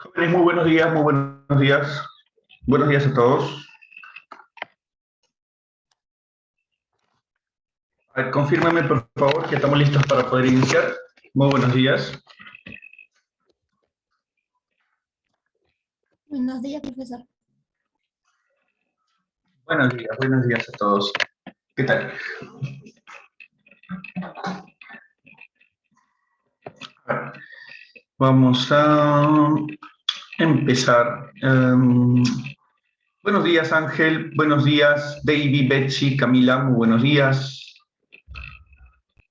Jóvenes, muy buenos días, muy buenos días. Buenos días a todos. A ver, confírmame, por favor, que estamos listos para poder iniciar. Muy buenos días. Buenos días, profesor. Buenos días a todos. ¿Qué tal? A ver, vamos a empezar. Buenos días, Ángel. Buenos días, David, Betsy, Camila. Muy buenos días.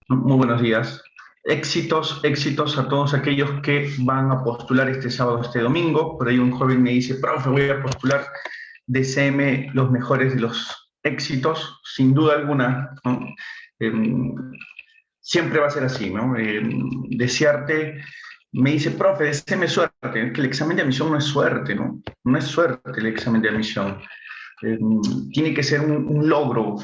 Muy buenos días. Éxitos, éxitos a todos aquellos que van a postular este sábado, este domingo. Por ahí un joven me dice, profe, voy a postular. Deséeme los mejores de los éxitos, sin duda alguna, ¿no? Eh, Siempre va a ser así, ¿no? Desearte, me dice, profe, deséeme suerte, que el examen de admisión no es suerte, ¿no? No es suerte el examen de admisión. Eh, Tiene que ser un logro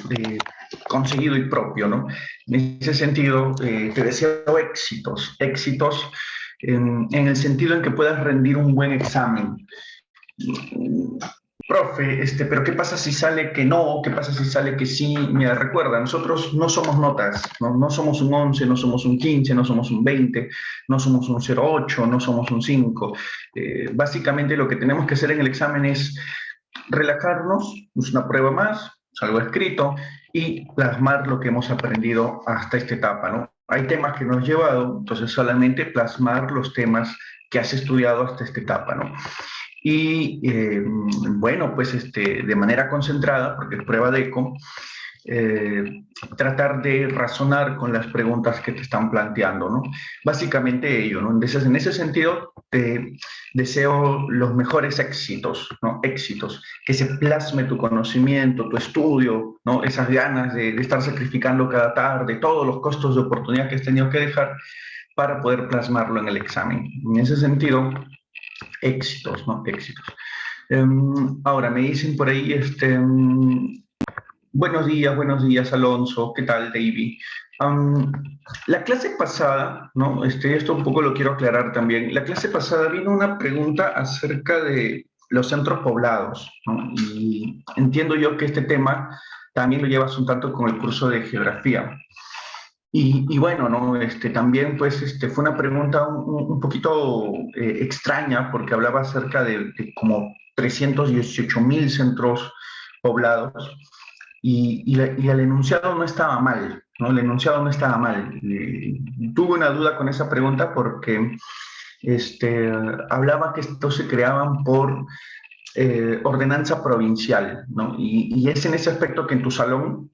conseguido y propio, ¿no? En ese sentido, te deseo éxitos, éxitos en el sentido en que puedas rendir un buen examen. Profe, pero ¿qué pasa si sale que no? ¿Qué pasa si sale que sí? Mira, recuerda, nosotros no somos notas, no, no somos un 11, no somos un 15, no somos un 20, no somos un 0,8, no somos un 5. Básicamente lo que tenemos que hacer en el examen es relajarnos, es una prueba más, es algo escrito, y plasmar lo que hemos aprendido hasta esta etapa, ¿no? Hay temas que no has llevado, entonces solamente plasmar los temas que has estudiado hasta esta etapa, ¿no? Y bueno, pues de manera concentrada, porque es prueba de eco, tratar de razonar con las preguntas que te están planteando, ¿no? Básicamente ello, ¿no? Entonces, en ese sentido, te deseo los mejores éxitos, ¿no? Éxitos, que se plasme tu conocimiento, tu estudio, ¿no? Esas ganas de estar sacrificando cada tarde, todos los costos de oportunidad que has tenido que dejar para poder plasmarlo en el examen. En ese sentido, éxitos, ¿no? Éxitos. Ahora, me dicen por ahí, buenos días, Alonso, ¿qué tal, David? Um, la clase pasada, ¿no? Esto un poco lo quiero aclarar también. La clase pasada vino una pregunta acerca de los centros poblados, ¿no? Y entiendo yo que este tema también lo llevas un tanto con el curso de geografía. Y bueno, ¿no? También, pues, fue una pregunta un poquito extraña porque hablaba acerca de como 318.000 centros poblados y el enunciado no estaba mal, ¿no? El enunciado no estaba mal. Tuve una duda con esa pregunta porque hablaba que estos se creaban por ordenanza provincial, ¿no? Y es en ese aspecto que en tu salón,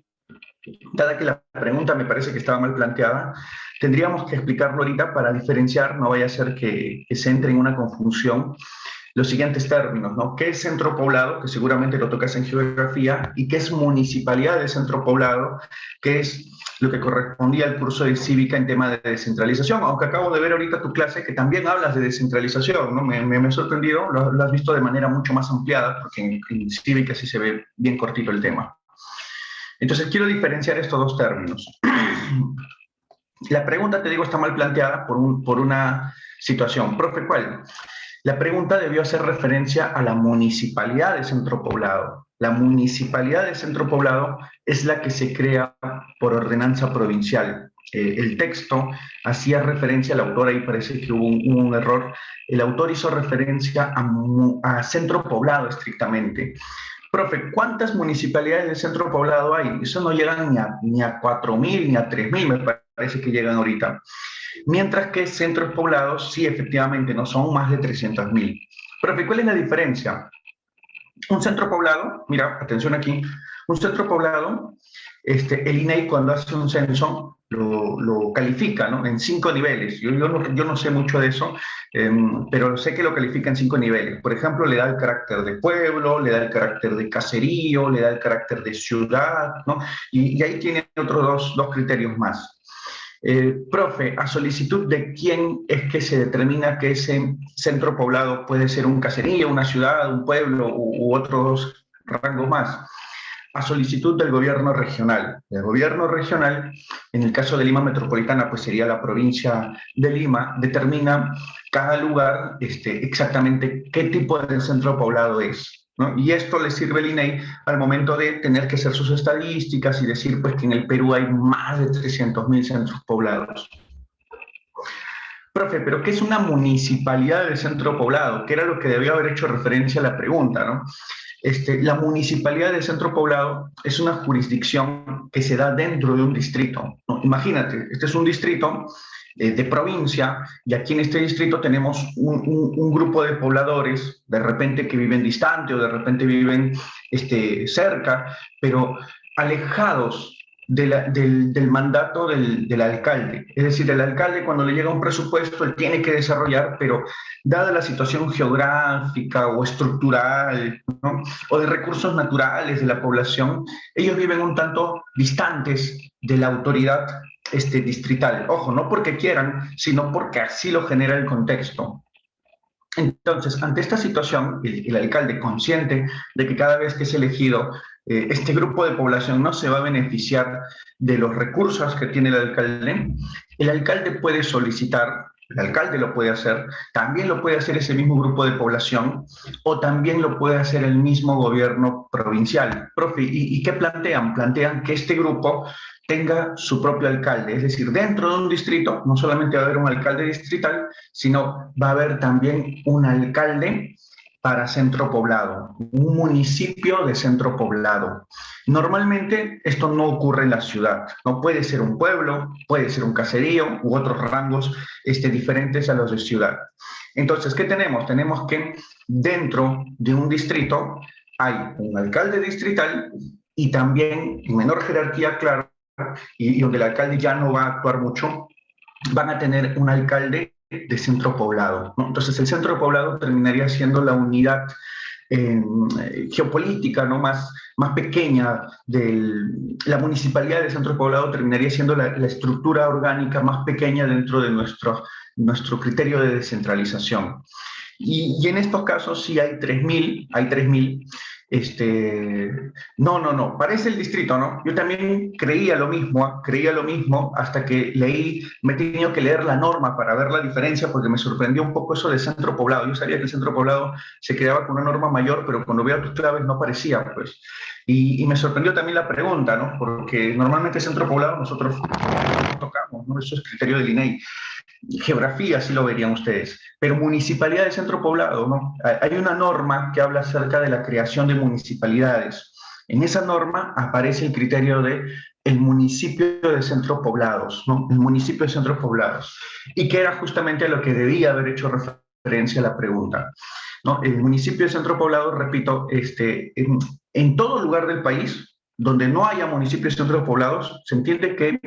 dada que la pregunta me parece que estaba mal planteada, tendríamos que explicarlo ahorita para diferenciar, no vaya a ser que se entre en una confusión, los siguientes términos, ¿no? ¿Qué es centro poblado? Que seguramente lo tocas en geografía, y qué es municipalidad de centro poblado, que es lo que correspondía al curso de cívica en tema de descentralización, aunque acabo de ver ahorita tu clase que también hablas de descentralización, ¿no? Me ha sorprendido, lo has visto de manera mucho más ampliada, porque en cívica sí se ve bien cortito el tema. Entonces, quiero diferenciar estos dos términos. La pregunta, te digo, está mal planteada por una situación. Profe, ¿cuál? La pregunta debió hacer referencia a la municipalidad de centro poblado. La municipalidad de centro poblado es la que se crea por ordenanza provincial. El texto hacía referencia, al autor ahí parece que hubo un error, el autor hizo referencia a centro poblado estrictamente. Profe, ¿cuántas municipalidades de centro poblado hay? Eso no llegan ni a 4.000 ni a 3.000, me parece que llegan ahorita. Mientras que centros poblados, sí, efectivamente, no son más de 300.000. Profe, ¿cuál es la diferencia? Un centro poblado, mira, atención aquí, un centro poblado, el INEI cuando hace un censo lo califica, ¿no? En 5 niveles. Yo no sé mucho de eso, pero sé que lo califica en 5 niveles. Por ejemplo, le da el carácter de pueblo, le da el carácter de caserío, le da el carácter de ciudad, ¿no? Y ahí tiene otros dos criterios más. Profe, ¿a solicitud de quién es que se determina que ese centro poblado puede ser un caserío, una ciudad, un pueblo u otros rangos más? a solicitud del gobierno regional. El gobierno regional, en el caso de Lima Metropolitana, pues sería la provincia de Lima, determina cada lugar exactamente qué tipo de centro poblado es, ¿no? Y esto le sirve al INEI al momento de tener que hacer sus estadísticas y decir pues, que en el Perú hay más de 300.000 centros poblados. Profe, pero ¿qué es una municipalidad de centro poblado? Que era lo que debía haber hecho referencia a la pregunta, ¿no? La municipalidad de centro poblado es una jurisdicción que se da dentro de un distrito, ¿no? Imagínate, este es un distrito de provincia y aquí en este distrito tenemos un grupo de pobladores, de repente que viven distante o de repente viven cerca, pero alejados del mandato del alcalde. Es decir, el alcalde cuando le llega un presupuesto, él tiene que desarrollar, pero dada la situación geográfica o estructural, ¿no? O de recursos naturales de la población, ellos viven un tanto distantes de la autoridad distrital. Ojo, no porque quieran, sino porque así lo genera el contexto. Entonces, ante esta situación, el alcalde, consciente de que cada vez que es elegido, este grupo de población no se va a beneficiar de los recursos que tiene el alcalde puede solicitar, el alcalde lo puede hacer, también lo puede hacer ese mismo grupo de población o también lo puede hacer el mismo gobierno provincial. Profe, ¿y qué plantean? Plantean que este grupo tenga su propio alcalde, es decir, dentro de un distrito no solamente va a haber un alcalde distrital, sino va a haber también un alcalde para centro poblado, un municipio de centro poblado. Normalmente esto no ocurre en la ciudad, no puede ser un pueblo, puede ser un caserío u otros rangos diferentes a los de ciudad. Entonces, ¿qué tenemos? Tenemos que dentro de un distrito hay un alcalde distrital y también en menor jerarquía, claro, y donde el alcalde ya no va a actuar mucho, van a tener un alcalde de centro poblado, ¿no? Entonces el centro poblado terminaría siendo la unidad geopolítica, ¿no? más pequeña la municipalidad de centro poblado terminaría siendo la estructura orgánica más pequeña dentro de nuestro criterio de descentralización. Y en estos casos sí hay 3.000, no, parece el distrito, ¿no? Yo también creía lo mismo hasta que me he tenido que leer la norma para ver la diferencia porque me sorprendió un poco eso de centro poblado. Yo sabía que el centro poblado se creaba con una norma mayor, pero cuando veo tus claves no parecía, pues. Y me sorprendió también la pregunta, ¿no? Porque normalmente centro poblado nosotros tocamos, ¿no? Eso es criterio del INEI. Geografía, así lo verían ustedes, pero municipalidad de centro poblado, ¿no? Hay una norma que habla acerca de la creación de municipalidades. En esa norma aparece el criterio de el municipio de centros poblados, ¿no? El municipio de centros poblados. Y que era justamente a lo que debía haber hecho referencia la pregunta, ¿no? El municipio de centro poblado, repito, en todo lugar del país donde no haya municipios de centros poblados, se entiende que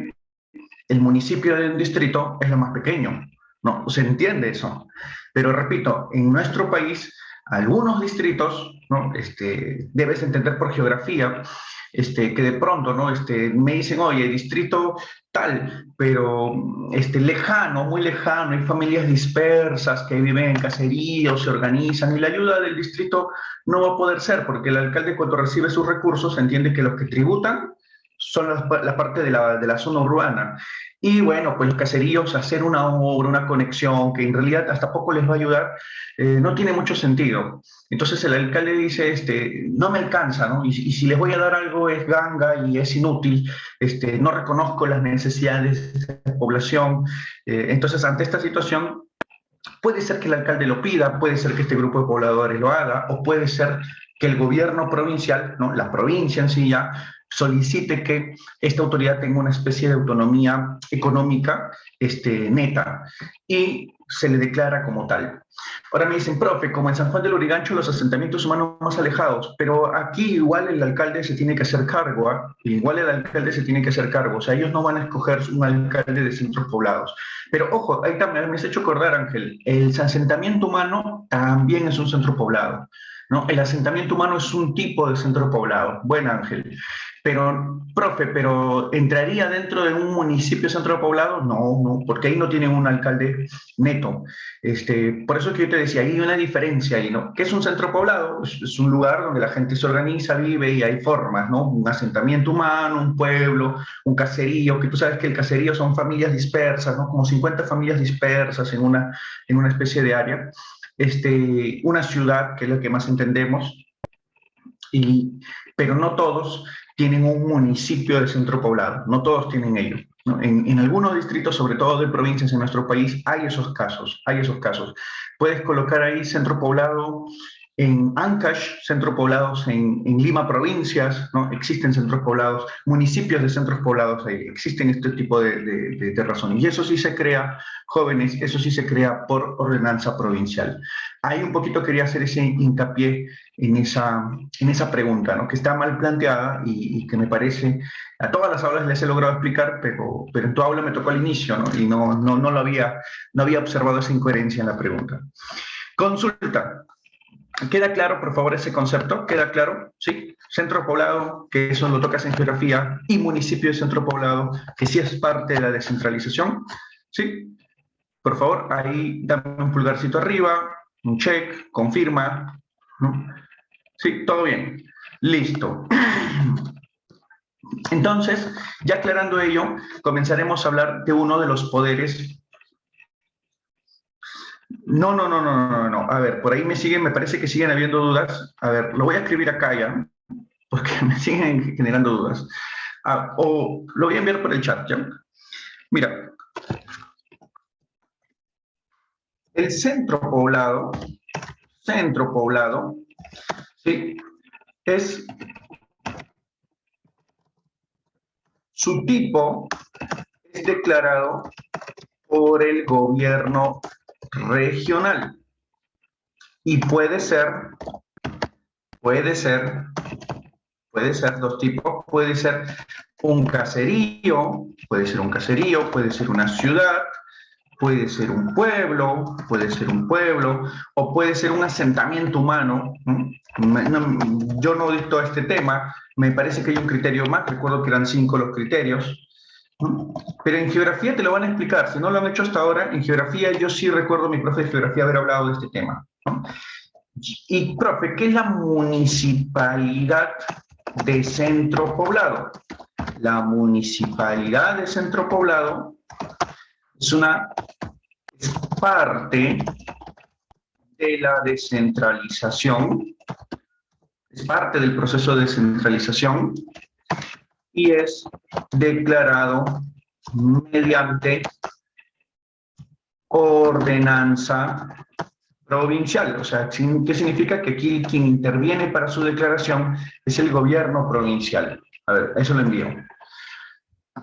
el municipio de un distrito es lo más pequeño, ¿no? Se entiende eso. Pero repito, en nuestro país, algunos distritos, ¿no? Debes entender por geografía, que de pronto, ¿no? Me dicen, oye, distrito tal, pero lejano, muy lejano, hay familias dispersas que viven en caseríos, se organizan, y la ayuda del distrito no va a poder ser, porque el alcalde cuando recibe sus recursos entiende que los que tributan son la parte de la zona urbana. Y bueno, pues los caseríos, hacer una obra, una conexión, que en realidad hasta poco les va a ayudar, no tiene mucho sentido. Entonces el alcalde dice, no me alcanza, ¿no? Y si les voy a dar algo es ganga y es inútil, no reconozco las necesidades de la población. Entonces, ante esta situación, puede ser que el alcalde lo pida, puede ser que este grupo de pobladores lo haga, o puede ser que el gobierno provincial, ¿no? La provincia en sí ya, solicite que esta autoridad tenga una especie de autonomía económica neta y se le declara como tal. Ahora me dicen, profe, como en San Juan del Lurigancho los asentamientos humanos más alejados, pero aquí igual el alcalde se tiene que hacer cargo, ¿eh? Igual el alcalde se tiene que hacer cargo, o sea, ellos no van a escoger un alcalde de centros poblados. Pero ojo, ahí también me has hecho acordar, Ángel, el asentamiento humano también es un centro poblado, ¿no? El asentamiento humano es un tipo de centro poblado. Bueno, Ángel, Pero, profe, ¿pero entraría dentro de un municipio centro poblado? No, no, porque ahí no tienen un alcalde neto. Por eso es que yo te decía, hay una diferencia ahí, ¿no? ¿Qué es un centro poblado? Es un lugar donde la gente se organiza, vive y hay formas, ¿no? Un asentamiento humano, un pueblo, un caserío, que tú sabes que el caserío son familias dispersas, ¿no? Como 50 familias dispersas en una especie de área. Una ciudad, que es lo que más entendemos, y, pero no todos tienen un municipio de centro poblado, no todos tienen ello. ¿No? En algunos distritos, sobre todo de provincias en nuestro país, hay esos casos, hay esos casos. Puedes colocar ahí centro poblado en Ancash, centros poblados en Lima, provincias, ¿no? Existen centros poblados, municipios de centros poblados, ahí existen este tipo de razones. Y eso sí se crea, jóvenes, eso sí se crea por ordenanza provincial. Ahí un poquito quería hacer ese hincapié en esa pregunta, ¿no? Que está mal planteada y que me parece, a todas las aulas les he logrado explicar, pero en tu aula me tocó al inicio, ¿no? Y no no había observado esa incoherencia en la pregunta. Consulta. ¿Queda claro, por favor, ese concepto? ¿Queda claro? ¿Sí? Centro poblado, que eso lo tocas en geografía, y municipio de centro poblado, que sí es parte de la descentralización. ¿Sí? Por favor, ahí dame un pulgarcito arriba, un check, confirma. ¿No? Sí, todo bien. Listo. Entonces, ya aclarando ello, comenzaremos a hablar de uno de los poderes. No. A ver, por ahí me parece que siguen habiendo dudas. A ver, lo voy a escribir acá ya, porque me siguen generando dudas. O lo voy a enviar por el chat, ¿ya? Mira, el centro poblado, ¿sí? Es su tipo es declarado por el gobierno regional y puede ser, puede ser dos tipos, puede ser un caserío, puede ser un caserío, puede ser una ciudad, puede ser un pueblo, o puede ser un asentamiento humano. Yo no dicto este tema, me parece que hay un criterio más, recuerdo que eran 5 los criterios, pero en geografía te lo van a explicar, si no lo han hecho hasta ahora, en geografía yo sí recuerdo a mi profe de geografía haber hablado de este tema. ¿No? Y profe, ¿qué es la municipalidad de centro poblado? La municipalidad de centro poblado es una parte de la descentralización, es parte del proceso de descentralización y es declarado mediante ordenanza provincial. O sea, ¿qué significa? Que aquí quien interviene para su declaración es el gobierno provincial. A ver, eso lo envío.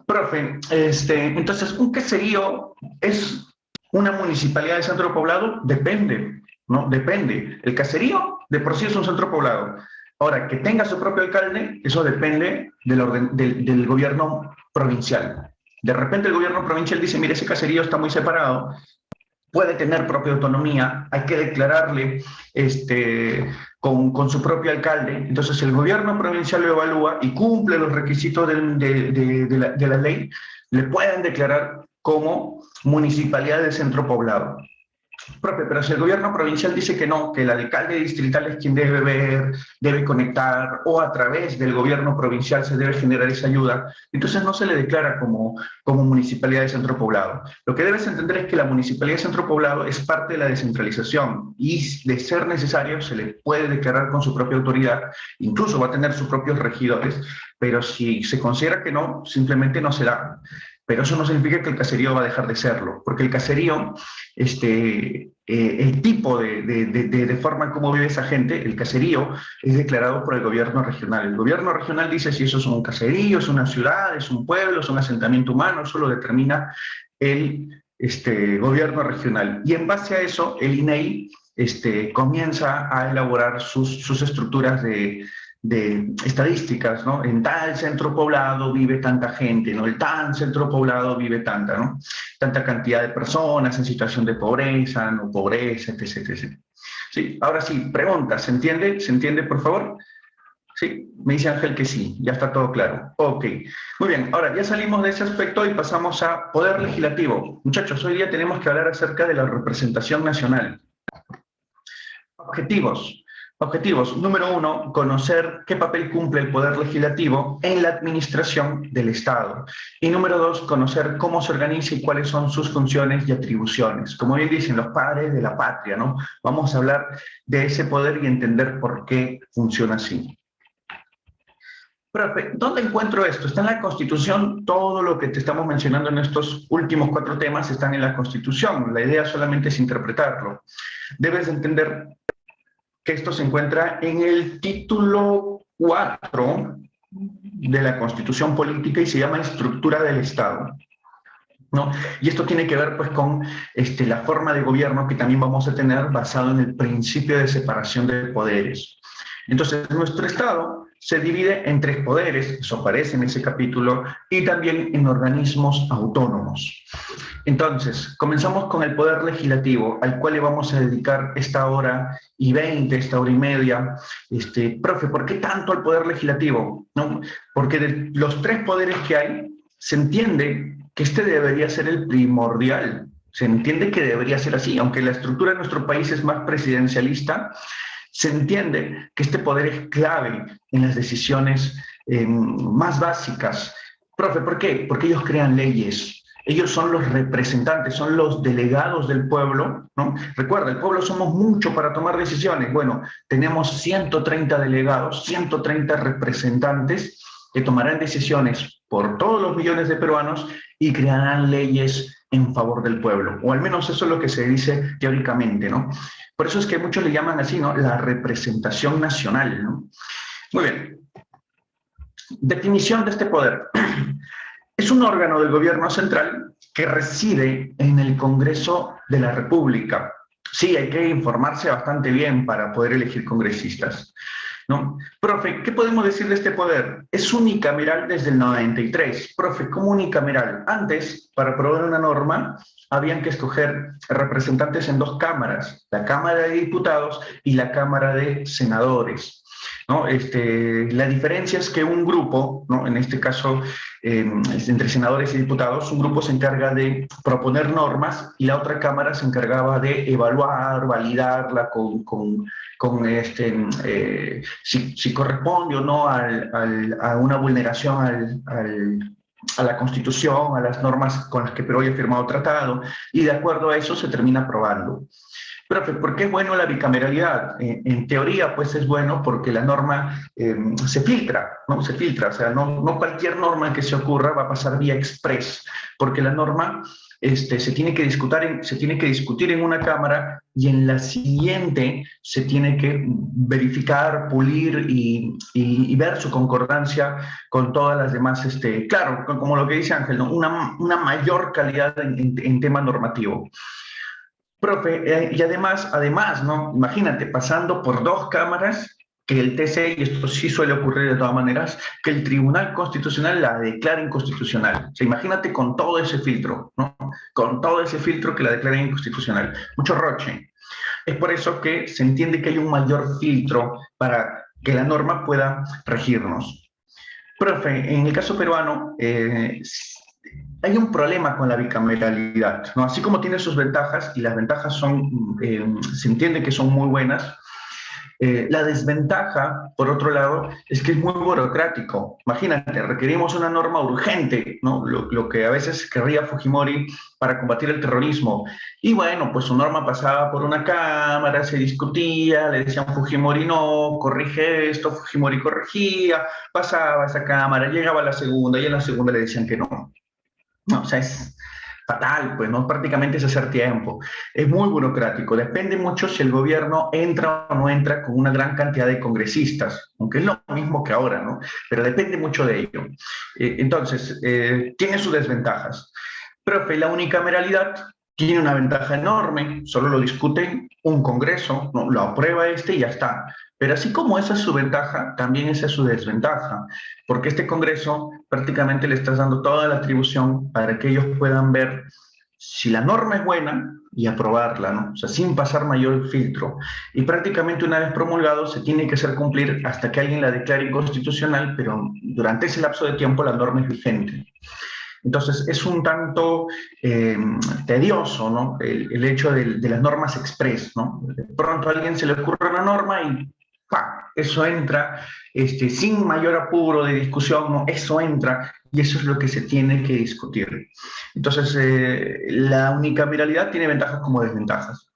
Profe, entonces, ¿un caserío es una municipalidad de centro poblado? Depende, ¿no? Depende. El caserío de por sí es un centro poblado. Ahora, que tenga su propio alcalde, eso depende del gobierno provincial. De repente el gobierno provincial dice, mire, ese caserío está muy separado, puede tener propia autonomía, hay que declararle con su propio alcalde. Entonces el gobierno provincial lo evalúa y cumple los requisitos de la ley, le pueden declarar como municipalidad de centro poblado. Profe, pero si el gobierno provincial dice que no, que el alcalde distrital es quien debe ver, debe conectar, o a través del gobierno provincial se debe generar esa ayuda, entonces no se le declara como municipalidad de centro poblado. Lo que debes entender es que la municipalidad de centro poblado es parte de la descentralización y, de ser necesario, se le puede declarar con su propia autoridad, incluso va a tener sus propios regidores, pero si se considera que no, simplemente no se da. Pero eso no significa que el caserío va a dejar de serlo, porque el caserío, el tipo de forma en cómo vive esa gente, el caserío, es declarado por el gobierno regional. El gobierno regional dice si eso es un caserío, es una ciudad, es un pueblo, es un asentamiento humano, eso lo determina el gobierno regional. Y en base a eso, el INEI comienza a elaborar sus estructuras de estadísticas, ¿no? En tal centro poblado vive tanta gente, ¿no? En tal centro poblado vive tanta, ¿no? Tanta cantidad de personas en situación de pobreza, no pobreza, etc, etc. Sí, ahora sí, pregunta, ¿se entiende? ¿Se entiende, por favor? Sí, me dice Ángel que sí, ya está todo claro. Ok, muy bien, ahora ya salimos de ese aspecto y pasamos a poder legislativo. Muchachos, hoy día tenemos que hablar acerca de la representación nacional. Objetivos. Objetivos. Número uno, conocer qué papel cumple el Poder Legislativo en la administración del Estado. Y número dos, conocer cómo se organiza y cuáles son sus funciones y atribuciones. Como bien dicen los padres de la patria, ¿no? Vamos a hablar de ese poder y entender por qué funciona así. Profe, ¿dónde encuentro esto? Está en la Constitución, todo lo que te estamos mencionando en estos últimos 4 temas están en la Constitución. La idea solamente es interpretarlo. Debes entender que esto se encuentra en el título 4 de la Constitución Política y se llama Estructura del Estado, ¿no? Y esto tiene que ver pues con la forma de gobierno que también vamos a tener basado en el principio de separación de poderes. Entonces, nuestro Estado se divide en 3 poderes, eso aparece en ese capítulo, y también en organismos autónomos. Entonces, comenzamos con el poder legislativo, al cual le vamos a dedicar esta hora y 20, esta hora y media. Profe, ¿por qué tanto al poder legislativo? ¿No? Porque de los 3 poderes que hay, se entiende que este debería ser el primordial. Se entiende que debería ser así, aunque la estructura de nuestro país es más presidencialista, se entiende que este poder es clave en las decisiones más básicas. Profe, ¿por qué? Porque ellos crean leyes. Ellos son los representantes, son los delegados del pueblo, ¿no? Recuerda, el pueblo somos mucho para tomar decisiones. Bueno, tenemos 130 delegados, 130 representantes que tomarán decisiones por todos los millones de peruanos y crearán leyes en favor del pueblo. O al menos eso es lo que se dice teóricamente, ¿no? Por eso es que muchos le llaman así, ¿no? La representación nacional, ¿no? Muy bien. Definición de este poder. Es un órgano del gobierno central que reside en el Congreso de la República. Sí, hay que informarse bastante bien para poder elegir congresistas, ¿no? Profe, ¿qué podemos decir de este poder? Es unicameral desde el 93. Profe, ¿cómo unicameral? Antes, para aprobar una norma, habían que escoger representantes en 2 cámaras, la Cámara de Diputados y la Cámara de Senadores, ¿no? La diferencia es que un grupo, ¿no? En este caso, entre senadores y diputados, un grupo se encarga de proponer normas y la otra cámara se encargaba de evaluar, validarla si corresponde o no a una vulneración a la Constitución, a las normas con las que Perú haya firmado tratado, y de acuerdo a eso se termina aprobando. Profe, ¿por qué es bueno la bicameralidad? En teoría, pues es bueno porque la norma se filtra, ¿no? Se filtra, o sea, no cualquier norma que se ocurra va a pasar vía express, porque la norma se tiene que discutir en una cámara y en la siguiente se tiene que verificar, pulir y ver su concordancia con todas las demás, claro, como lo que dice Ángel, ¿no? Una mayor calidad en tema normativo. Profe, y además, ¿no? Imagínate, pasando por 2 cámaras, que el TC, y esto sí suele ocurrir de todas maneras, que el Tribunal Constitucional la declare inconstitucional. O sea, imagínate con todo ese filtro, ¿no? Con todo ese filtro que la declare inconstitucional. Mucho roche. Es por eso que se entiende que hay un mayor filtro para que la norma pueda regirnos. Profe, en el caso peruano, hay un problema con la bicameralidad, ¿no? Así como tiene sus ventajas, y las ventajas se entiende que son muy buenas, la desventaja, por otro lado, es que es muy burocrático. Imagínate, requerimos una norma urgente, ¿no? Lo que a veces querría Fujimori para combatir el terrorismo. Y bueno, pues su norma pasaba por una cámara, se discutía, le decían Fujimori no, corrige esto, Fujimori corregía, pasaba a esa cámara, llegaba a la segunda y en la segunda le decían que no. No, o sea, es fatal, pues no prácticamente es hacer tiempo. Es muy burocrático. Depende mucho si el gobierno entra o no entra con una gran cantidad de congresistas, aunque es lo mismo que ahora, ¿no? Pero depende mucho de ello. Entonces, tiene sus desventajas. Profe, la unicameralidad tiene una ventaja enorme, solo lo discute un Congreso, ¿no? Lo aprueba y ya está. Pero así como esa es su ventaja, también esa es su desventaja, porque este Congreso prácticamente le estás dando toda la atribución para que ellos puedan ver si la norma es buena y aprobarla, ¿no? O sea, sin pasar mayor filtro. Y prácticamente una vez promulgado se tiene que hacer cumplir hasta que alguien la declare inconstitucional, pero durante ese lapso de tiempo la norma es vigente. Entonces, es un tanto tedioso, ¿no? El hecho de las normas express, ¿no? De pronto a alguien se le ocurre una norma y ¡pa! Eso entra sin mayor apuro de discusión, ¿no? Eso entra y eso es lo que se tiene que discutir. Entonces, la unicameralidad tiene ventajas como desventajas.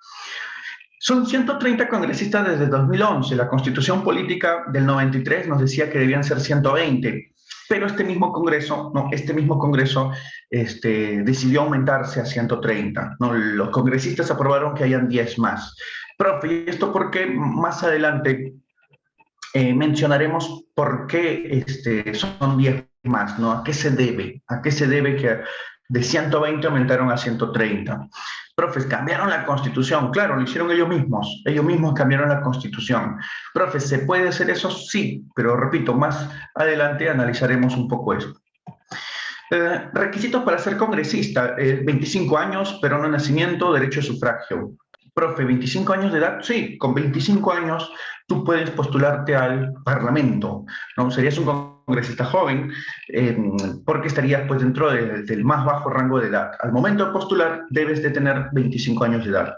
Son 130 congresistas desde 2011. La Constitución Política del 93 nos decía que debían ser 120, pero este mismo Congreso, no, decidió aumentarse a 130. ¿No? Los congresistas aprobaron que hayan 10 más. Profe, ¿y esto por qué? Más adelante mencionaremos por qué son 10 más, ¿no? ¿A qué se debe? ¿A qué se debe que de 120 aumentaron a 130? Profes, cambiaron la Constitución. Claro, lo hicieron ellos mismos cambiaron la Constitución. Profes, ¿se puede hacer eso? Sí, pero repito, más adelante analizaremos un poco eso. Requisitos para ser congresista, 25 años, peruano de nacimiento, derecho de sufragio. Profe, 25 años de edad, sí, con 25 años tú puedes postularte al Parlamento, ¿no? Serías un congresista joven porque estarías pues dentro del más bajo rango de edad. Al momento de postular debes de tener 25 años de edad.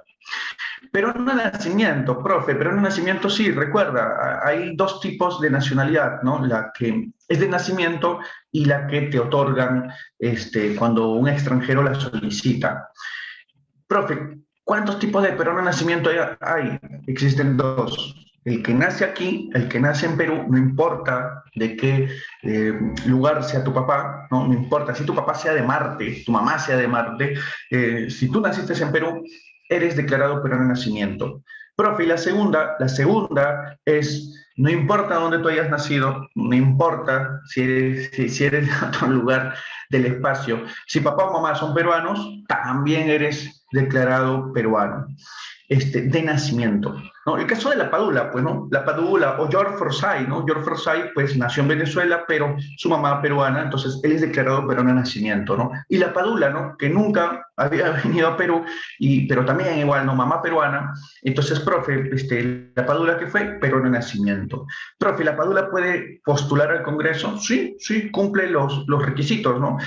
Pero no nacimiento, profe, pero no nacimiento sí, recuerda, hay dos tipos de nacionalidad, ¿no? La que es de nacimiento y la que te otorgan cuando un extranjero la solicita. Profe, ¿cuántos tipos de peruano de nacimiento hay? Existen dos. El que nace aquí, el que nace en Perú, no importa de qué lugar sea tu papá, ¿no? No importa si tu papá sea de Marte, tu mamá sea de Marte, si tú naciste en Perú, eres declarado peruano de nacimiento. Profe, y la segunda es, no importa dónde tú hayas nacido, no importa si eres de otro lugar del espacio, si papá o mamá son peruanos, también eres declarado peruano, de nacimiento, ¿no? El caso de la Padula, pues, ¿no? La Padula, o George Forsyth, ¿no? George Forsyth, pues, nació en Venezuela, pero su mamá peruana, entonces él es declarado peruano de nacimiento, ¿no? Y la Padula, ¿no? Que nunca había venido a Perú, pero también igual, ¿no? Mamá peruana, entonces, profe, la Padula que fue, peruano de nacimiento. Profe, ¿la Padula puede postular al Congreso? Sí, sí, cumple los requisitos, ¿no?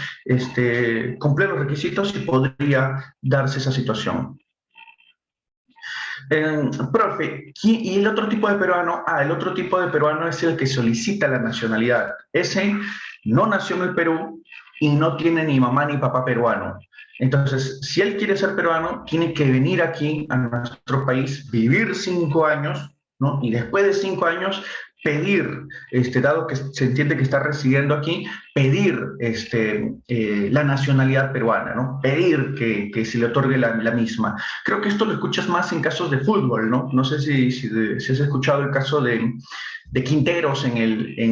Cumple los requisitos y podría darse esa situación. Profe, ¿y el otro tipo de peruano? El otro tipo de peruano es el que solicita la nacionalidad. Ese no nació en el Perú y no tiene ni mamá ni papá peruano. Entonces, si él quiere ser peruano, tiene que venir aquí a nuestro país, vivir 5 años, ¿no? Y después de 5 años pedir, dado que se entiende que está residiendo aquí, pedir la nacionalidad peruana, ¿no? Pedir que se le otorgue la misma. Creo que esto lo escuchas más en casos de fútbol, ¿no? No sé si has escuchado el caso de Quinteros en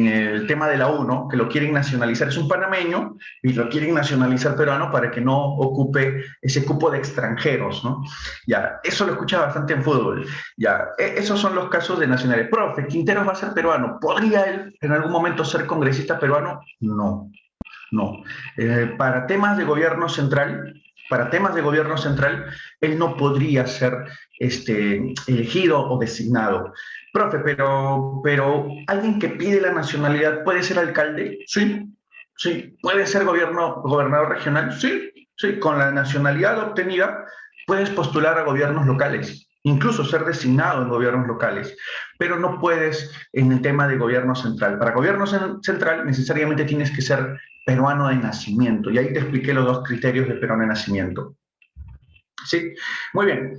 el tema de la U, ¿no? Que lo quieren nacionalizar, es un panameño y lo quieren nacionalizar peruano para que no ocupe ese cupo de extranjeros, ¿no? Ya, eso lo escucha bastante en fútbol. Ya, esos son los casos de nacionales. Profe, Quinteros va a ser peruano. ¿Podría él en algún momento ser congresista peruano? No, no. Para temas de gobierno central, él no podría ser elegido o designado. Profe, pero alguien que pide la nacionalidad puede ser alcalde, sí, sí, puede ser gobernador regional, sí, sí, con la nacionalidad obtenida puedes postular a gobiernos locales, incluso ser designado en gobiernos locales, pero no puedes en el tema de gobierno central. Para gobierno central necesariamente tienes que ser peruano de nacimiento, y ahí te expliqué los dos criterios de peruano de nacimiento. Sí, muy bien.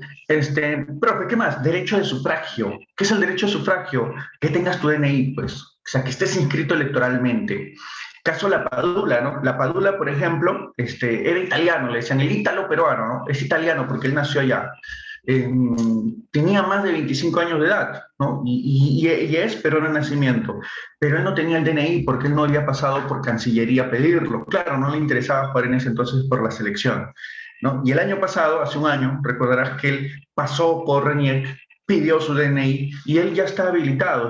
Profe, ¿qué más? Derecho de sufragio. ¿Qué es el derecho de sufragio? Que tengas tu DNI, pues. O sea, que estés inscrito electoralmente. Caso La Padula, ¿no? La Padula, por ejemplo, era italiano, le decían el ítalo peruano, ¿no? Es italiano porque él nació allá. Tenía más de 25 años de edad, ¿no? Y es peruano de nacimiento, pero él no tenía el DNI porque él no había pasado por Cancillería a pedirlo. Claro, no le interesaba jugar en ese entonces por la selección, ¿no? Y el año pasado, hace un año, recordarás que él pasó por RENIEC, pidió su DNI y él ya está habilitado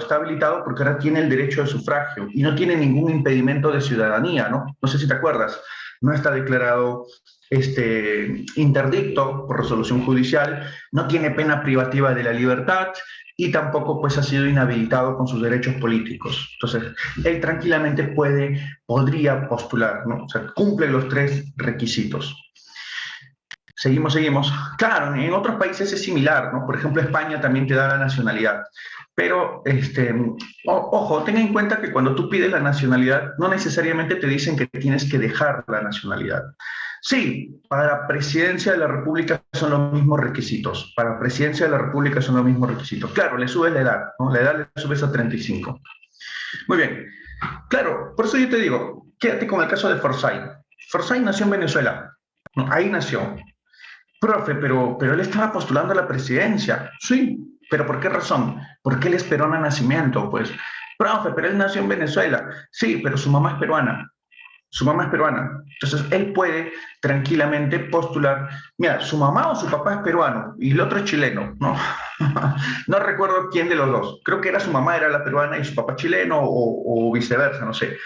porque ahora tiene el derecho de sufragio y no tiene ningún impedimento de ciudadanía, ¿no? No sé si te acuerdas, no está declarado interdicto por resolución judicial, no tiene pena privativa de la libertad y tampoco pues ha sido inhabilitado con sus derechos políticos. Entonces, él tranquilamente podría postular, ¿no? O sea, cumple los tres requisitos. Seguimos. Claro, en otros países es similar, ¿no? Por ejemplo, España también te da la nacionalidad. Pero, ojo, ten en cuenta que cuando tú pides la nacionalidad, no necesariamente te dicen que tienes que dejar la nacionalidad. Sí, para presidencia de la República son los mismos requisitos. Para presidencia de la República son los mismos requisitos. Claro, le subes la edad, ¿no? La edad le subes a 35. Muy bien. Claro, por eso yo te digo, quédate con el caso de Forsyth. Forsyth nació en Venezuela. ¿No? Ahí nació. Profe, pero él estaba postulando a la presidencia. Sí, pero ¿por qué razón? Porque él es peruano a nacimiento, pues. Profe, pero él nació en Venezuela. Sí, pero su mamá es peruana. Su mamá es peruana. Entonces, él puede tranquilamente postular, mira, su mamá o su papá es peruano y el otro es chileno, ¿no? No recuerdo quién de los dos. Creo que era su mamá, era la peruana y su papá chileno o viceversa, no sé.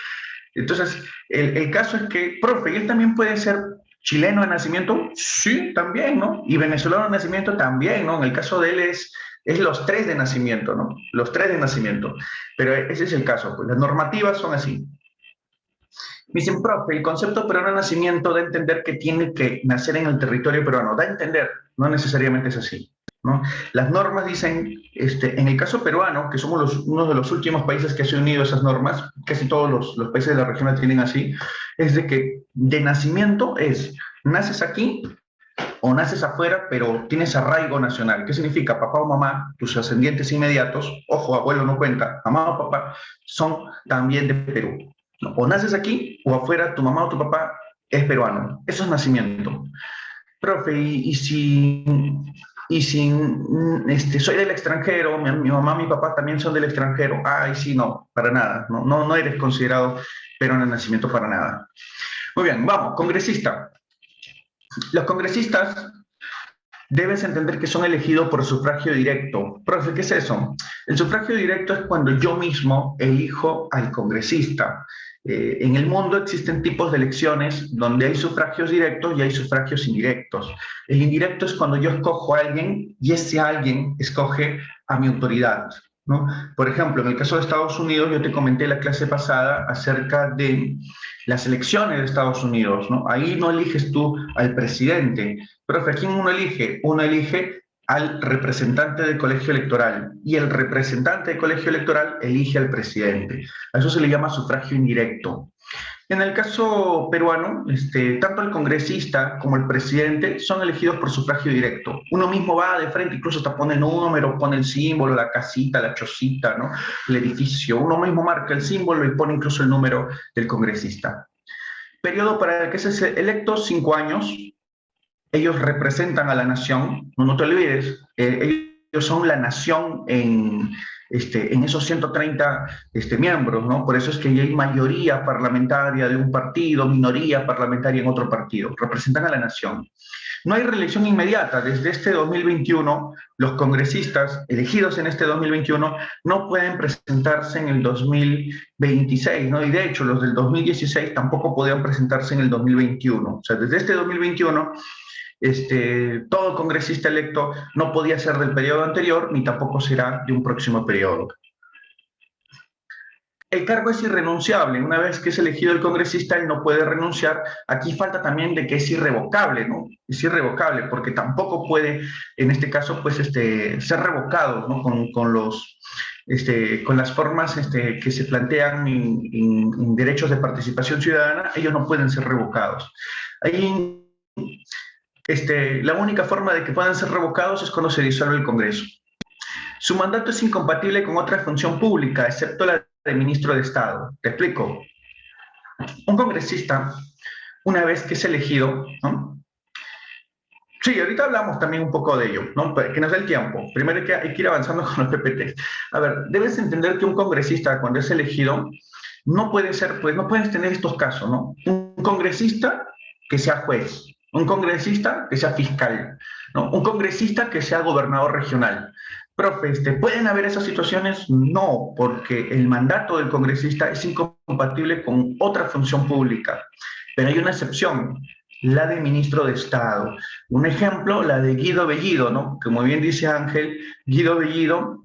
Entonces, el caso es que, profe, ¿y él también puede ser chileno de nacimiento? Sí, también, ¿no? Y venezolano de nacimiento también, ¿no? En el caso de él es los tres de nacimiento, ¿no? Los tres de nacimiento. Pero ese es el caso, pues las normativas son así. Me dicen, profe, el concepto peruano de nacimiento da a entender que tiene que nacer en el territorio peruano. Da a entender, no necesariamente es así, ¿no? Las normas dicen, en el caso peruano, que somos uno de los últimos países que se han unido a esas normas, casi todos los países de la región la tienen así, es de que de nacimiento naces aquí o naces afuera, pero tienes arraigo nacional. ¿Qué significa? Papá o mamá, tus ascendientes inmediatos, ojo, abuelo no cuenta, mamá o papá, son también de Perú. ¿No? O naces aquí o afuera, tu mamá o tu papá es peruano. Eso es nacimiento. Profe, y si soy del extranjero, mi mamá, mi papá también son del extranjero, ay, sí, no, para nada, no eres considerado peruano de nacimiento para nada. Muy bien, vamos, congresista. Los congresistas debes entender que son elegidos por sufragio directo. Profe, ¿qué es eso? El sufragio directo es cuando yo mismo elijo al congresista. En el mundo existen tipos de elecciones donde hay sufragios directos y hay sufragios indirectos. El indirecto es cuando yo escojo a alguien y ese alguien escoge a mi autoridad, ¿no? Por ejemplo, en el caso de Estados Unidos, yo te comenté la clase pasada acerca de las elecciones de Estados Unidos, ¿no? Ahí no eliges tú al presidente. Profe, ¿a quién uno elige? Uno elige al representante del colegio electoral y el representante del colegio electoral elige al presidente. A eso se le llama sufragio indirecto. En el caso peruano, tanto el congresista como el presidente son elegidos por sufragio directo. Uno mismo va de frente, incluso hasta pone el número, pone el símbolo, la casita, la chocita, ¿no? El edificio. Uno mismo marca el símbolo y pone incluso el número del congresista. Periodo para el que es electo, 5 años. Ellos representan a la nación, no te olvides, ellos son la nación en esos 130 miembros, ¿no? Por eso es que hay mayoría parlamentaria de un partido, minoría parlamentaria en otro partido, representan a la nación. No hay reelección inmediata. Desde este 2021, los congresistas elegidos en este 2021 no pueden presentarse en el 2026, ¿no? Y de hecho, los del 2016 tampoco podían presentarse en el 2021. O sea, desde este 2021 todo congresista electo no podía ser del periodo anterior ni tampoco será de un próximo periodo. El cargo es irrenunciable. Una vez que es elegido el congresista, él no puede renunciar. Aquí falta también de que es irrevocable, ¿no? Es irrevocable porque tampoco puede, en este caso, pues, ser revocado, ¿no? Con las formas que se plantean en derechos de participación ciudadana, ellos no pueden ser revocados. Ahí la única forma de que puedan ser revocados es cuando se disuelve el Congreso. Su mandato es incompatible con otra función pública, excepto la de ministro de Estado. Te explico. Un congresista, una vez que es elegido, ¿no? Sí, ahorita hablamos también un poco de ello, ¿no? Que nos dé el tiempo. Primero hay que ir avanzando con los PPT. A ver, debes entender que un congresista, cuando es elegido, no puede ser, pues no puedes tener estos casos, ¿no? Un congresista que sea juez, un congresista que sea fiscal, ¿no? Un congresista que sea gobernador regional. Profe, ¿pueden haber esas situaciones? No, porque el mandato del congresista es incompatible con otra función pública. Pero hay una excepción. la de ministro de Estado. Un ejemplo, la de Guido Bellido, ¿no? Que muy bien dice Ángel, Guido Bellido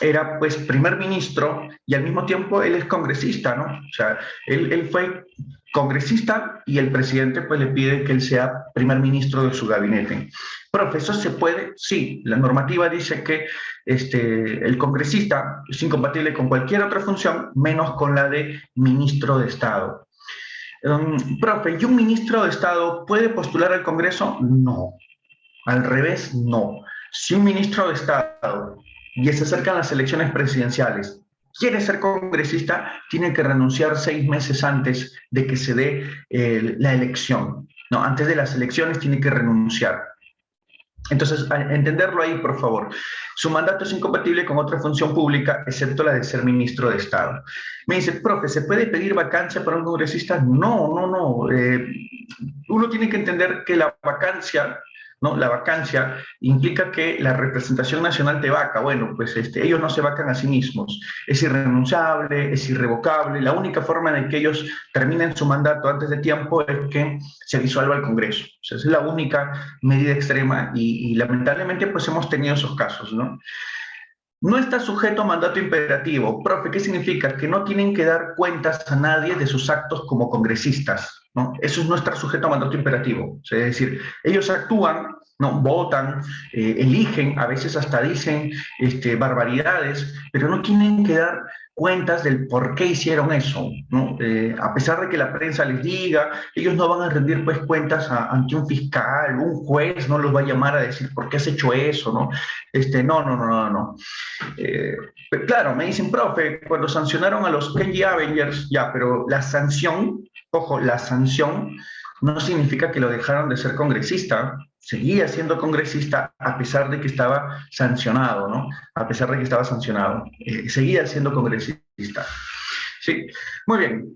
era pues primer ministro y al mismo tiempo él es congresista, ¿no? O sea, él fue congresista y el presidente pues le pide que él sea primer ministro de su gabinete. Profesor, ¿se puede? Sí, la normativa dice que el congresista es incompatible con cualquier otra función, menos con la de ministro de Estado. Profe, ¿y un ministro de Estado puede postular al Congreso? No, al revés, no. Si un ministro de Estado, y se acercan las elecciones presidenciales, quiere ser congresista, tiene que renunciar 6 meses antes de que se dé la elección. No, antes de las elecciones tiene que renunciar. Entonces, entenderlo ahí, por favor. Su mandato es incompatible con otra función pública, excepto la de ser ministro de Estado. Me dice, profe, ¿se puede pedir vacancia para un congresista? No, no, no. Uno tiene que entender que la vacancia, ¿no? La vacancia implica que la representación nacional te vaca. Bueno, pues ellos no se vacan a sí mismos. Es irrenunciable, es irrevocable. La única forma de que ellos terminen su mandato antes de tiempo es que se disuelva el Congreso. O sea, esa es la única medida extrema y lamentablemente pues hemos tenido esos casos, ¿no? No está sujeto a mandato imperativo. Profe, ¿qué significa? Que no tienen que dar cuentas a nadie de sus actos como congresistas, ¿no? Eso es no estar sujeto a mandato imperativo. O sea, es decir, ellos actúan, ¿no? Votan, eligen, a veces hasta dicen barbaridades, pero no tienen que dar cuentas del por qué hicieron eso, ¿no? A pesar de que la prensa les diga, ellos no van a rendir pues cuentas ante un fiscal, un juez no los va a llamar a decir por qué has hecho eso, ¿no? No, no, no, no, no. Claro, me dicen, profe, cuando sancionaron a los Kenji Avengers, ya, pero la sanción, ojo, la sanción no significa que lo dejaron de ser congresista, seguía siendo congresista a pesar de que estaba sancionado, ¿no? A pesar de que estaba sancionado, seguía siendo congresista. Sí, muy bien.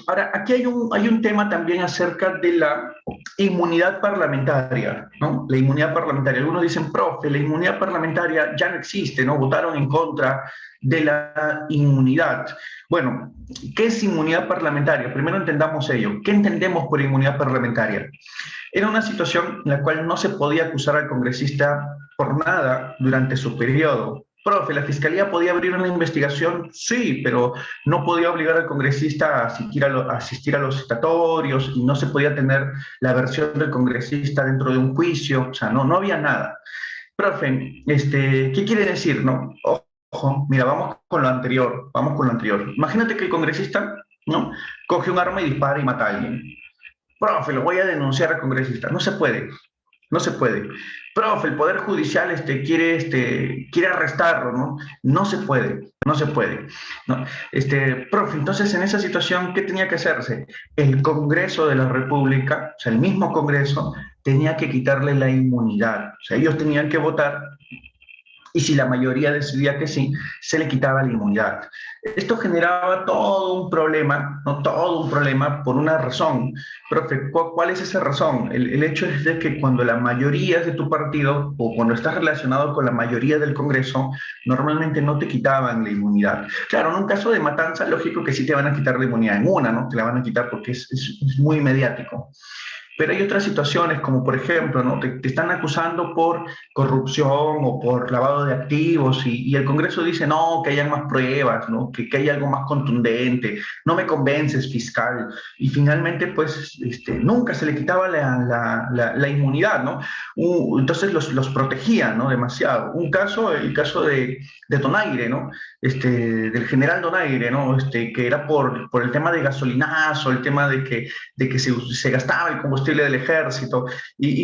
Ahora, aquí hay un tema también acerca de la inmunidad parlamentaria, ¿no? La inmunidad parlamentaria. Algunos dicen, profe, la inmunidad parlamentaria ya no existe, ¿no? Votaron en contra de la inmunidad. Bueno, ¿qué es inmunidad parlamentaria? Primero entendamos ello. ¿Qué entendemos por inmunidad parlamentaria? Era una situación en la cual no se podía acusar al congresista por nada durante su periodo. Profe, ¿la fiscalía podía abrir una investigación? Sí, pero no podía obligar al congresista a asistir a los citatorios y no se podía tener la versión del congresista dentro de un juicio. O sea, no había nada. Profe, ¿qué quiere decir? No, ojo, mira, vamos con lo anterior. Imagínate que el congresista, ¿no? Coge un arma y dispara y mata a alguien. Profe, lo voy a denunciar al congresista. No se puede. No se puede. Profe, el Poder Judicial quiere arrestarlo, ¿no? No se puede, no se puede. ¿No? Profe, entonces en esa situación, ¿qué tenía que hacerse? El Congreso de la República, o sea, el mismo Congreso, tenía que quitarle la inmunidad. O sea, ellos tenían que votar y si la mayoría decidía que sí, se le quitaba la inmunidad. Esto generaba todo un problema, ¿no? Todo un problema por una razón. Profe, ¿cuál es esa razón? El hecho es de que cuando la mayoría es de tu partido o cuando estás relacionado con la mayoría del Congreso, normalmente no te quitaban la inmunidad. Claro, en un caso de matanza, lógico que sí te van a quitar la inmunidad en una, ¿no? Te la van a quitar porque es muy mediático. Pero hay otras situaciones, como por ejemplo, ¿no? Te están acusando por corrupción o por lavado de activos y el Congreso dice, no, que hayan más pruebas, ¿no? Que haya algo más contundente, no me convences, fiscal. Y finalmente, pues, nunca se le quitaba la inmunidad, ¿no? Entonces los protegían, ¿no? Demasiado. El caso de Donaire, ¿no? Del general Donaire, ¿no? Que era por el tema de gasolinazo, el tema de que se gastaba el combustible del ejército.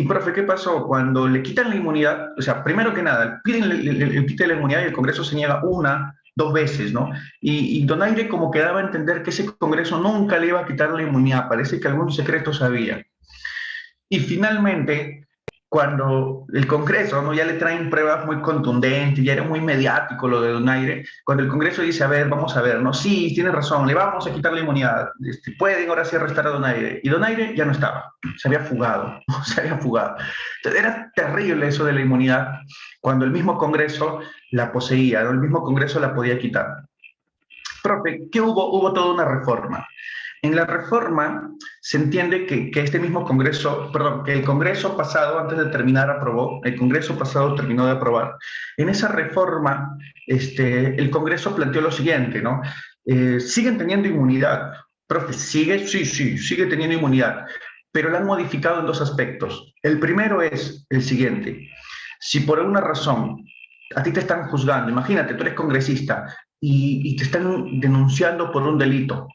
Profe, ¿qué pasó? Cuando le quitan la inmunidad, o sea, primero que nada, piden el quite de la inmunidad y el Congreso se niega una, dos veces, ¿no? Y Donaire como que daba a entender que ese Congreso nunca le iba a quitar la inmunidad, parece que algún secreto sabía. Y finalmente, cuando el Congreso, ¿no? Ya le traen pruebas muy contundentes, ya era muy mediático lo de Donaire, cuando el Congreso dice, a ver, vamos a ver, no, sí, tiene razón, le vamos a quitar la inmunidad, pueden ahora sí arrestar a Donaire, y Donaire ya no estaba, se había fugado, se había fugado. Entonces era terrible eso de la inmunidad, cuando el mismo Congreso la poseía, ¿no? El mismo Congreso la podía quitar. Profe, ¿qué hubo? Hubo toda una reforma. En la reforma se entiende que este mismo Congreso, perdón, que el Congreso pasado, antes de terminar, aprobó, el Congreso pasado terminó de aprobar. En esa reforma, el Congreso planteó lo siguiente, ¿no? Siguen teniendo inmunidad. Profe, ¿sigue? Sí, sí, sigue teniendo inmunidad, pero la han modificado en dos aspectos. El primero es el siguiente. Si por alguna razón a ti te están juzgando, imagínate, tú eres congresista y te están denunciando por un delito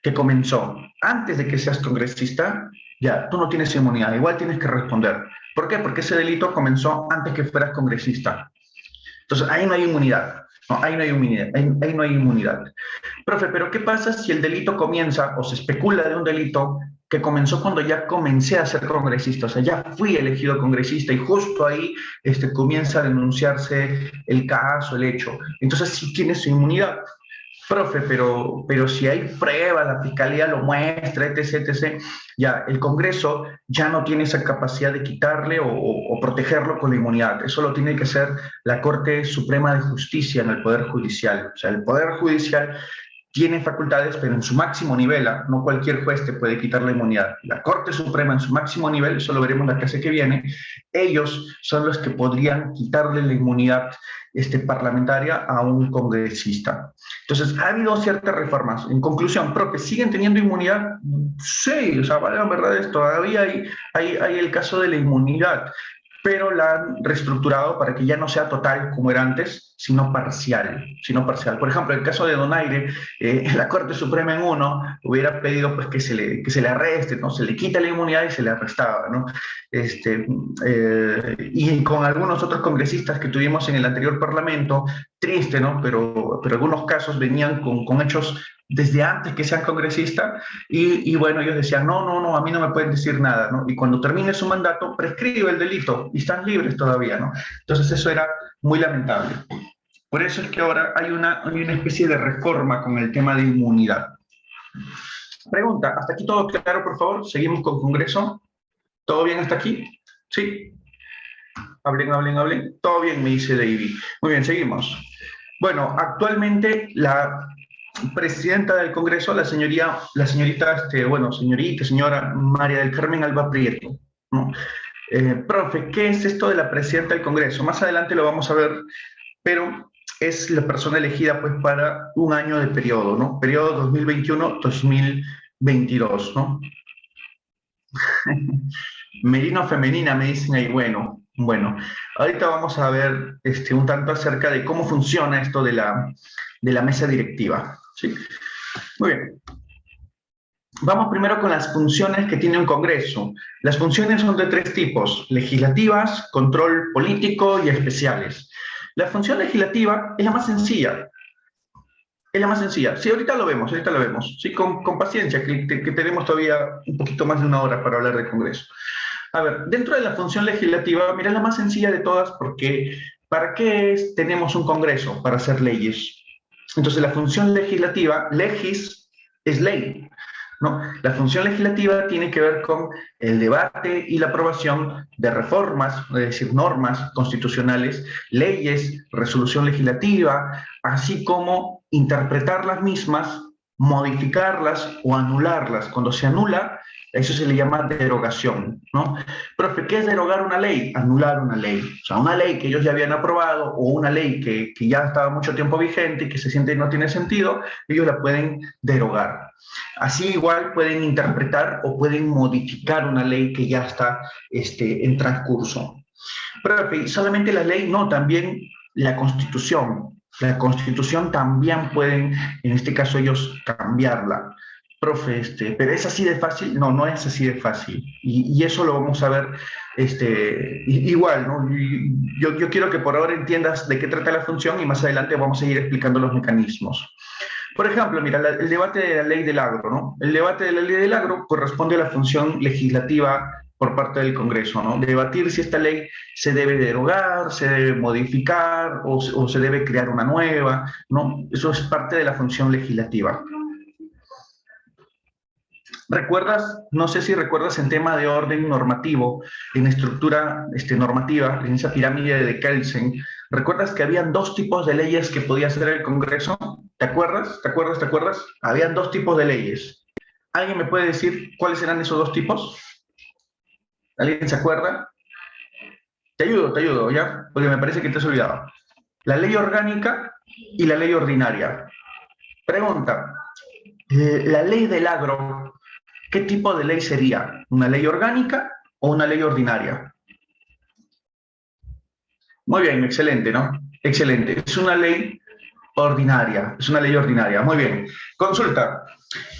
que comenzó antes de que seas congresista, ya, tú no tienes inmunidad, igual tienes que responder. ¿Por qué? Porque ese delito comenzó antes que fueras congresista. Entonces, ahí no hay inmunidad. No, ahí no hay inmunidad. Ahí no hay inmunidad. Profe, pero ¿qué pasa si el delito comienza o se especula de un delito que comenzó cuando ya comencé a ser congresista? O sea, ya fui elegido congresista y justo ahí comienza a denunciarse el caso, el hecho. Entonces, sí tiene su inmunidad. Profe, pero si hay pruebas, la fiscalía lo muestra, etc., etc., ya el Congreso ya no tiene esa capacidad de quitarle o protegerlo con la inmunidad. Eso lo tiene que hacer la Corte Suprema de Justicia en el Poder Judicial. O sea, el Poder Judicial tiene facultades, pero en su máximo nivel, no cualquier juez te puede quitar la inmunidad. La Corte Suprema en su máximo nivel, eso lo veremos la clase que viene, ellos son los que podrían quitarle la inmunidad parlamentaria a un congresista. Entonces, ha habido ciertas reformas. En conclusión, profe, ¿siguen teniendo inmunidad? Sí, o sea, vale, la verdad es, todavía hay el caso de la inmunidad, pero la han reestructurado para que ya no sea total como era antes, sino parcial, sino parcial. Por ejemplo, el caso de Donaire, la Corte Suprema en uno hubiera pedido pues, que se le arreste, ¿no? Se le quita la inmunidad y se le arrestaba, ¿no? Y con algunos otros congresistas que tuvimos en el anterior Parlamento, triste, ¿no? Pero algunos casos venían con hechos desde antes que sean congresistas y bueno, ellos decían, no, a mí no me pueden decir nada, ¿no? Y cuando termine su mandato, prescribe el delito y están libres todavía, ¿no? Entonces eso era muy lamentable. Por eso es que ahora hay una especie de reforma con el tema de inmunidad. Pregunta, ¿hasta aquí todo claro, por favor? ¿Seguimos con Congreso? ¿Todo bien hasta aquí? ¿Sí? Hablen. Todo bien, me dice David. Muy bien, seguimos. Bueno, actualmente la presidenta del Congreso, señorita, señora María del Carmen Alba Prieto, ¿no? Profe, ¿qué es esto de la presidenta del Congreso? Más adelante lo vamos a ver, pero es la persona elegida pues para un año de periodo, ¿no? Periodo 2021-2022, ¿no? Merino femenina, me dicen ahí, bueno, ahorita vamos a ver un tanto acerca de cómo funciona esto de la mesa directiva, ¿sí? Muy bien. Vamos primero con las funciones que tiene un Congreso. Las funciones son de tres tipos: legislativas, control político y especiales. La función legislativa es la más sencilla. Es la más sencilla. Sí, ahorita lo vemos. Sí, con paciencia, que tenemos todavía un poquito más de una hora para hablar del Congreso. A ver, dentro de la función legislativa, mira, es la más sencilla de todas porque ¿para qué tenemos un Congreso? Para hacer leyes. Entonces, la función legislativa, legis, es ley, ¿no? La función legislativa tiene que ver con el debate y la aprobación de reformas, es decir, normas constitucionales, leyes, resolución legislativa, así como interpretar las mismas, modificarlas o anularlas. Cuando se anula, eso se le llama derogación, ¿no? Profe, ¿qué es derogar una ley? Anular una ley. O sea, una ley que ellos ya habían aprobado o una ley que ya estaba mucho tiempo vigente y que se siente que no tiene sentido, ellos la pueden derogar. Así igual pueden interpretar o pueden modificar una ley que ya está en transcurso. Profe, ¿solamente la ley? No, también la Constitución. La Constitución también pueden, en este caso ellos, cambiarla. Profe, pero ¿es así de fácil? No, no es así de fácil. Y eso lo vamos a ver igual, ¿no? Yo quiero que por ahora entiendas de qué trata la función y más adelante vamos a ir explicando los mecanismos. Por ejemplo, mira, el debate de la ley del agro, ¿no? El debate de la ley del agro corresponde a la función legislativa por parte del Congreso, ¿no? Debatir si esta ley se debe derogar, se debe modificar o se debe crear una nueva, ¿no? Eso es parte de la función legislativa. ¿Recuerdas? No sé si recuerdas en tema de orden normativo, en estructura normativa, en esa pirámide de Kelsen, ¿recuerdas que habían dos tipos de leyes que podía hacer el Congreso? ¿Te acuerdas? Habían dos tipos de leyes. ¿Alguien me puede decir cuáles eran esos dos tipos? ¿Alguien se acuerda? Te ayudo, ¿ya? Porque me parece que te has olvidado. La ley orgánica y la ley ordinaria. Pregunta, la ley del agro, ¿qué tipo de ley sería? ¿Una ley orgánica o una ley ordinaria? Muy bien, excelente, ¿no? Excelente. Es una ley ordinaria, es una ley ordinaria. Muy bien. Consulta.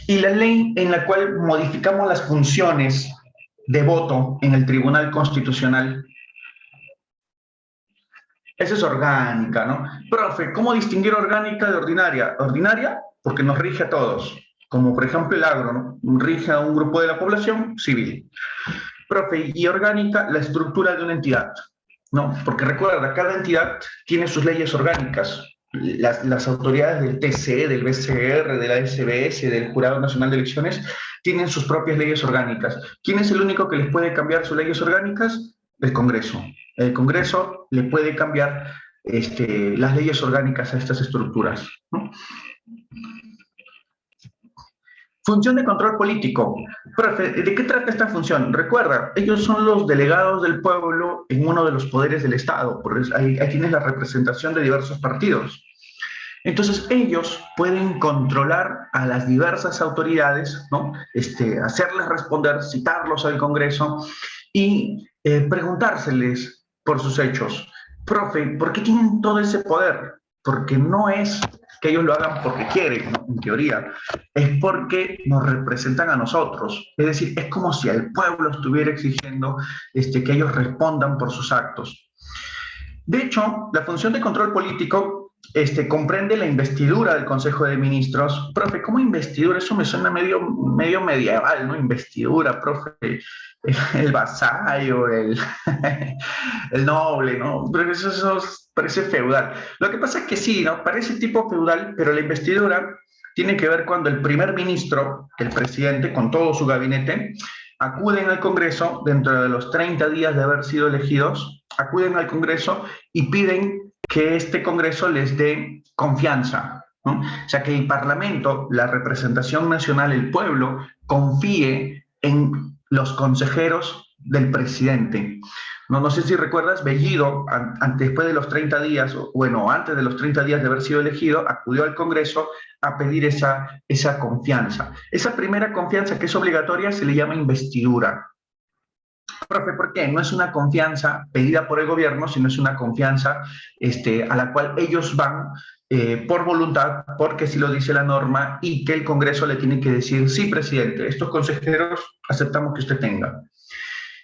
Y la ley en la cual modificamos las funciones de voto en el Tribunal Constitucional, esa es orgánica, ¿no? Profe, ¿cómo distinguir orgánica de ordinaria? Ordinaria, porque nos rige a todos, como por ejemplo el agro, ¿no? Rige a un grupo de la población civil. Profe, y orgánica, la estructura de una entidad, ¿no? Porque recuerda, cada entidad tiene sus leyes orgánicas. Las autoridades del TCE, del BCR, de la SBS, del Jurado Nacional de Elecciones, tienen sus propias leyes orgánicas. ¿Quién es el único que les puede cambiar sus leyes orgánicas? El Congreso. El Congreso le puede cambiar las leyes orgánicas a estas estructuras, ¿no? Función de control político. Profe, ¿de qué trata esta función? Recuerda, ellos son los delegados del pueblo en uno de los poderes del Estado, porque ahí tienes la representación de diversos partidos. Entonces, ellos pueden controlar a las diversas autoridades, ¿no? Hacerles responder, citarlos al Congreso y preguntárseles por sus hechos. Profe, ¿por qué tienen todo ese poder? Porque no es que ellos lo hagan porque quieren, ¿no? En teoría, es porque nos representan a nosotros. Es decir, es como si el pueblo estuviera exigiendo que ellos respondan por sus actos. De hecho, la función de control político comprende la investidura del Consejo de Ministros. Profe, ¿cómo investidura? Eso me suena medio medieval, ¿no? Investidura, profe, el vasallo, el noble, ¿no? Pero eso parece feudal. Lo que pasa es que sí, ¿no? Parece tipo feudal, pero la investidura tiene que ver cuando el primer ministro, el presidente, con todo su gabinete, acuden al Congreso dentro de los 30 días de haber sido elegidos, acuden al Congreso y piden que este Congreso les dé confianza, ¿no? O sea, que el Parlamento, la representación nacional, el pueblo, confíe en los consejeros del presidente. No sé si recuerdas, Bellido, después de los 30 días, bueno, antes de los 30 días de haber sido elegido, acudió al Congreso a pedir esa confianza. Esa primera confianza que es obligatoria se le llama investidura. Profe, ¿por qué? No es una confianza pedida por el gobierno, sino es una confianza a la cual ellos van por voluntad, porque si lo dice la norma, y que el Congreso le tiene que decir, sí, presidente, estos consejeros aceptamos que usted tenga.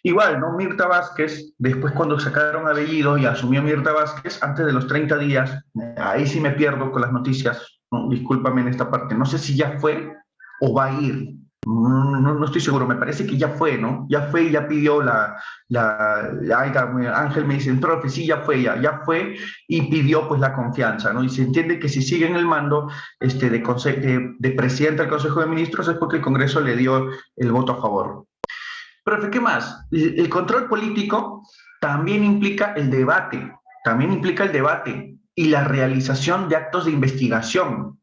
Igual, ¿no? Mirta Vázquez, después cuando sacaron a Bellido y asumió Mirta Vázquez, antes de los 30 días, ahí sí me pierdo con las noticias, ¿no? Discúlpame en esta parte, no sé si ya fue o va a ir, no estoy seguro, me parece que ya fue, ¿no? Ya fue y ya pidió Ángel me dice, profe, sí, ya fue y pidió pues la confianza, ¿no? Y se entiende que si sigue en el mando de presidente del Consejo de Ministros es porque el Congreso le dio el voto a favor. Profe, ¿qué más? El control político también implica el debate, y la realización de actos de investigación.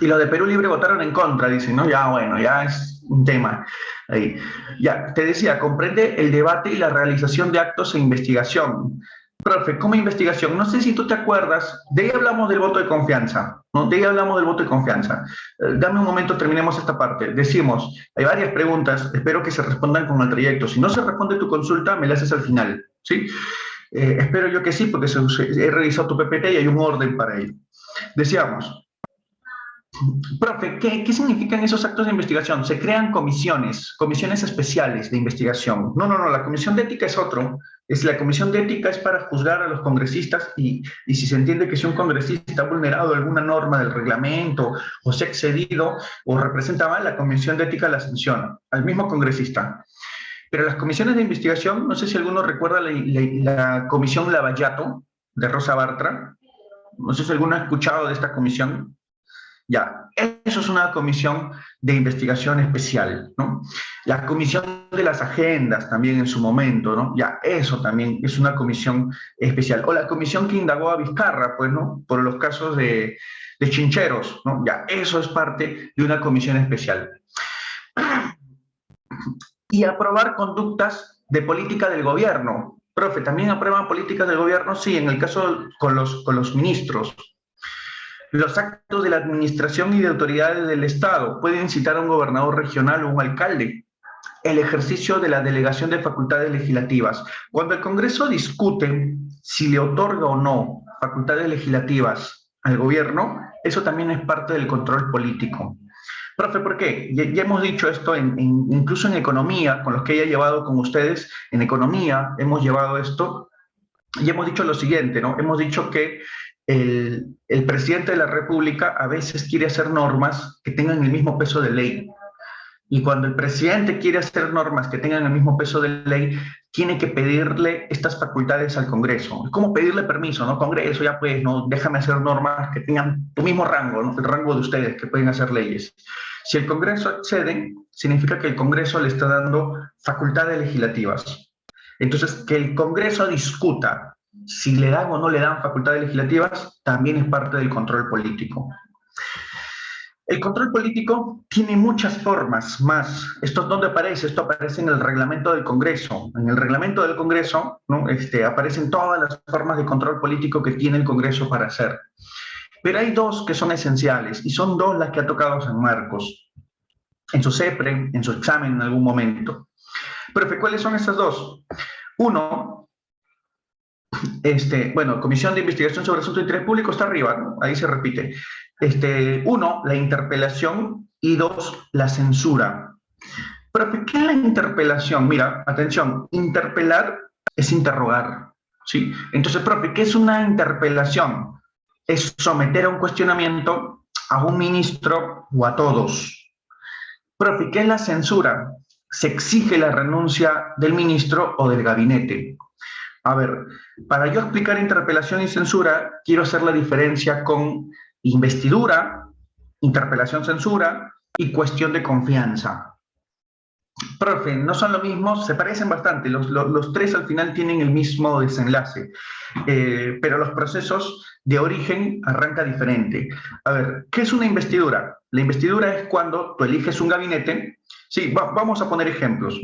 Y los de Perú Libre votaron en contra, dicen, ¿no? Ya, bueno, ya es un tema. Ahí. Ya, te decía, comprende el debate y la realización de actos de investigación. Profe, ¿cómo investigación? No sé si tú te acuerdas, de ahí hablamos del voto de confianza, ¿no? De ahí hablamos del voto de confianza. Dame un momento, terminemos esta parte. Decimos, hay varias preguntas, espero que se respondan con el trayecto. Si no se responde tu consulta, me la haces al final, ¿sí? Espero yo que sí, porque he revisado tu PPT y hay un orden para ello. Decíamos, profe, ¿qué significan esos actos de investigación? Se crean comisiones especiales de investigación. No, la comisión de ética es otro. La comisión de ética es para juzgar a los congresistas y si se entiende que si un congresista ha vulnerado alguna norma del reglamento o se ha excedido o representa mal, la comisión de ética la sanciona al mismo congresista. Pero las comisiones de investigación, no sé si alguno recuerda la comisión Lavallato de Rosa Bartra. No sé si alguno ha escuchado de esta comisión. Ya, eso es una comisión de investigación especial, ¿no? La comisión de las agendas también en su momento, ¿no? Ya, eso también es una comisión especial. O la comisión que indagó a Vizcarra, pues, ¿no? Por los casos de Chincheros, ¿no? Ya, eso es parte de una comisión especial. Y aprobar conductas de política del gobierno. Profe, ¿también aprueban políticas del gobierno? Sí, en el caso con los ministros. Los actos de la administración y de autoridades del Estado pueden citar a un gobernador regional o un alcalde. El ejercicio de la delegación de facultades legislativas. Cuando el Congreso discute si le otorga o no facultades legislativas al gobierno, eso también es parte del control político. Profe, ¿por qué? Ya hemos dicho esto incluso en economía, con los que haya llevado con ustedes, en economía hemos llevado esto y hemos dicho lo siguiente, ¿no? Hemos dicho que el presidente de la República a veces quiere hacer normas que tengan el mismo peso de ley. Y cuando el presidente quiere hacer normas que tengan el mismo peso de ley, tiene que pedirle estas facultades al Congreso. Es como pedirle permiso, ¿no? Congreso, ya pues, no, déjame hacer normas que tengan tu mismo rango, ¿no? El rango de ustedes, que pueden hacer leyes. Si el Congreso accede, significa que el Congreso le está dando facultades legislativas. Entonces, que el Congreso discuta si le dan o no le dan facultades legislativas, también es parte del control político. El control político tiene muchas formas más. ¿Esto dónde aparece? Esto aparece en el reglamento del Congreso. En el reglamento del Congreso, ¿no? Aparecen todas las formas de control político que tiene el Congreso para hacer. Pero hay dos que son esenciales, y son dos las que ha tocado San Marcos, en su CEPRE, en su examen en algún momento. Profe, ¿cuáles son esas dos? Uno, bueno, Comisión de Investigación sobre Asuntos de Interés Público está arriba, ¿no? Ahí se repite. Uno, la interpelación, y dos, la censura. Profe, ¿qué es la interpelación? Mira, atención, interpelar es interrogar, ¿sí? Entonces, profe, ¿qué es una interpelación? Es someter a un cuestionamiento a un ministro o a todos. Profe, ¿qué es la censura? Se exige la renuncia del ministro o del gabinete. A ver, para yo explicar interpelación y censura, quiero hacer la diferencia con investidura, interpelación, censura y cuestión de confianza. Profe, no son lo mismo, se parecen bastante, los tres al final tienen el mismo desenlace, pero los procesos de origen arrancan diferente. A ver, ¿qué es una investidura? La investidura es cuando tú eliges un gabinete. Sí, vamos a poner ejemplos,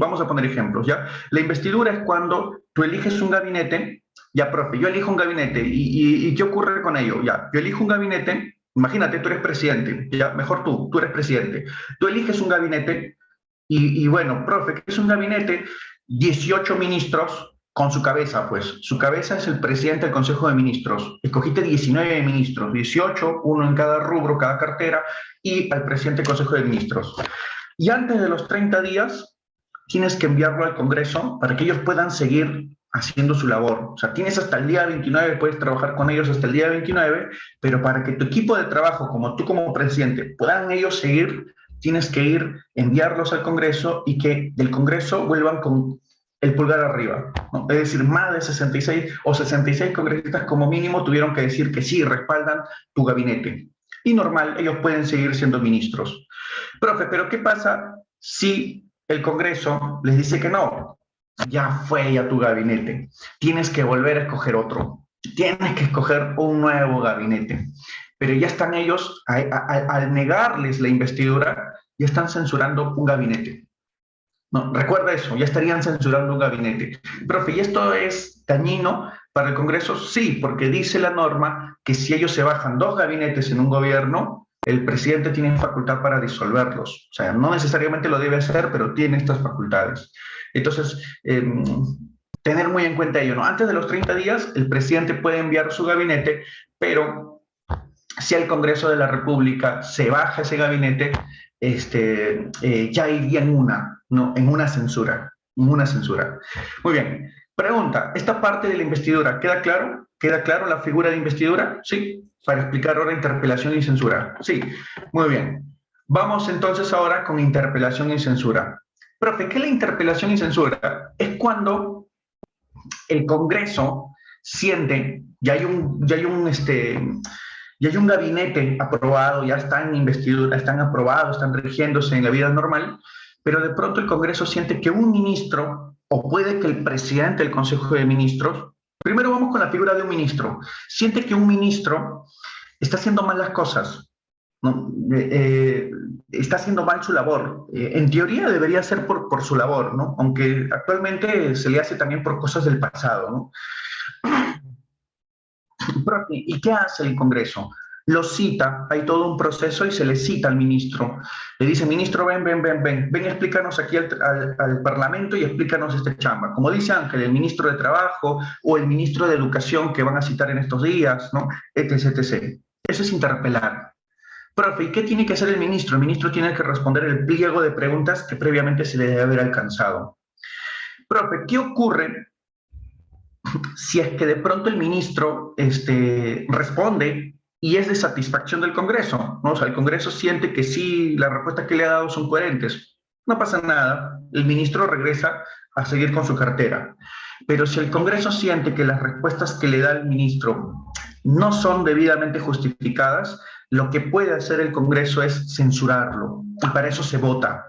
¿ya? La investidura es cuando tú eliges un gabinete. Ya, profe, yo elijo un gabinete, ¿y qué ocurre con ello? Ya, yo elijo un gabinete, imagínate, tú eres presidente, ya, mejor tú eres presidente. Tú eliges un gabinete, y bueno, profe, ¿qué es un gabinete? 18 ministros con su cabeza, pues. Su cabeza es el presidente del Consejo de Ministros. Escogiste 19 ministros, 18, uno en cada rubro, cada cartera, y al presidente del Consejo de Ministros. Y antes de los 30 días, tienes que enviarlo al Congreso para que ellos puedan seguir haciendo su labor. O sea, tienes hasta el día 29, puedes trabajar con ellos hasta el día 29, pero para que tu equipo de trabajo, como tú como presidente, puedan ellos seguir, tienes que ir, enviarlos al Congreso y que del Congreso vuelvan con el pulgar arriba, ¿no? Es decir, más de 66 o 66 congresistas como mínimo tuvieron que decir que sí, respaldan tu gabinete. Y normal, ellos pueden seguir siendo ministros. Profe, pero ¿qué pasa si el Congreso les dice que no? Ya fue ya tu gabinete. Tienes que volver a escoger otro. Tienes que escoger un nuevo gabinete. Pero ya están ellos, al negarles la investidura, ya están censurando un gabinete. No, recuerda eso, ya estarían censurando un gabinete. Profe, ¿y esto es dañino para el Congreso? Sí, porque dice la norma que si ellos se bajan dos gabinetes en un gobierno, el presidente tiene facultad para disolverlos. O sea, no necesariamente lo debe hacer, pero tiene estas facultades. Entonces, tener muy en cuenta ello, ¿no? Antes de los 30 días, el presidente puede enviar su gabinete, pero si el Congreso de la República se baja ese gabinete, ya iría en una censura, Muy bien. Pregunta, ¿esta parte de la investidura queda claro? ¿Queda claro la figura de investidura? Sí. Para explicar ahora interpelación y censura. Sí. Muy bien. Vamos entonces ahora con interpelación y censura. Profe, ¿qué es la interpelación y censura? Es cuando el Congreso siente, ya hay un gabinete aprobado, ya están en investidura, están aprobados, están rigiéndose en la vida normal, pero de pronto el Congreso siente que un ministro, o puede que el presidente del Consejo de Ministros, primero vamos con la figura de un ministro, siente que un ministro está haciendo mal las cosas, ¿no? Está haciendo mal su labor. En teoría debería ser por su labor, ¿no? Aunque actualmente se le hace también por cosas del pasado, ¿no? ¿Y qué hace el Congreso? Lo cita, hay todo un proceso y se le cita al ministro. Le dice, ministro, ven, explícanos aquí al Parlamento y explícanos esta chamba. Como dice Ángel, el ministro de Trabajo o el ministro de Educación que van a citar en estos días, ¿no? Etc, etc. Eso es interpelar. Profe, ¿y qué tiene que hacer el ministro? El ministro tiene que responder el pliego de preguntas que previamente se le debe haber alcanzado. Profe, ¿qué ocurre si es que de pronto el ministro responde y es de satisfacción del Congreso, ¿no? O sea, el Congreso siente que sí, las respuestas que le ha dado son coherentes. No pasa nada, el ministro regresa a seguir con su cartera. Pero si el Congreso siente que las respuestas que le da el ministro no son debidamente justificadas, lo que puede hacer el Congreso es censurarlo, y para eso se vota.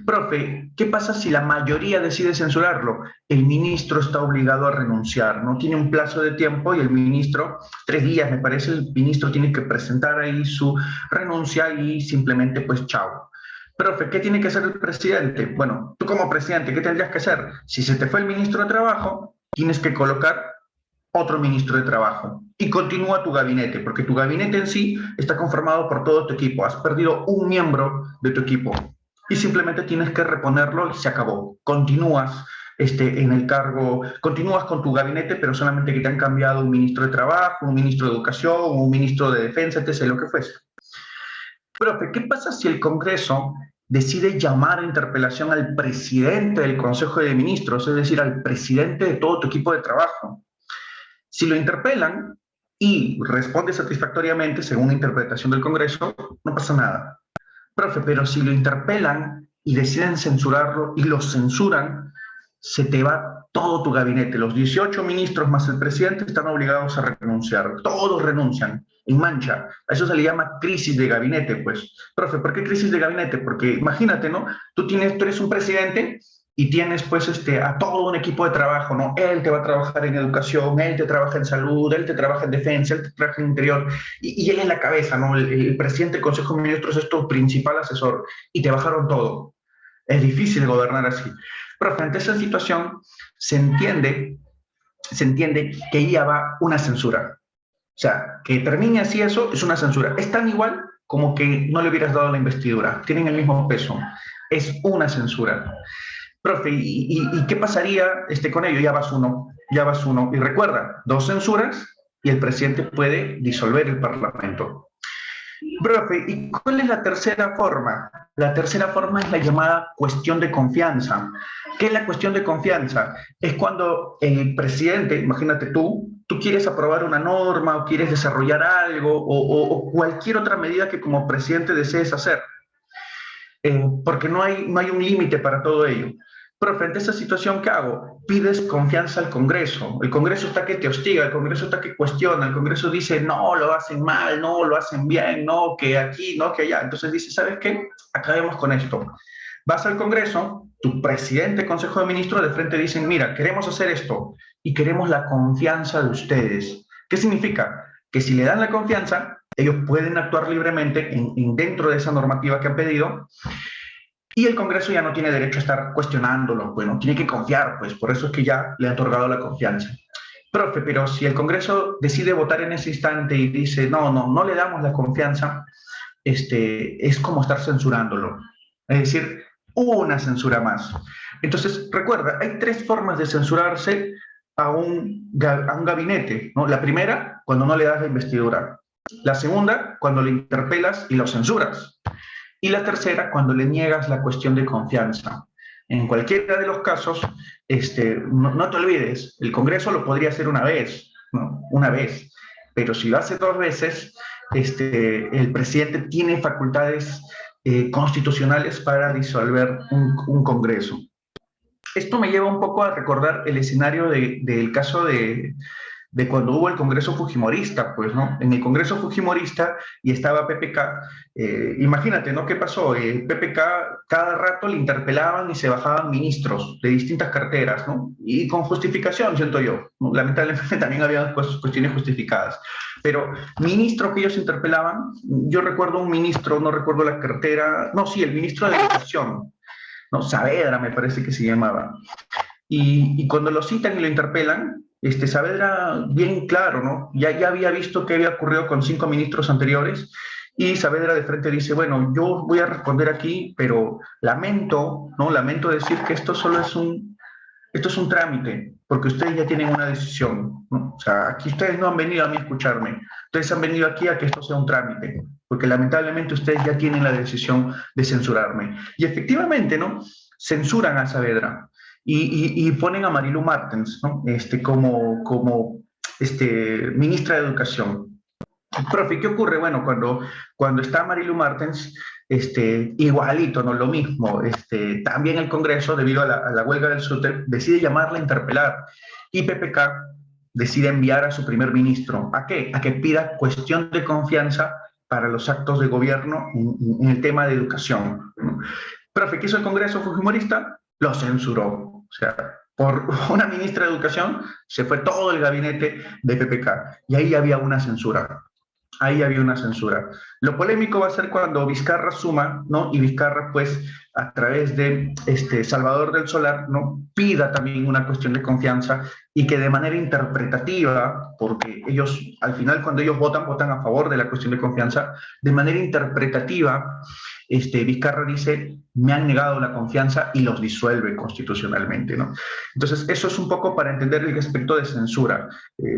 Profe, ¿qué pasa si la mayoría decide censurarlo? El ministro está obligado a renunciar, no tiene un plazo de tiempo y el ministro, 3 días me parece, el ministro tiene que presentar ahí su renuncia y simplemente pues chao. Profe, ¿qué tiene que hacer el presidente? Bueno, tú como presidente, ¿qué tendrías que hacer? Si se te fue el ministro de Trabajo, tienes que colocar otro ministro de Trabajo y continúa tu gabinete, porque tu gabinete en sí está conformado por todo tu equipo. Has perdido un miembro de tu equipo y simplemente tienes que reponerlo y se acabó. Continúas en el cargo, continúas con tu gabinete, pero solamente que te han cambiado un ministro de Trabajo, un ministro de Educación, un ministro de Defensa, etc., lo que fuese. Profe, ¿qué pasa si el Congreso decide llamar a interpelación al presidente del Consejo de Ministros, es decir, al presidente de todo tu equipo de trabajo? Si lo interpelan y responde satisfactoriamente, según la interpretación del Congreso, no pasa nada. Profe, pero si lo interpelan y deciden censurarlo y lo censuran, se te va todo tu gabinete. Los 18 ministros más el presidente están obligados a renunciar. Todos renuncian en mancha. A eso se le llama crisis de gabinete, pues. Profe, ¿por qué crisis de gabinete? Porque imagínate, ¿no? Tú eres un presidente y tienes pues a todo un equipo de trabajo, ¿no? Él te va a trabajar en educación, él te trabaja en salud, él te trabaja en defensa, él te trabaja en interior, y él en la cabeza, ¿no? El presidente del Consejo de Ministros es tu principal asesor, y te bajaron todo. Es difícil gobernar así. Pero frente a esa situación, se entiende que ya va una censura. O sea, que termine así eso es una censura. Es tan igual como que no le hubieras dado la investidura. Tienen el mismo peso. Es una censura. Profe, ¿y qué pasaría con ello? Ya vas uno. Y recuerda, 2 censuras y el presidente puede disolver el Parlamento. Profe, ¿y cuál es la tercera forma? La tercera forma es la llamada cuestión de confianza. ¿Qué es la cuestión de confianza? Es cuando el presidente, imagínate tú quieres aprobar una norma o quieres desarrollar algo o cualquier otra medida que como presidente desees hacer, porque no hay un límite para todo ello. Pero frente a esa situación, ¿qué hago? Pides confianza al Congreso. El Congreso está que te hostiga, el Congreso está que cuestiona, el Congreso dice, no, lo hacen mal, no, lo hacen bien, no, que aquí, no, que allá. Entonces dice, ¿sabes qué? Acabemos con esto. Vas al Congreso, tu presidente, Consejo de Ministros, de frente dicen, mira, queremos hacer esto y queremos la confianza de ustedes. ¿Qué significa? Que si le dan la confianza, ellos pueden actuar libremente dentro de esa normativa que han pedido. Y el Congreso ya no tiene derecho a estar cuestionándolo, bueno, tiene que confiar, pues por eso es que ya le ha otorgado la confianza. Profe, pero si el Congreso decide votar en ese instante y dice, no le damos la confianza, es como estar censurándolo. Es decir, hubo una censura más. Entonces, recuerda, hay 3 formas de censurarse a un gabinete, ¿no? La primera, cuando no le das la investidura. La segunda, cuando le interpelas y lo censuras. Y la tercera, cuando le niegas la cuestión de confianza. En cualquiera de los casos, no te olvides, el Congreso lo podría hacer una vez, ¿no? Una vez, pero si lo hace 2 veces, el presidente tiene facultades constitucionales para disolver un Congreso. Esto me lleva un poco a recordar el escenario del caso de de cuando hubo el Congreso Fujimorista, pues, ¿no? En el Congreso Fujimorista y estaba PPK, imagínate, ¿no? ¿Qué pasó? PPK cada rato le interpelaban y se bajaban ministros de distintas carteras, ¿no? Y con justificación, siento yo, ¿no? Lamentablemente también había cuestiones justificadas. Pero ministros que ellos interpelaban, yo recuerdo un ministro, no recuerdo la cartera, no, sí, el ministro de Educación, ¿no? Saavedra me parece que se llamaba. Y cuando lo citan y lo interpelan, Saavedra, bien claro, ¿no? Ya había visto qué había ocurrido con 5 ministros anteriores y Saavedra de frente dice, bueno, yo voy a responder aquí, pero lamento, ¿no? Lamento decir que esto es un trámite, porque ustedes ya tienen una decisión, ¿no? O sea, aquí ustedes no han venido a mí a escucharme, ustedes han venido aquí a que esto sea un trámite, porque lamentablemente ustedes ya tienen la decisión de censurarme. Y efectivamente, ¿no? Censuran a Saavedra y ponen a Marilu Martens, ¿no? Como ministra de Educación. Profe, ¿qué ocurre? Bueno, cuando está Marilu Martens, igualito, no lo mismo. También el Congreso, debido a la huelga del SUTEP, decide llamarla a interpelar y PPK decide enviar a su primer ministro. ¿A qué? A que pida cuestión de confianza para los actos de gobierno en el tema de educación, ¿no? Profe, ¿qué hizo el Congreso Fujimorista? Lo censuró. O sea, por una ministra de Educación se fue todo el gabinete de PPK y ahí había una censura. Ahí había una censura. Lo polémico va a ser cuando Vizcarra suma, ¿no? Y Vizcarra, pues, a través de Salvador del Solar, ¿no? Pida también una cuestión de confianza y que de manera interpretativa, porque ellos, al final, cuando ellos votan, votan a favor de la cuestión de confianza, de manera interpretativa, Vizcarra dice, me han negado la confianza y los disuelve constitucionalmente, ¿no? Entonces, eso es un poco para entender el aspecto de censura.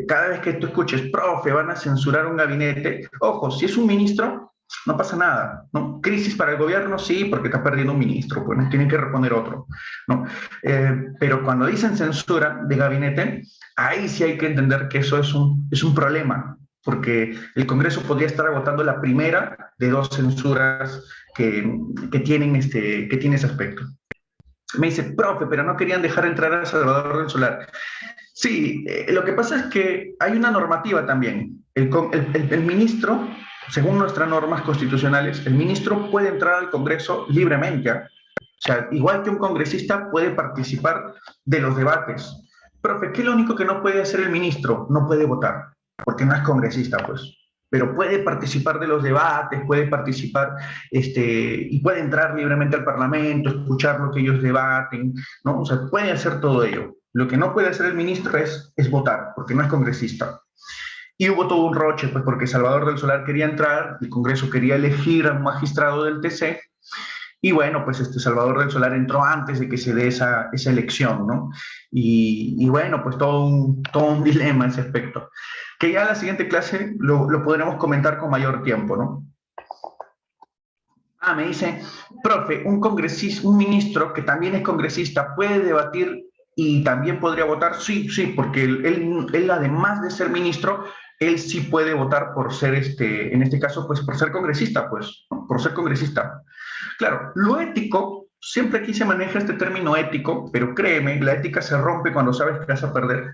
Cada vez que tú escuches, profe, van a censurar un gabinete, ojo, si es un ministro, no pasa nada, ¿no? Crisis para el gobierno, sí, porque está perdiendo un ministro, pues tienen que reponer otro, ¿no? Pero cuando dicen censura de gabinete, ahí sí hay que entender que eso es un problema, porque el Congreso podría estar agotando la primera de 2 censuras que tiene ese aspecto. Me dice, profe, pero no querían dejar entrar a Salvador del Solar. Sí, lo que pasa es que hay una normativa también. El ministro, según nuestras normas constitucionales, el ministro puede entrar al Congreso libremente. ¿Eh? O sea, igual que un congresista puede participar de los debates. Profe, ¿qué es lo único que no puede hacer el ministro? No puede votar, porque no es congresista, pues. Pero puede participar de los debates, puede participar y puede entrar libremente al Parlamento, escuchar lo que ellos debaten, ¿no? O sea, puede hacer todo ello. Lo que no puede hacer el ministro es votar, porque no es congresista. Y hubo todo un roche, pues porque Salvador del Solar quería entrar, el Congreso quería elegir a un magistrado del TC, y bueno, pues Salvador del Solar entró antes de que se dé esa elección, ¿no? Y bueno, pues todo un dilema ese aspecto. Que ya en la siguiente clase lo podremos comentar con mayor tiempo, ¿no? Me dice, profe, un congresista, un ministro que también es congresista, ¿puede debatir y también podría votar? Sí, sí, porque él además de ser ministro, él sí puede votar por ser, en este caso, pues por ser congresista, pues, ¿no? Por ser congresista. Claro, lo ético, siempre aquí se maneja este término ético, pero créeme, la ética se rompe cuando sabes que vas a perder.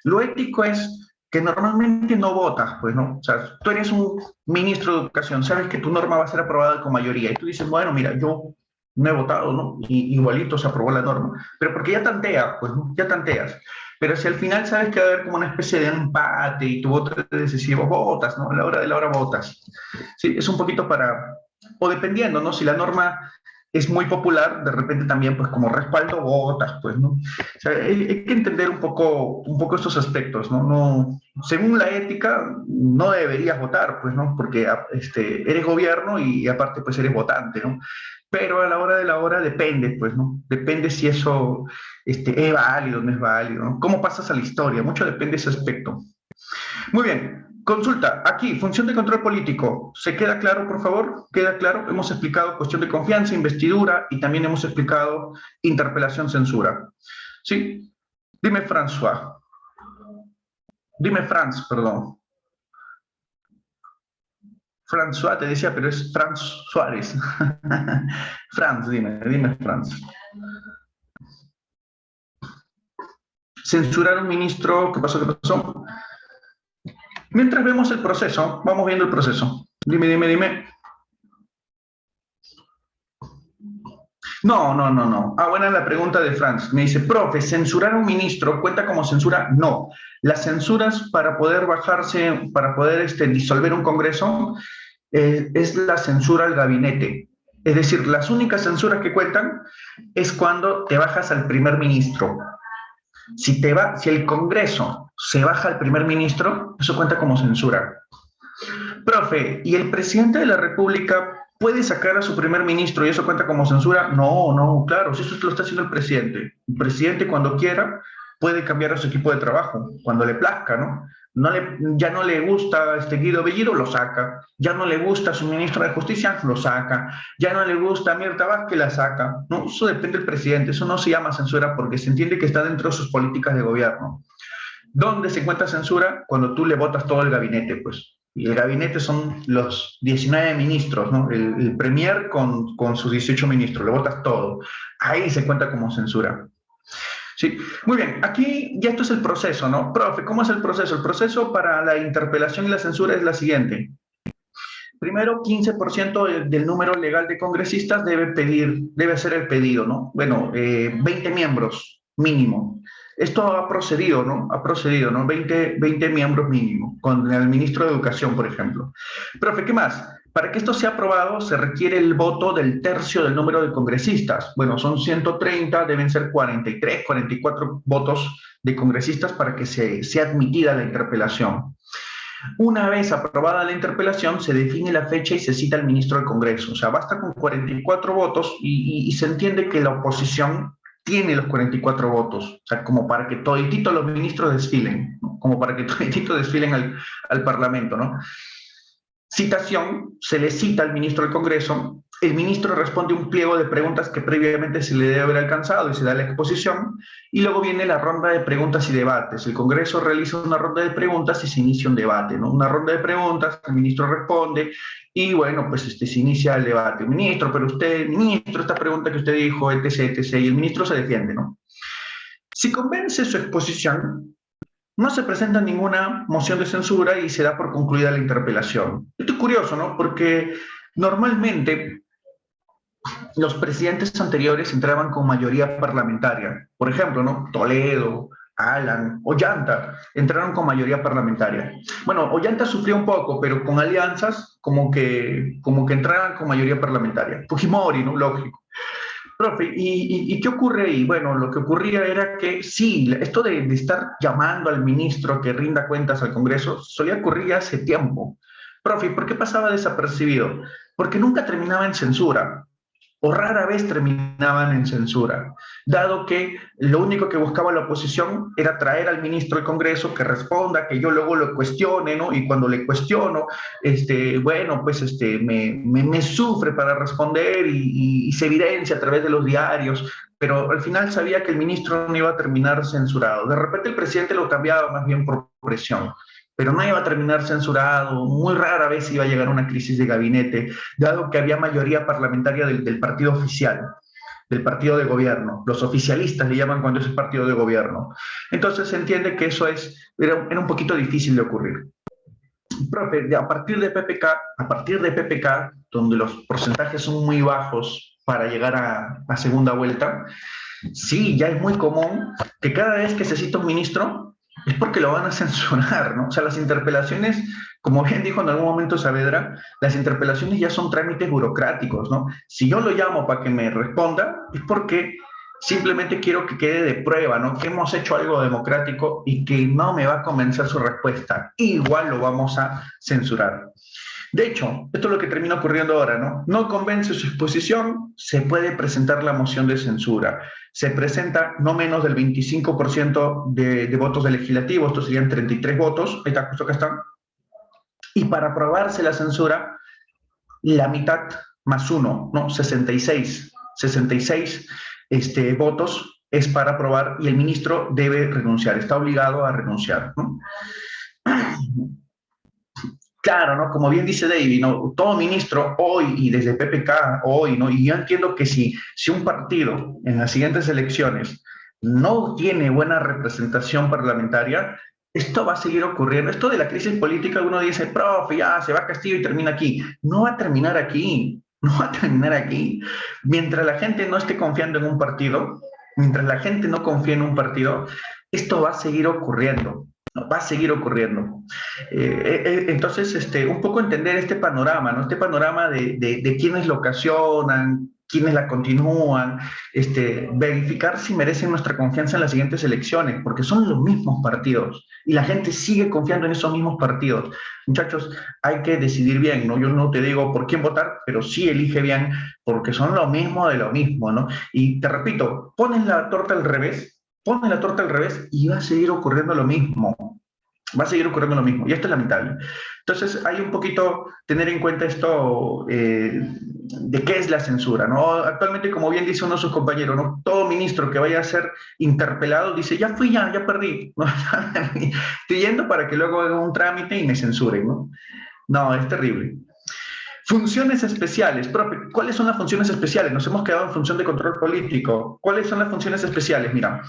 Lo ético es que normalmente no votas, pues, ¿no? O sea, tú eres un ministro de educación, sabes que tu norma va a ser aprobada con mayoría, y tú dices, bueno, mira, yo no he votado, ¿no? Y igualito se aprobó la norma, pero porque ya tanteas, pues, ¿no? Ya tanteas. Pero si al final sabes que va a haber como una especie de empate y tu voto es decisivo, votas, ¿no? A la hora de la hora votas. Sí, es un poquito para, o dependiendo, ¿no? Si la norma es muy popular, de repente también, pues como respaldo votas, pues, ¿no? O sea, hay que entender un poco estos aspectos, ¿no? No, según la ética, no deberías votar, pues, ¿no? Porque eres gobierno y aparte, pues, eres votante, ¿no? Pero a la hora de la hora depende, pues, ¿no? Depende si eso es válido o no es válido, ¿no? ¿Cómo pasas a la historia? Mucho depende de ese aspecto. Muy bien, consulta, aquí, función de control político. ¿Se queda claro, por favor? ¿Queda claro? Hemos explicado cuestión de confianza, investidura y también hemos explicado interpelación, censura. ¿Sí? Dime, François. Dime, Franz, perdón. François te decía, pero es Franz Suárez. Franz, dime, Franz. Censurar a un ministro, ¿qué pasó? Mientras vemos el proceso, vamos viendo el proceso. Dime. No. Ah, buena la pregunta de Franz. Me dice, profe, ¿censurar a un ministro cuenta como censura? No. Las censuras para poder bajarse, para poder disolver un congreso, es la censura al gabinete. Es decir, las únicas censuras que cuentan es cuando te bajas al primer ministro. Si el Congreso se baja al primer ministro, eso cuenta como censura. Profe, ¿y el presidente de la República puede sacar a su primer ministro y eso cuenta como censura? No, claro, si eso lo está haciendo el presidente. El presidente cuando quiera puede cambiar a su equipo de trabajo, cuando le plazca, ¿no? Ya no le gusta Guido Bellido, lo saca. Ya no le gusta su ministro de Justicia, lo saca. Ya no le gusta Mirta Vázquez, la saca. No, eso depende del presidente. Eso no se llama censura porque se entiende que está dentro de sus políticas de gobierno. ¿Dónde se encuentra censura? Cuando tú le votas todo el gabinete, pues. Y el gabinete son los 19 ministros, ¿no? El premier con sus 18 ministros, le votas todo. Ahí se cuenta como censura. Sí, muy bien, aquí ya esto es el proceso, ¿no? Profe, ¿cómo es el proceso? El proceso para la interpelación y la censura es la siguiente. Primero, 15% del número legal de congresistas debe hacer el pedido, ¿no? Bueno, 20 miembros mínimo. Esto ha procedido, ¿no? Ha procedido, ¿no? 20 miembros mínimo, con el ministro de Educación, por ejemplo. Profe, ¿qué más? Para que esto sea aprobado se requiere el voto del tercio del número de congresistas. Bueno, son 130, deben ser 43, 44 votos de congresistas para que sea admitida la interpelación. Una vez aprobada la interpelación, se define la fecha y se cita al ministro del Congreso. O sea, basta con 44 votos y se entiende que la oposición tiene los 44 votos. O sea, como para que toditito los ministros desfilen, ¿no? Como para que toditito desfilen al Parlamento, ¿no? Citación, se le cita al ministro del Congreso, el ministro responde un pliego de preguntas que previamente se le debe haber alcanzado y se da la exposición, y luego viene la ronda de preguntas y debates. El Congreso realiza una ronda de preguntas y se inicia un debate, ¿no? Una ronda de preguntas, el ministro responde, y bueno, pues se inicia el debate. Ministro, pero usted, ministro, esta pregunta que usted dijo, etc., y el ministro se defiende, ¿no? Si convence su exposición, no se presenta ninguna moción de censura y se da por concluida la interpelación. Esto es curioso, ¿no? Porque normalmente los presidentes anteriores entraban con mayoría parlamentaria. Por ejemplo, ¿no? Toledo, Alan, Ollanta entraron con mayoría parlamentaria. Bueno, Ollanta sufrió un poco, pero con alianzas como que entraban con mayoría parlamentaria. Fujimori, ¿no? Lógico. Profe, ¿y qué ocurre ahí? Bueno, lo que ocurría era que sí, esto de estar llamando al ministro a que rinda cuentas al Congreso solía ocurrir ya hace tiempo. Profe, ¿por qué pasaba desapercibido? Porque nunca terminaba en censura, o rara vez terminaban en censura, dado que lo único que buscaba la oposición era traer al ministro del Congreso que responda, que yo luego lo cuestione, ¿no? Y cuando le cuestiono, bueno, pues me sufre para responder y se evidencia a través de los diarios, pero al final sabía que el ministro no iba a terminar censurado. De repente el presidente lo cambiaba más bien por presión, pero no iba a terminar censurado, muy rara vez iba a llegar a una crisis de gabinete, dado que había mayoría parlamentaria del partido oficial, del partido de gobierno. Los oficialistas le llaman cuando es el partido de gobierno. Entonces se entiende que eso era un poquito difícil de ocurrir. Profe, a partir de PPK, donde los porcentajes son muy bajos para llegar a segunda vuelta, sí, ya es muy común que cada vez que se cita un ministro es porque lo van a censurar, ¿no? O sea, las interpelaciones, como bien dijo en algún momento Saavedra, las interpelaciones ya son trámites burocráticos, ¿no? Si yo lo llamo para que me responda, es porque simplemente quiero que quede de prueba, ¿no? Que hemos hecho algo democrático y que no me va a convencer su respuesta. Igual lo vamos a censurar. De hecho, esto es lo que termina ocurriendo ahora, ¿no? No convence su exposición, se puede presentar la moción de censura. Se presenta no menos del 25% de votos del legislativo, estos serían 33 votos, ahí está, justo acá están. Y para aprobarse la censura, la mitad más uno, ¿no? 66 votos es para aprobar y el ministro debe renunciar, está obligado a renunciar, ¿no? Claro, ¿no? Como bien dice David, ¿no? Todo ministro hoy y desde PPK hoy, ¿no? Y yo entiendo que si un partido en las siguientes elecciones no tiene buena representación parlamentaria, Esto va a seguir ocurriendo. Esto de la crisis política, uno dice, profe, ya se va a Castillo y termina aquí. No va a terminar aquí, no va a terminar aquí. Mientras la gente no esté confiando en un partido, mientras la gente no confíe en un partido, esto va a seguir ocurriendo. ¿No? Va a seguir ocurriendo. Entonces, un poco entender este panorama, ¿no? Este panorama de quiénes lo ocasionan, quiénes la continúan, verificar si merecen nuestra confianza en las siguientes elecciones, porque son los mismos partidos y la gente sigue confiando en esos mismos partidos. Muchachos, hay que decidir bien, ¿no? Yo no te digo por quién votar, pero sí elige bien, porque son lo mismo de lo mismo, ¿no? Y te repito, pones la torta al revés y va a seguir ocurriendo lo mismo. Va a seguir ocurriendo lo mismo, y esto es lamentable. Entonces, hay un poquito tener en cuenta esto de qué es la censura, ¿no? Actualmente, como bien dice uno de sus compañeros, ¿no? Todo ministro que vaya a ser interpelado dice, ya fui, ya perdí, ¿no? Estoy yendo para que luego haga un trámite y me censuren, ¿no? No, es terrible. Funciones especiales, profe, ¿cuáles son las funciones especiales? Nos hemos quedado en función de control político. ¿Cuáles son las funciones especiales? Mira,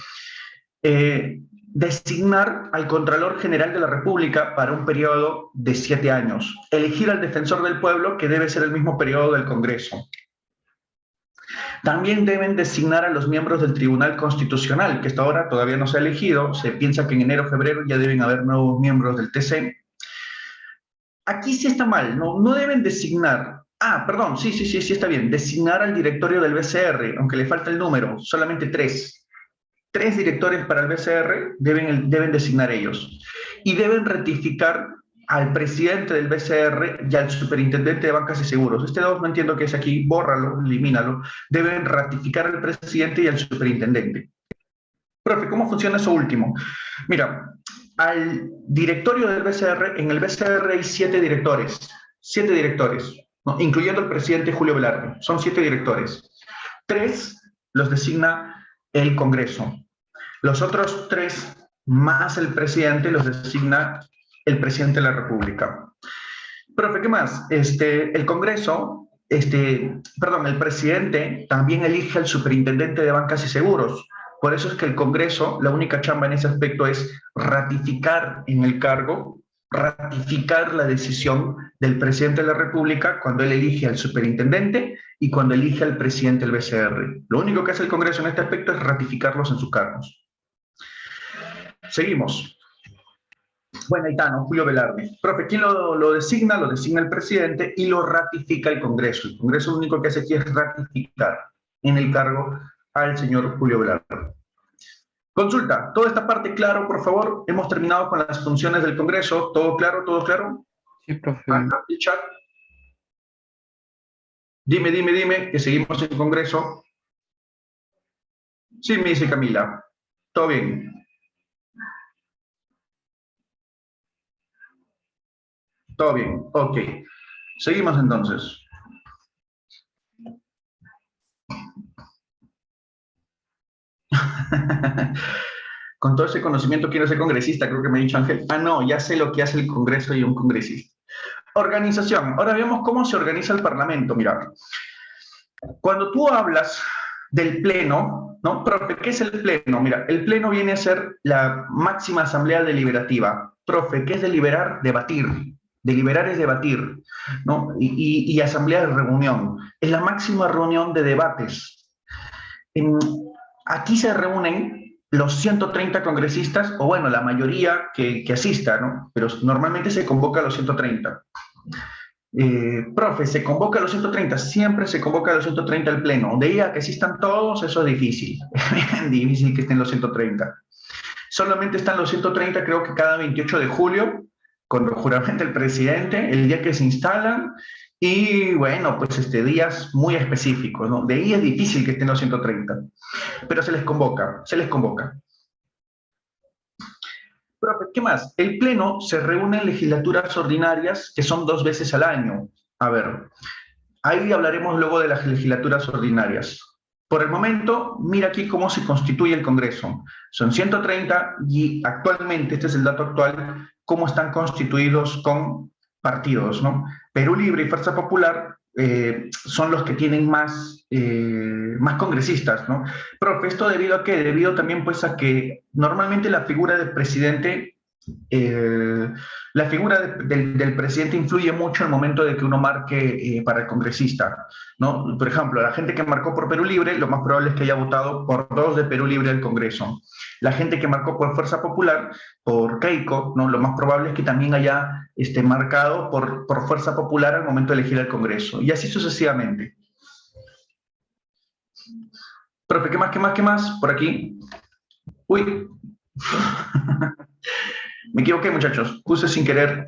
designar al Contralor General de la República para un periodo de 7 años, elegir al Defensor del Pueblo, que debe ser el mismo periodo del Congreso. También deben designar a los miembros del Tribunal Constitucional, que hasta ahora todavía no se ha elegido, se piensa que en enero o febrero ya deben haber nuevos miembros del TC. Aquí sí está mal, no deben designar. Perdón, sí está bien, designar al directorio del BCR, aunque le falta el número, solamente 3. 3 directores para el BCR deben designar ellos. Y deben ratificar al presidente del BCR y al superintendente de bancas y seguros. Este 2 no entiendo qué es aquí, bórralo, elimínalo. Deben ratificar al presidente y al superintendente. Profe, ¿cómo funciona eso último? Mira, al directorio del BCR, en el BCR hay 7 directores, ¿no? Incluyendo el presidente Julio Velarde. Son 7 directores. 3 los designa el Congreso. Los otros 3, más el presidente, los designa el presidente de la República. Profe, ¿qué más? El Congreso, el presidente también elige al superintendente de bancas y seguros. Por eso es que el Congreso, la única chamba en ese aspecto es ratificar en el cargo, ratificar la decisión del presidente de la República cuando él elige al superintendente y cuando elige al presidente del BCR. Lo único que hace el Congreso en este aspecto es ratificarlos en sus cargos. Seguimos. Bueno, Aitano, Julio Velarde. Profe, ¿quién lo designa? Lo designa el presidente y lo ratifica el Congreso. El Congreso lo único que hace aquí es ratificar en el cargo al señor Julio Velarde. Consulta, ¿toda esta parte claro, por favor? Hemos terminado con las funciones del Congreso. ¿Todo claro? ¿Todo claro? Sí, profe. Acá, el chat. Dime, que seguimos en Congreso. Sí, me dice Camila. Todo bien. Todo bien, ok. Seguimos entonces. Con todo ese conocimiento quiero ser congresista, creo que me ha dicho Ángel. No, ya sé lo que hace el Congreso y un congresista. Organización. Ahora vemos cómo se organiza el Parlamento. Mira, cuando tú hablas del Pleno, ¿no? Profe, ¿qué es el Pleno? Mira, el Pleno viene a ser la máxima asamblea deliberativa. Profe, ¿qué es deliberar? Debatir. Deliberar es debatir, ¿no? Y asamblea de reunión. Es la máxima reunión de debates. Aquí se reúnen los 130 congresistas, o bueno, la mayoría que asista, ¿no? Pero normalmente se convoca a los 130. Profe, se convoca a los 130, siempre se convoca a los 130 al pleno. De ahí a que existan todos, eso es difícil. Es difícil que estén los 130. Solamente están los 130, creo que cada 28 de julio, cuando juramenta el presidente, el día que se instalan, y bueno, pues días muy específicos, ¿no? De ahí es difícil que estén los 130, pero se les convoca, se les convoca. Profe, ¿qué más? El Pleno se reúne en legislaturas ordinarias que son 2 veces al año. A ver, ahí hablaremos luego de las legislaturas ordinarias. Por el momento, mira aquí cómo se constituye el Congreso. Son 130 y actualmente, este es el dato actual, cómo están constituidos con partidos, ¿no? Perú Libre y Fuerza Popular son los que tienen más congresistas, ¿no? Profe, ¿esto debido a qué? Debido también pues a que normalmente la figura del presidente la figura del presidente influye mucho en el momento de que uno marque para el congresista, ¿no? Por ejemplo, la gente que marcó por Perú Libre, lo más probable es que haya votado por dos de Perú Libre del Congreso. La gente que marcó por Fuerza Popular, por Keiko, ¿no? Lo más probable es que también haya marcado por Fuerza Popular al momento de elegir el Congreso. Y así sucesivamente. Profe, ¿qué más, qué más, qué más? Por aquí. Uy. Me equivoqué, muchachos. Puse sin querer.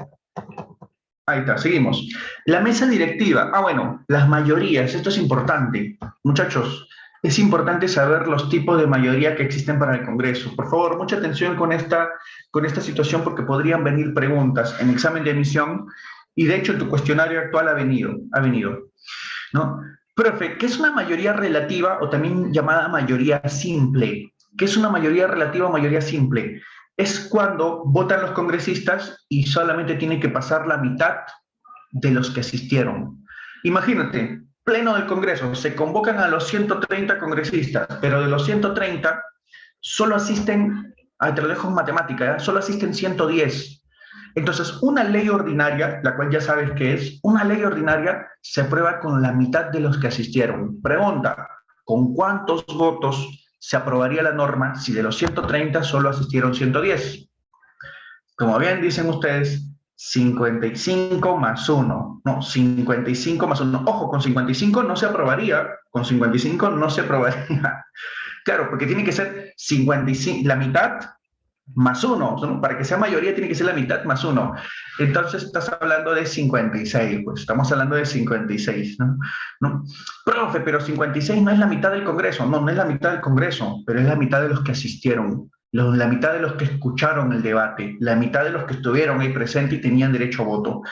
Ahí está, seguimos. La mesa directiva. Ah, bueno, las mayorías. Esto es importante. Muchachos, es importante saber los tipos de mayoría que existen para el Congreso. Por favor, mucha atención con esta situación porque podrían venir preguntas en examen de admisión y de hecho en tu cuestionario actual ha venido, ¿no? Profe, ¿qué es una mayoría relativa o también llamada mayoría simple? ¿Qué es una mayoría relativa o mayoría simple? Es cuando votan los congresistas y solamente tiene que pasar la mitad de los que asistieron. Imagínate, pleno del Congreso, se convocan a los 130 congresistas, pero de los 130 solo asisten, te lo dejo en matemática, solo asisten 110. Entonces, una ley ordinaria, la cual ya sabes qué es, una ley ordinaria se aprueba con la mitad de los que asistieron. Pregunta, ¿con cuántos votos se aprobaría la norma si de los 130 solo asistieron 110? Como bien dicen ustedes, 55 más 1. No, 55 más 1. Ojo, con 55 no se aprobaría. Con 55 no se aprobaría. Claro, porque tiene que ser 55, la mitad más 1, ¿no? Para que sea mayoría tiene que ser la mitad más 1. Entonces estás hablando de 56, pues estamos hablando de 56, ¿no? ¿No? Profe, pero 56 no es la mitad del Congreso. No, no es la mitad del Congreso, pero es la mitad de los que asistieron, la mitad de los que escucharon el debate, la mitad de los que estuvieron ahí presentes y tenían derecho a voto.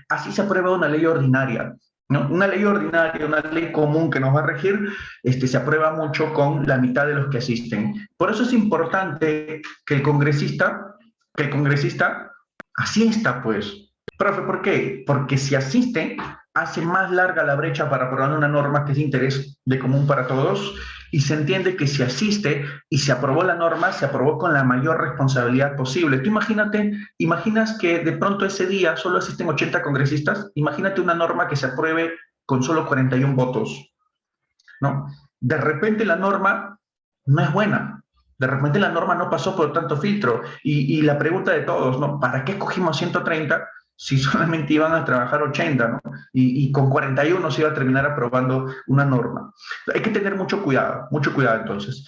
Así se aprueba una ley ordinaria. ¿No? Una ley ordinaria, una ley común que nos va a regir, se aprueba mucho con la mitad de los que asisten. Por eso es importante que el congresista asista, pues. Profe, ¿por qué? Porque si asiste, hace más larga la brecha para aprobar una norma que es de interés de común para todos y se entiende que si asiste y se aprobó la norma, se aprobó con la mayor responsabilidad posible. Tú imaginas que de pronto ese día solo asisten 80 congresistas, imagínate una norma que se apruebe con solo 41 votos, ¿no? De repente la norma no es buena, de repente la norma no pasó por tanto filtro y la pregunta de todos, ¿no? ¿Para qué escogimos 130 si solamente iban a trabajar 80, ¿no? Y con 41 se iba a terminar aprobando una norma. Hay que tener mucho cuidado entonces.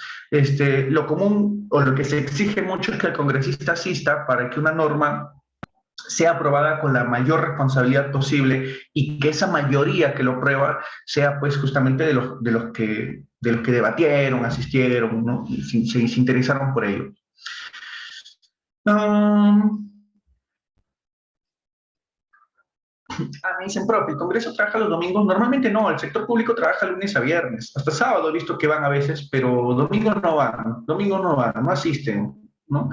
Lo común o lo que se exige mucho es que el congresista asista para que una norma sea aprobada con la mayor responsabilidad posible y que esa mayoría que lo prueba sea pues justamente de los que debatieron, asistieron, ¿no? Y se interesaron por ello. Me dicen, profe, ¿el Congreso trabaja los domingos? Normalmente no, el sector público trabaja lunes a viernes. Hasta sábado he visto que van a veces, pero domingo no van, no asisten, ¿no?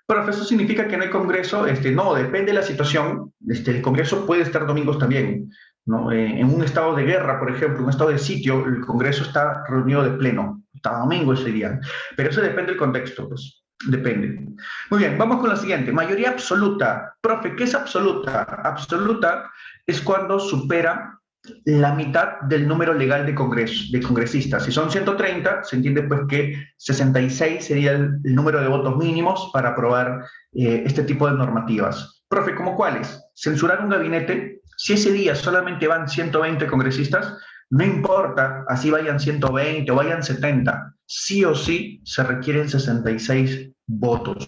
Profe, ¿eso significa que no hay Congreso? No, depende de la situación. El Congreso puede estar domingos también, ¿no? En un estado de guerra, por ejemplo, un estado de sitio, el Congreso está reunido de pleno, está domingo ese día. Pero eso depende del contexto, pues. Depende. Muy bien, vamos con la siguiente. Mayoría absoluta. Profe, ¿qué es absoluta? Absoluta es cuando supera la mitad del número legal de congresistas. Si son 130, se entiende pues que 66 sería el número de votos mínimos para aprobar este tipo de normativas. Profe, ¿cómo cuáles? Censurar un gabinete. Si ese día solamente van 120 congresistas, no importa, así vayan 120 o vayan 70, sí o sí se requieren 66 votos.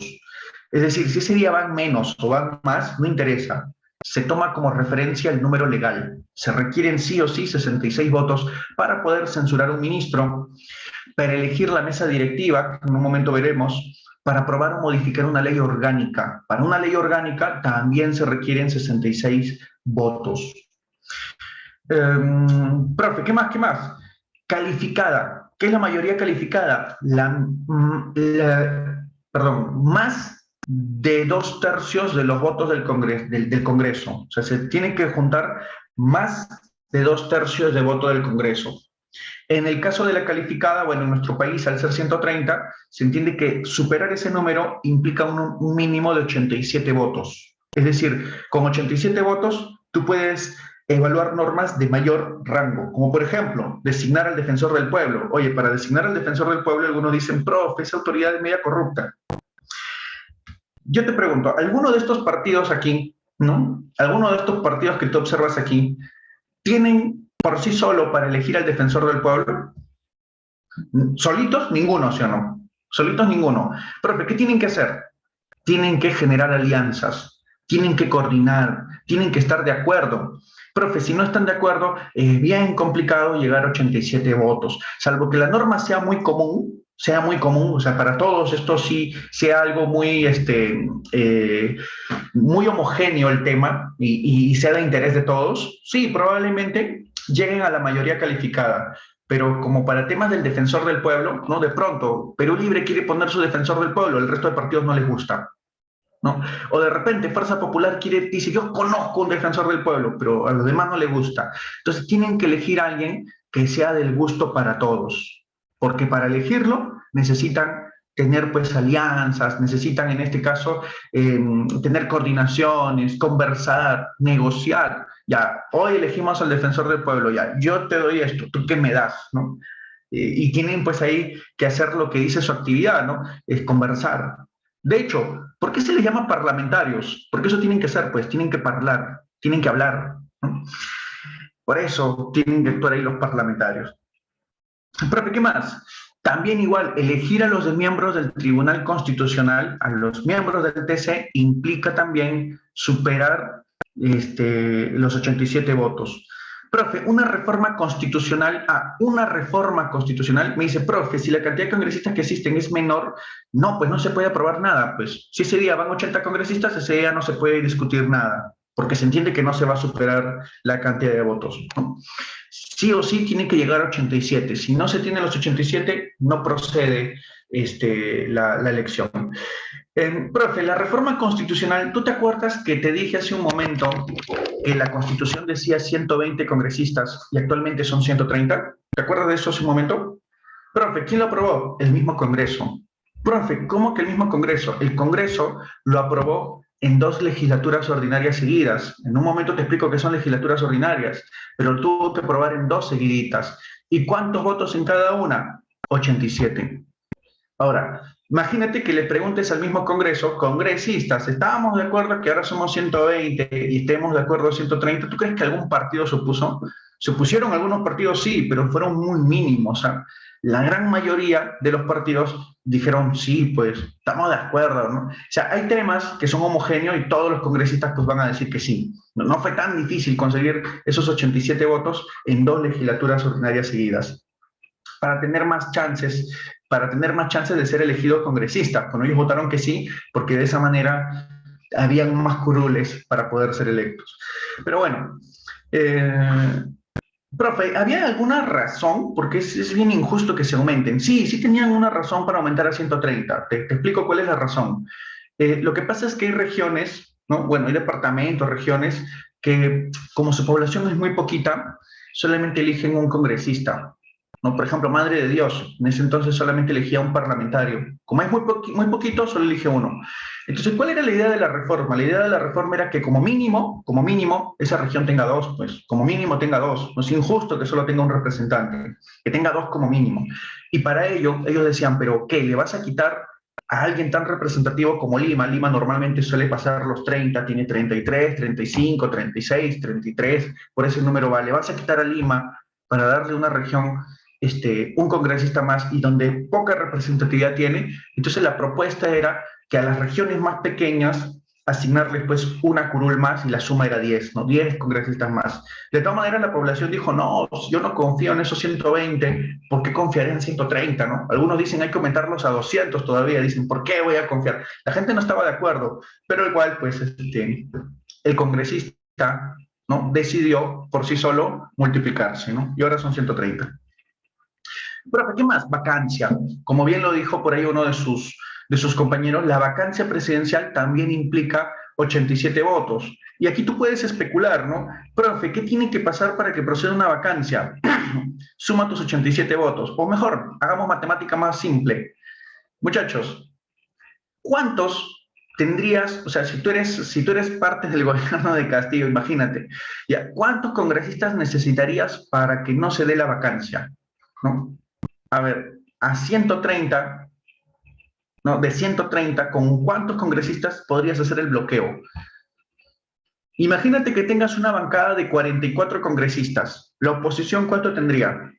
Es decir, si ese día van menos o van más, no interesa. Se toma como referencia el número legal. Se requieren sí o sí 66 votos para poder censurar un ministro, para elegir la mesa directiva, que en un momento veremos, para aprobar o modificar una ley orgánica. Para una ley orgánica también se requieren 66 votos. Profe, ¿qué más? Calificada. ¿Qué es la mayoría calificada? Perdón, más de 2/3 de los votos del Congreso. O sea, se tienen que juntar más de 2/3 de voto del Congreso. En el caso de la calificada, bueno, en nuestro país, al ser 130, se entiende que superar ese número implica un mínimo de 87 votos. Es decir, con 87 votos, tú puedes evaluar normas de mayor rango, como por ejemplo, designar al defensor del pueblo. Oye, para designar al defensor del pueblo, algunos dicen, profe, esa autoridad es media corrupta. Yo te pregunto, ¿alguno de estos partidos aquí, ¿no? ¿Alguno de estos partidos que tú observas aquí, tienen por sí solo para elegir al defensor del pueblo? Solitos, ninguno, ¿sí o no? Solitos, ninguno. Profe, ¿qué tienen que hacer? Tienen que generar alianzas, tienen que coordinar, tienen que estar de acuerdo. Profe, si no están de acuerdo, es bien complicado llegar a 87 votos, salvo que la norma sea muy común, o sea, para todos esto sí sea algo muy, muy homogéneo el tema y sea de interés de todos, sí, probablemente lleguen a la mayoría calificada. Pero como para temas del defensor del pueblo, ¿no? De pronto, Perú Libre quiere poner su defensor del pueblo, el resto de partidos no les gusta. ¿No? O de repente Fuerza Popular dice, yo conozco un defensor del pueblo, pero a los demás no le gusta. Entonces tienen que elegir a alguien que sea del gusto para todos, porque para elegirlo necesitan tener pues alianzas, necesitan en este caso tener coordinaciones, conversar, negociar. Ya, hoy elegimos al defensor del pueblo, ya, yo te doy esto, ¿tú qué me das? ¿No? Y tienen pues ahí que hacer lo que dice su actividad, ¿no? Es conversar. De hecho, ¿por qué se les llama parlamentarios? Porque eso tienen que ser, pues, tienen que hablar, tienen que hablar, ¿no? Por eso tienen que actuar ahí los parlamentarios. Profe, ¿qué más? También igual, elegir a los miembros del Tribunal Constitucional, a los miembros del TC, implica también superar los 87 votos. Profe, una reforma constitucional, me dice, profe, si la cantidad de congresistas que existen es menor, no, pues no se puede aprobar nada. Pues si ese día van 80 congresistas, ese día no se puede discutir nada, porque se entiende que no se va a superar la cantidad de votos, ¿no? Sí o sí tiene que llegar a 87. Si no se tiene los 87, no procede la elección. Profe, la reforma constitucional, ¿tú te acuerdas que te dije hace un momento que la Constitución decía 120 congresistas y actualmente son 130? ¿Te acuerdas de eso hace un momento? Profe, ¿quién lo aprobó? El mismo Congreso. Profe, ¿cómo que el mismo Congreso? El Congreso lo aprobó en 2 legislaturas ordinarias seguidas. En un momento te explico qué son legislaturas ordinarias, pero tuvo que aprobar en 2 seguiditas. ¿Y cuántos votos en cada una? 87. Ahora, imagínate que le preguntes al mismo Congreso, congresistas, ¿estábamos de acuerdo que ahora somos 120 y estemos de acuerdo a 130? ¿Tú crees que algún partido se opuso? Se opusieron algunos partidos, sí, pero fueron muy mínimos. O sea, la gran mayoría de los partidos dijeron, sí, pues estamos de acuerdo, ¿no? O sea, hay temas que son homogéneos y todos los congresistas pues van a decir que sí. No, no fue tan difícil conseguir esos 87 votos en 2 legislaturas ordinarias seguidas para tener más chances, de ser elegidos congresistas. Bueno, ellos votaron que sí, porque de esa manera habían más curules para poder ser electos. Pero bueno, profe, ¿había alguna razón? Porque es bien injusto que se aumenten. Sí, sí tenían una razón para aumentar a 130. Te explico cuál es la razón. Lo que pasa es que hay regiones, ¿no? Bueno, hay departamentos, regiones, que como su población es muy poquita, solamente eligen un congresista, ¿no? Por ejemplo, Madre de Dios, en ese entonces solamente elegía un parlamentario. Como es muy poquito, solo elige uno. Entonces, ¿cuál era la idea de la reforma? La idea de la reforma era que como mínimo, esa región tenga 2, pues, como mínimo tenga 2. No es injusto que solo tenga un representante, que tenga 2 como mínimo. Y para ello, ellos decían, ¿pero qué? ¿Le vas a quitar a alguien tan representativo como Lima? Lima normalmente suele pasar los 30, tiene 33, 35, 36, 33, por ese número va. ¿Le vas a quitar a Lima para darle una región un congresista más y donde poca representatividad tiene? Entonces la propuesta era que a las regiones más pequeñas asignarles pues una curul más y la suma era 10, ¿no? 10 congresistas más. De todas maneras la población dijo, no, yo no confío en esos 120, ¿por qué confiaré en 130, no? Algunos dicen hay que aumentarlos a 200 todavía, dicen, ¿por qué voy a confiar? La gente no estaba de acuerdo, pero igual pues el congresista, ¿no? Decidió por sí solo multiplicarse, ¿no? Y ahora son 130. Pero ¿qué más? Vacancia. Como bien lo dijo por ahí uno de sus compañeros, la vacancia presidencial también implica 87 votos. Y aquí tú puedes especular, ¿no? Profe, ¿qué tiene que pasar para que proceda una vacancia? Suma tus 87 votos. O mejor, hagamos matemática más simple. Muchachos, ¿cuántos tendrías, o sea, si tú eres parte del gobierno de Castillo, imagínate, ya, ¿cuántos congresistas necesitarías para que no se dé la vacancia? ¿No? A ver, a 130, ¿no? De 130, ¿con cuántos congresistas podrías hacer el bloqueo? Imagínate que tengas una bancada de 44 congresistas. ¿La oposición cuánto tendría?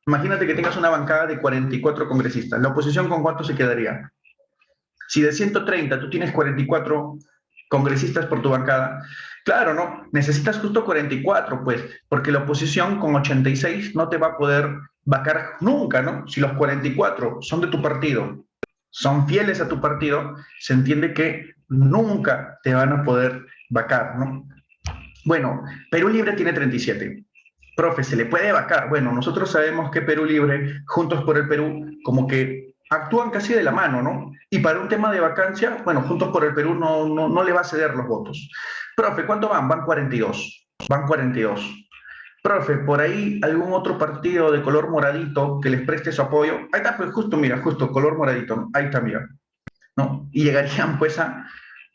Imagínate que tengas una bancada de 44 congresistas. ¿La oposición con cuánto se quedaría? Si de 130 tú tienes 44 congresistas por tu bancada, claro, ¿no? Necesitas justo 44, pues, porque la oposición con 86 no te va a poder vacar nunca, ¿no? Si los 44 son de tu partido, son fieles a tu partido, se entiende que nunca te van a poder vacar, ¿no? Bueno, Perú Libre tiene 37. Profe, ¿se le puede vacar? Bueno, nosotros sabemos que Perú Libre, Juntos por el Perú, como que actúan casi de la mano, ¿no? Y para un tema de vacancia, bueno, Juntos por el Perú no le va a ceder los votos. Profe, ¿cuánto van? Van 42. Van 42. Profe, ¿por ahí algún otro partido de color moradito que les preste su apoyo? Ahí está, pues justo, mira, justo, color moradito, ¿no? Ahí está, mira, ¿no? Y llegarían pues a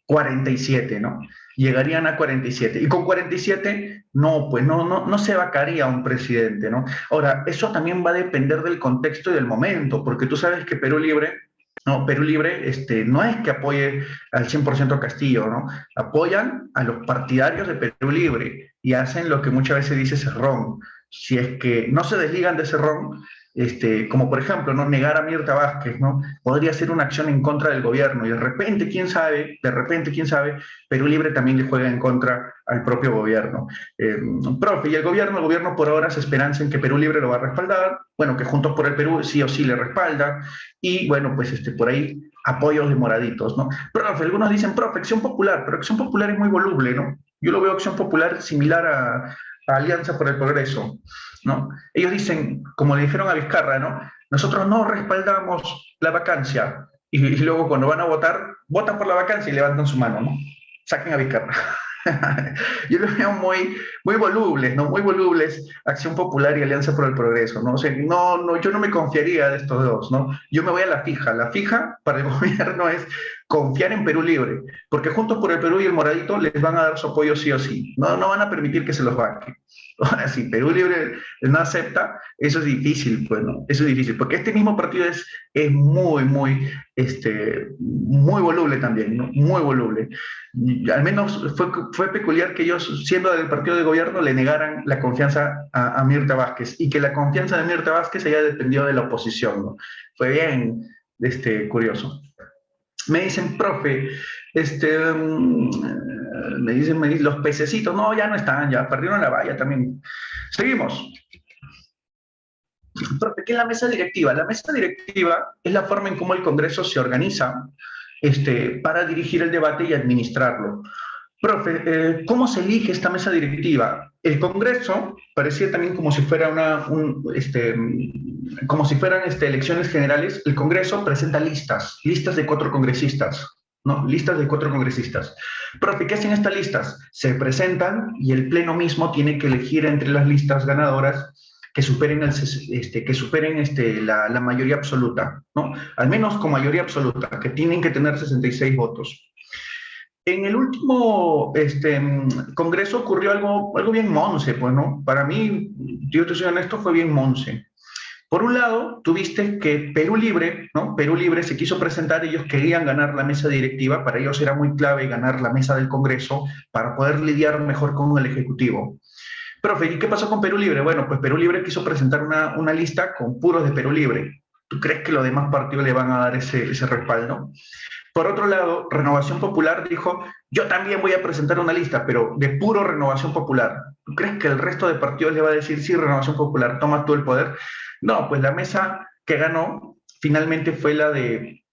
47, ¿no? Llegarían a 47. Y con 47, no, pues no se vacaría un presidente, ¿no? Ahora, eso también va a depender del contexto y del momento, porque tú sabes que Perú Libre, no, Perú Libre no es que apoye al 100% a Castillo, ¿no? Apoyan a los partidarios de Perú Libre y hacen lo que muchas veces dice Cerrón. Si es que no se desligan de Cerrón, como por ejemplo, ¿no? Negar a Mirta Vázquez, ¿no? Podría ser una acción en contra del gobierno y de repente, quién sabe, Perú Libre también le juega en contra al propio gobierno. Profe, y el gobierno por ahora se esperanza en que Perú Libre lo va a respaldar, bueno, que Juntos por el Perú sí o sí le respalda, y bueno, pues por ahí apoyos de moraditos, ¿no? Profe, algunos dicen, profe, Acción Popular, pero Acción Popular es muy voluble, ¿no? Yo lo veo Acción Popular similar a Alianza por el Progreso, ¿no? Ellos dicen, como le dijeron a Vizcarra, ¿no? Nosotros no respaldamos la vacancia. Y luego cuando van a votar, votan por la vacancia y levantan su mano, ¿no? Saquen a Vizcarra. Yo los veo muy volubles, ¿no? Muy volubles, Acción Popular y Alianza por el Progreso, ¿no? O sea, yo no me confiaría de estos dos, ¿no? Yo me voy a la fija. La fija para el gobierno es confiar en Perú Libre, porque Juntos por el Perú y el Moradito les van a dar su apoyo sí o sí. No van a permitir que se los vaque. Ahora, si Perú Libre no acepta, eso es difícil, pues, ¿no? Eso es difícil, porque este mismo partido es muy voluble también, ¿no? Muy voluble. Y al menos fue peculiar que ellos, siendo del partido de gobierno, le negaran la confianza a Mirta Vázquez y que la confianza de Mirta Vázquez haya dependido de la oposición, ¿no? Fue bien curioso. Me dicen, profe, me dicen, los pececitos, no, ya no están, ya perdieron la valla también. Seguimos. Profe, ¿qué es la mesa directiva? La mesa directiva es la forma en cómo el Congreso se organiza para dirigir el debate y administrarlo. Profe, ¿cómo se elige esta mesa directiva? El Congreso parecía también como si fuera como si fueran elecciones generales. El Congreso presenta listas de 4 congresistas, ¿no? Listas de 4 congresistas. Profe, ¿qué hacen estas listas? Se presentan y el Pleno mismo tiene que elegir entre las listas ganadoras que superen, la mayoría absoluta, ¿no? Al menos con mayoría absoluta, que tienen que tener 66 votos. En el último congreso ocurrió algo bien monce, pues, ¿no? Para mí, yo te soy honesto, fue bien monce. Por un lado, tuviste que Perú Libre, ¿no? Perú Libre se quiso presentar, ellos querían ganar la mesa directiva, para ellos era muy clave ganar la mesa del Congreso para poder lidiar mejor con el Ejecutivo. Profe, ¿y qué pasó con Perú Libre? Bueno, pues Perú Libre quiso presentar una lista con puros de Perú Libre. ¿Tú crees que los demás partidos le van a dar ese respaldo? Por otro lado, Renovación Popular dijo, yo también voy a presentar una lista, pero de puro Renovación Popular. ¿Tú crees que el resto de partidos le va a decir, sí, Renovación Popular, toma tú el poder? No, pues la mesa que ganó finalmente fue la de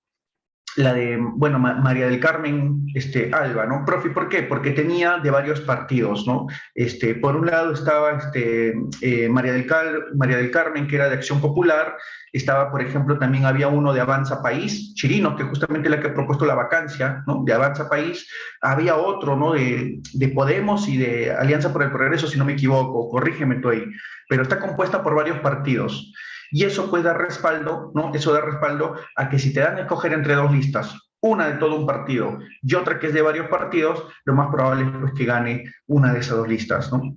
bueno, María del Carmen Alba, ¿no? Profe, ¿por qué? Porque tenía de varios partidos, ¿no? Por un lado estaba María del Carmen, que era de Acción Popular, estaba, por ejemplo, también había uno de Avanza País, Chirino, que justamente la que ha propuesto la vacancia, ¿no? De Avanza País, había otro, ¿no? De Podemos y de Alianza por el Progreso, si no me equivoco, corrígeme tú ahí, pero está compuesta por varios partidos. Y eso puede dar respaldo, ¿no? Eso da respaldo a que si te dan a escoger entre dos listas, una de todo un partido y otra que es de varios partidos, lo más probable es pues, que gane una de esas dos listas, ¿no?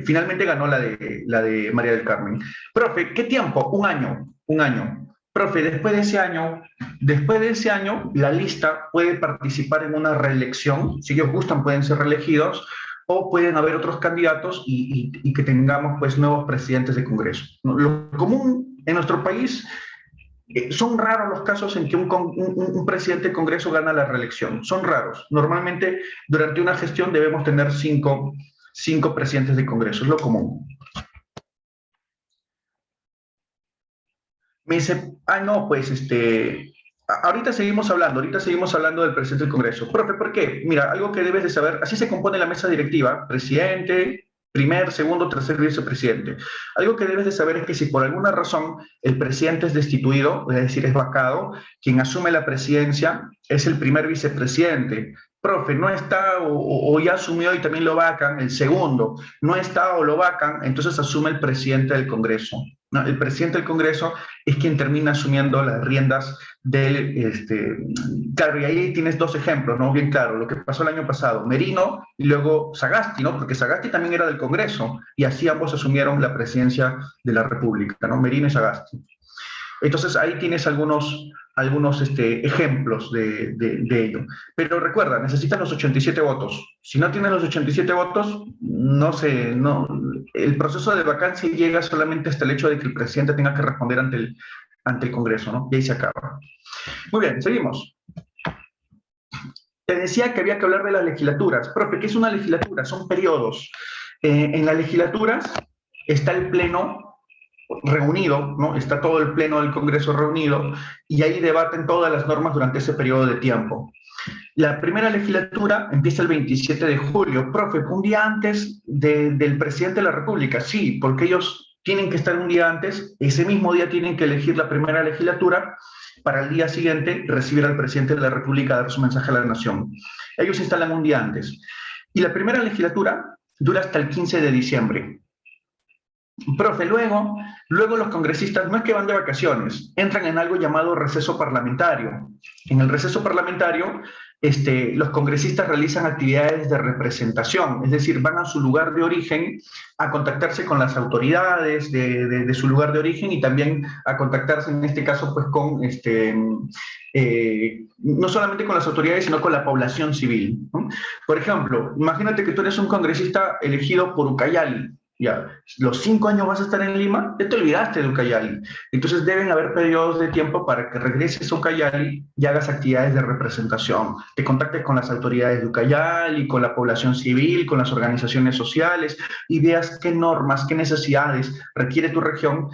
Finalmente ganó la de María del Carmen. Profe, ¿qué tiempo? Un año. Profe, después de ese año, la lista puede participar en una reelección. Si ellos gustan, pueden ser reelegidos o pueden haber otros candidatos y que tengamos pues nuevos presidentes de Congreso. Lo común en nuestro país son raros los casos en que un presidente de Congreso gana la reelección. Son raros. Normalmente durante una gestión debemos tener cinco presidentes de Congreso, es lo común. Me dice, no, pues ahorita seguimos hablando del presidente del Congreso. Profe, ¿por qué? Mira, algo que debes de saber, así se compone la mesa directiva, presidente, primer, segundo, tercer vicepresidente. Algo que debes de saber es que si por alguna razón el presidente es destituido, es decir, es vacado, quien asume la presidencia es el primer vicepresidente. Profe, no está o ya asumió y también lo vacan, el segundo, no está o lo vacan, entonces asume el presidente del Congreso. ¿No? El presidente del Congreso es quien termina asumiendo las riendas claro, y ahí tienes dos ejemplos, ¿no? Bien claro, lo que pasó el año pasado, Merino y luego Sagasti, ¿no? Porque Sagasti también era del Congreso y así ambos asumieron la presidencia de la República, ¿no? Merino y Sagasti. Entonces ahí tienes algunos ejemplos de ello. Pero recuerda, necesitas los 87 votos. Si no tienes los 87 votos, no sé, no, el proceso de vacancia llega solamente hasta el hecho de que el presidente tenga que responder ante el Congreso, ¿no? Y ahí se acaba. Muy bien, seguimos. Te decía que había que hablar de las legislaturas. Profe, ¿qué es una legislatura? Son periodos. En las legislaturas está el pleno reunido, ¿no? Está todo el pleno del Congreso reunido y ahí debaten todas las normas durante ese periodo de tiempo. La primera legislatura empieza el 27 de julio. Profe, un día antes del presidente de la República. Sí, porque ellos tienen que estar un día antes, ese mismo día tienen que elegir la primera legislatura para el día siguiente recibir al presidente de la República a dar su mensaje a la nación. Ellos se instalan un día antes. Y la primera legislatura dura hasta el 15 de diciembre. Profe, luego los congresistas no es que van de vacaciones, entran en algo llamado receso parlamentario. En el receso parlamentario, los congresistas realizan actividades de representación, es decir, van a su lugar de origen a contactarse con las autoridades de su lugar de origen y también a contactarse, en este caso, pues con, no solamente con las autoridades, sino con la población civil, ¿no? Por ejemplo, imagínate que tú eres un congresista elegido por Ucayali. Ya, los 5 años vas a estar en Lima, ya te olvidaste de Ucayali. Entonces deben haber periodos de tiempo para que regreses a Ucayali y hagas actividades de representación. Te contactes con las autoridades de Ucayali, con la población civil, con las organizaciones sociales y veas qué normas, qué necesidades requiere tu región,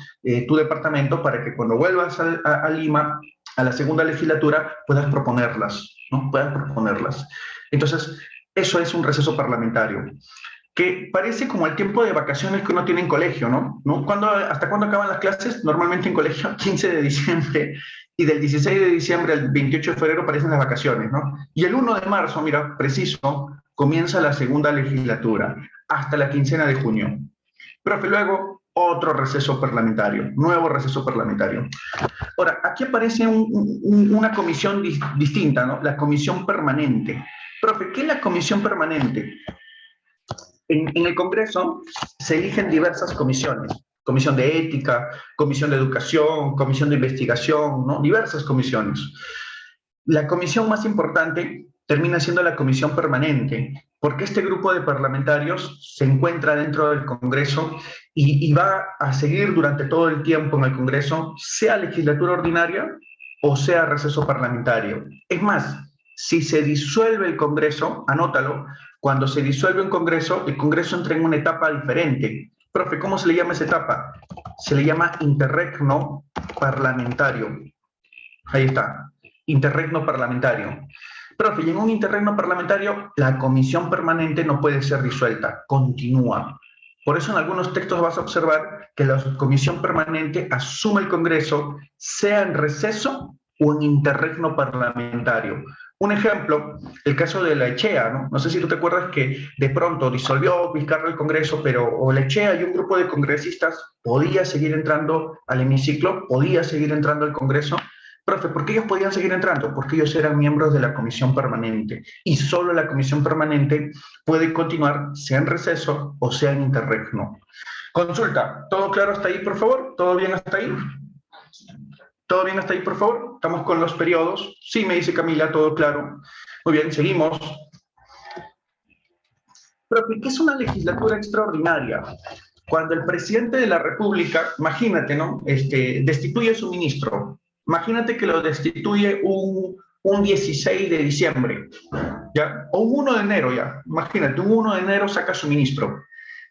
tu departamento, para que cuando vuelvas a Lima, a la segunda legislatura, puedas proponerlas, ¿no? Puedas proponerlas. Entonces, eso es un receso parlamentario que parece como el tiempo de vacaciones que uno tiene en colegio, ¿no? ¿Hasta cuándo acaban las clases? Normalmente en colegio, 15 de diciembre, y del 16 de diciembre al 28 de febrero parecen las vacaciones, ¿no? Y el 1 de marzo, mira, preciso, comienza la segunda legislatura, hasta la quincena de junio. Profe, luego otro receso parlamentario, nuevo receso parlamentario. Ahora, aquí aparece una comisión distinta, ¿no? La comisión permanente. Profe, ¿qué es la comisión permanente? En el Congreso se eligen diversas comisiones, comisión de ética, comisión de educación, comisión de investigación, ¿no? Diversas comisiones. La comisión más importante termina siendo la comisión permanente, porque este grupo de parlamentarios se encuentra dentro del Congreso y va a seguir durante todo el tiempo en el Congreso, sea legislatura ordinaria o sea receso parlamentario. Es más, si se disuelve el Congreso, anótalo, cuando se disuelve un Congreso, el Congreso entra en una etapa diferente. Profe, ¿cómo se le llama esa etapa? Se le llama interregno parlamentario. Ahí está. interregno parlamentario. Profe, y en un interregno parlamentario, la comisión permanente no puede ser disuelta, continúa. Por eso en algunos textos vas a observar que la comisión permanente asume el Congreso, sea en receso o en interregno parlamentario. Un ejemplo, el caso de la Echea, ¿no? No sé si tú te acuerdas que de pronto disolvió Vizcarra el Congreso, pero o la Echea y un grupo de congresistas podía seguir entrando al hemiciclo, podía seguir entrando al Congreso. Profe, ¿por qué ellos podían seguir entrando? Porque ellos eran miembros de la comisión permanente y solo la comisión permanente puede continuar, sea en receso o sea en interregno. Consulta, ¿todo claro hasta ahí, por favor? ¿Todo bien hasta ahí? ¿Todo bien hasta ahí, por favor? Estamos con los periodos. Sí, me dice Camila, todo claro. Muy bien, seguimos. Pero, ¿qué es una legislatura extraordinaria? Cuando el presidente de la República, imagínate, ¿no? Destituye a su ministro. Imagínate que lo destituye un 16 de diciembre, ¿ya? O un 1 de enero, ya. Imagínate, un 1 de enero saca a su ministro.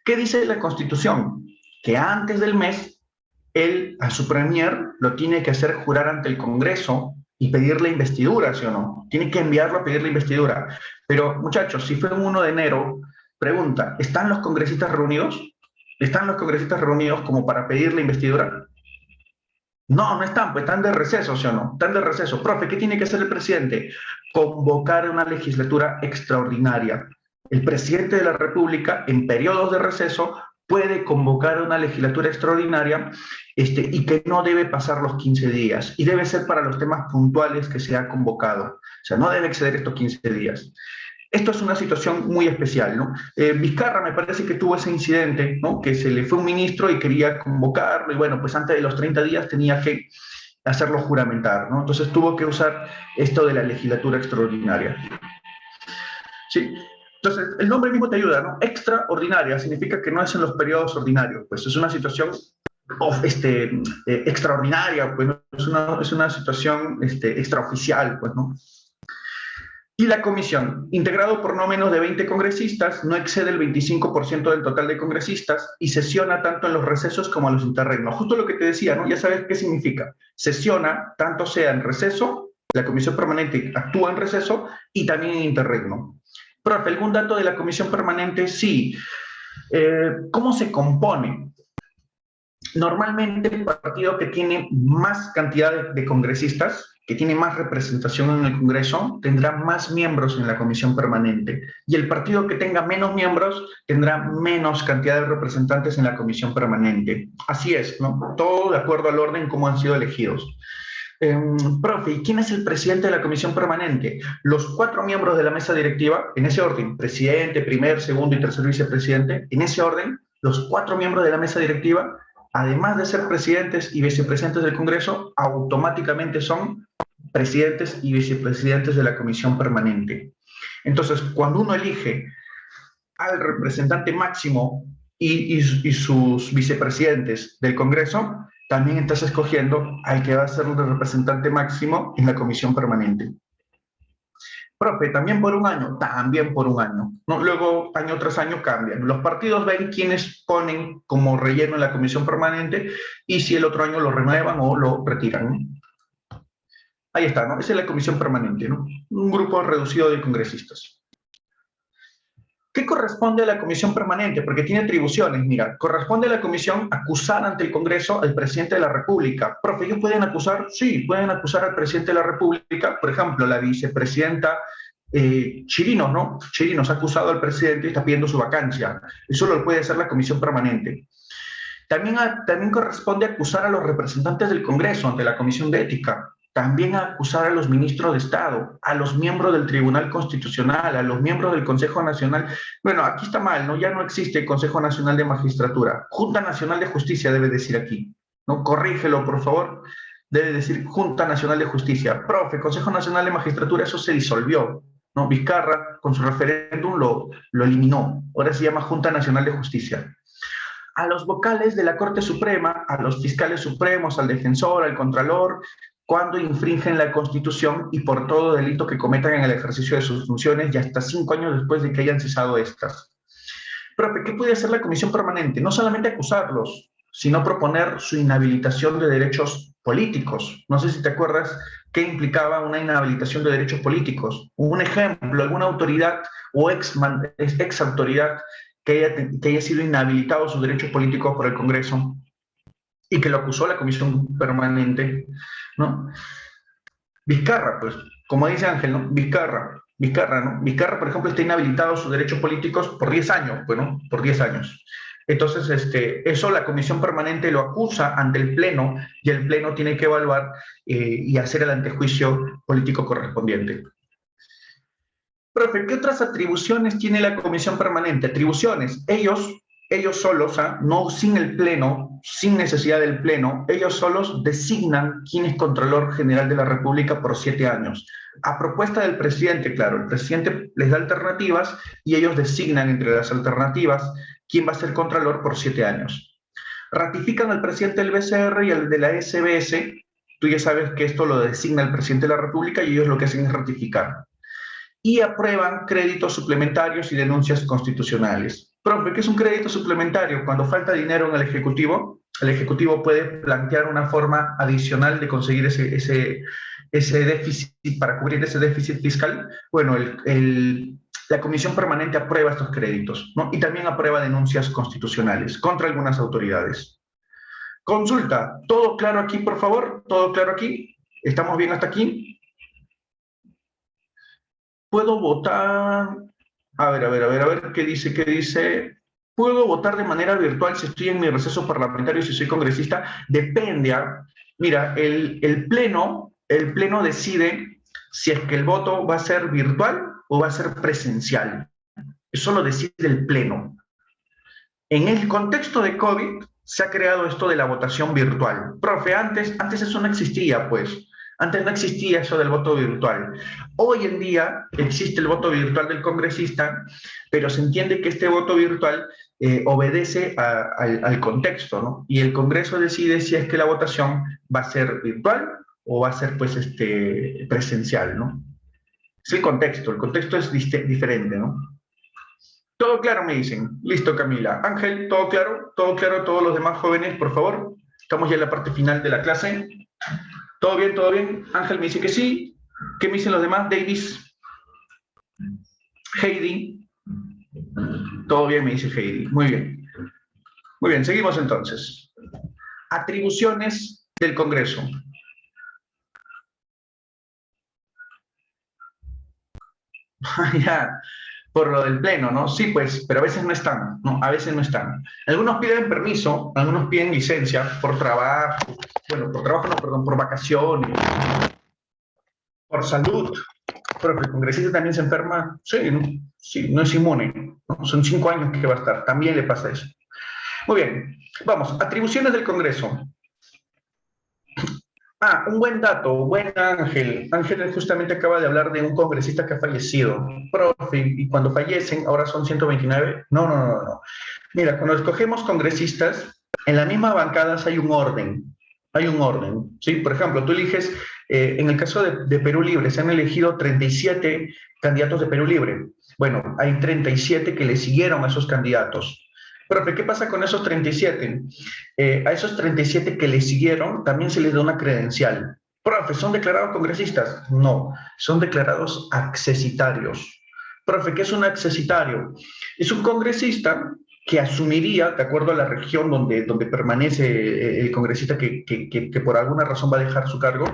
¿Qué dice la Constitución? Que antes del mes él a su premier lo tiene que hacer jurar ante el Congreso y pedirle investidura, ¿sí o no? Tiene que enviarlo a pedirle investidura. Pero, muchachos, si fue un 1 de enero, pregunta, ¿están los congresistas reunidos? ¿Están los congresistas reunidos como para pedirle investidura? No, no están, pues están de receso, ¿sí o no? Están de receso. Profe, ¿qué tiene que hacer el presidente? Convocar una legislatura extraordinaria. El presidente de la República, en periodos de receso, puede convocar una legislatura extraordinaria y que no debe pasar los 15 días y debe ser para los temas puntuales que se ha convocado. O sea, no debe exceder estos 15 días. Esto es una situación muy especial, ¿no? Vizcarra me parece que tuvo ese incidente, ¿no? Que se le fue un ministro y quería convocarlo y bueno, pues antes de los 30 días tenía que hacerlo juramentar, ¿no? Entonces tuvo que usar esto de la legislatura extraordinaria. Sí. Entonces, el nombre mismo te ayuda, ¿no? Extraordinaria significa que no es en los periodos ordinarios, pues es una situación extraordinaria, pues ¿no? es una situación extraoficial, pues, ¿no? Y la comisión, integrado por no menos de 20 congresistas, no excede el 25% del total de congresistas y sesiona tanto en los recesos como en los interregnos. Justo lo que te decía, ¿no? Ya sabes qué significa. Sesiona, tanto sea en receso, la comisión permanente actúa en receso y también en interregno. Profe, ¿algún dato de la comisión permanente? Sí. ¿Cómo se compone? Normalmente el partido que tiene más cantidad de congresistas, que tiene más representación en el Congreso, tendrá más miembros en la comisión permanente. Y el partido que tenga menos miembros tendrá menos cantidad de representantes en la comisión permanente. Así es, ¿no? Todo de acuerdo al orden como han sido elegidos. Profe, ¿y quién es el presidente de la comisión permanente? Los 4 miembros de la mesa directiva, en ese orden, presidente, primer, segundo y tercer vicepresidente, en ese orden, los 4 miembros de la mesa directiva, además de ser presidentes y vicepresidentes del Congreso, automáticamente son presidentes y vicepresidentes de la comisión permanente. Entonces, cuando uno elige al representante máximo y sus vicepresidentes del Congreso, también estás escogiendo al que va a ser el representante máximo en la comisión permanente. Profe, también por un año, ¿no? Luego, año tras año cambian. Los partidos ven quiénes ponen como relleno en la comisión permanente y si el otro año lo renuevan o lo retiran, ¿no? Ahí está, ¿no? Esa es la comisión permanente, ¿no? Un grupo reducido de congresistas. ¿Qué corresponde a la comisión permanente? Porque tiene atribuciones. Mira, corresponde a la comisión acusar ante el Congreso al presidente de la República. Profe, ¿ellos pueden acusar? Sí, pueden acusar al presidente de la República. Por ejemplo, la vicepresidenta Chirinos, ¿no? Chirinos ha acusado al presidente y está pidiendo su vacancia. Eso lo puede hacer la comisión permanente. También corresponde acusar a los representantes del Congreso ante la Comisión de Ética. También acusar a los ministros de Estado, a los miembros del Tribunal Constitucional, a los miembros del Consejo Nacional. Bueno, aquí está mal, ¿no? Ya no existe Consejo Nacional de Magistratura. Junta Nacional de Justicia debe decir aquí, ¿no? Corrígelo, por favor. Debe decir Junta Nacional de Justicia. Profe, Consejo Nacional de Magistratura, eso se disolvió, ¿no? Vizcarra, con su referéndum, lo eliminó. Ahora se llama Junta Nacional de Justicia. A los vocales de la Corte Suprema, a los fiscales supremos, al defensor, al contralor, cuando infringen la Constitución y por todo delito que cometan en el ejercicio de sus funciones y hasta 5 años después de que hayan cesado estas. Profe, ¿qué puede hacer la comisión permanente? No solamente acusarlos, sino proponer su inhabilitación de derechos políticos. No sé si te acuerdas qué implicaba una inhabilitación de derechos políticos. Un ejemplo, alguna autoridad o ex autoridad que haya sido inhabilitado sus derechos políticos por el Congreso y que lo acusó la Comisión Permanente, ¿no? Vizcarra, pues, como dice Ángel, ¿no? Vizcarra, ¿no? Vizcarra, por ejemplo, está inhabilitado sus derechos políticos por 10 años, bueno, por 10 años. Entonces, eso la Comisión Permanente lo acusa ante el Pleno y el Pleno tiene que evaluar y hacer el antejuicio político correspondiente. Profe, ¿qué otras atribuciones tiene la Comisión Permanente? Atribuciones. Ellos solos, no sin el Pleno, sin necesidad del Pleno, ellos solos designan quién es Contralor General de la República por 7 años. A propuesta del presidente, claro, el presidente les da alternativas y ellos designan entre las alternativas quién va a ser Contralor por 7 años. Ratifican al presidente del BCR y al de la SBS. Tú ya sabes que esto lo designa el presidente de la República y ellos lo que hacen es ratificar. Y aprueban créditos suplementarios y denuncias constitucionales. Profe, ¿qué es un crédito suplementario? Cuando falta dinero en el Ejecutivo puede plantear una forma adicional de conseguir ese déficit, para cubrir ese déficit fiscal. Bueno, la Comisión Permanente aprueba estos créditos, ¿no? Y también aprueba denuncias constitucionales contra algunas autoridades. Consulta, ¿todo claro aquí, por favor? ¿Todo claro aquí? ¿Estamos bien hasta aquí? Puedo votar, a ver, ¿qué dice? ¿Puedo votar de manera virtual si estoy en mi receso parlamentario, si soy congresista? Depende, mira, el pleno decide si es que el voto va a ser virtual o va a ser presencial. Eso lo decide el pleno. En el contexto de COVID se ha creado esto de la votación virtual. Profe, antes eso no existía, pues. Antes no existía eso del voto virtual. Hoy en día existe el voto virtual del congresista, pero se entiende que este voto virtual obedece al contexto, ¿no? Y el Congreso decide si es que la votación va a ser virtual o va a ser, pues, presencial, ¿no? Es el contexto es diferente, ¿no? Todo claro, me dicen. Listo, Camila. Ángel, todo claro. Todo claro, todos los demás jóvenes, por favor. Estamos ya en la parte final de la clase. ¿Todo bien, todo bien? Ángel me dice que sí. ¿Qué me dicen los demás? Davis. Heidi. Todo bien, me dice Heidi. Muy bien. Muy bien, seguimos entonces. Atribuciones del Congreso. Ya, por lo del pleno, ¿no? Sí, pues, pero a veces no están, ¿no? A veces no están. Algunos piden permiso, algunos piden licencia por trabajo, bueno, por trabajo no, perdón, por vacaciones, por salud. Pero el congresista también se enferma, sí, ¿no? Sí, no es inmune, ¿no? Son 5 años que va a estar, también le pasa eso. Muy bien, vamos, atribuciones del Congreso. Un buen dato, buen Ángel. Ángel justamente acaba de hablar de un congresista que ha fallecido. Profe, y cuando fallecen, ahora son 129. No. Mira, cuando escogemos congresistas, en las mismas bancadas hay un orden. Hay un orden, ¿sí? Por ejemplo, tú eliges, en el caso de Perú Libre, se han elegido 37 candidatos de Perú Libre. Bueno, hay 37 que le siguieron a esos candidatos. Profe, ¿qué pasa con esos 37? A esos 37 que le siguieron también se les da una credencial. Profe, ¿son declarados congresistas? No, son declarados accesitarios. Profe, ¿qué es un accesitario? Es un congresista que asumiría, de acuerdo a la región donde permanece el congresista que por alguna razón va a dejar su cargo,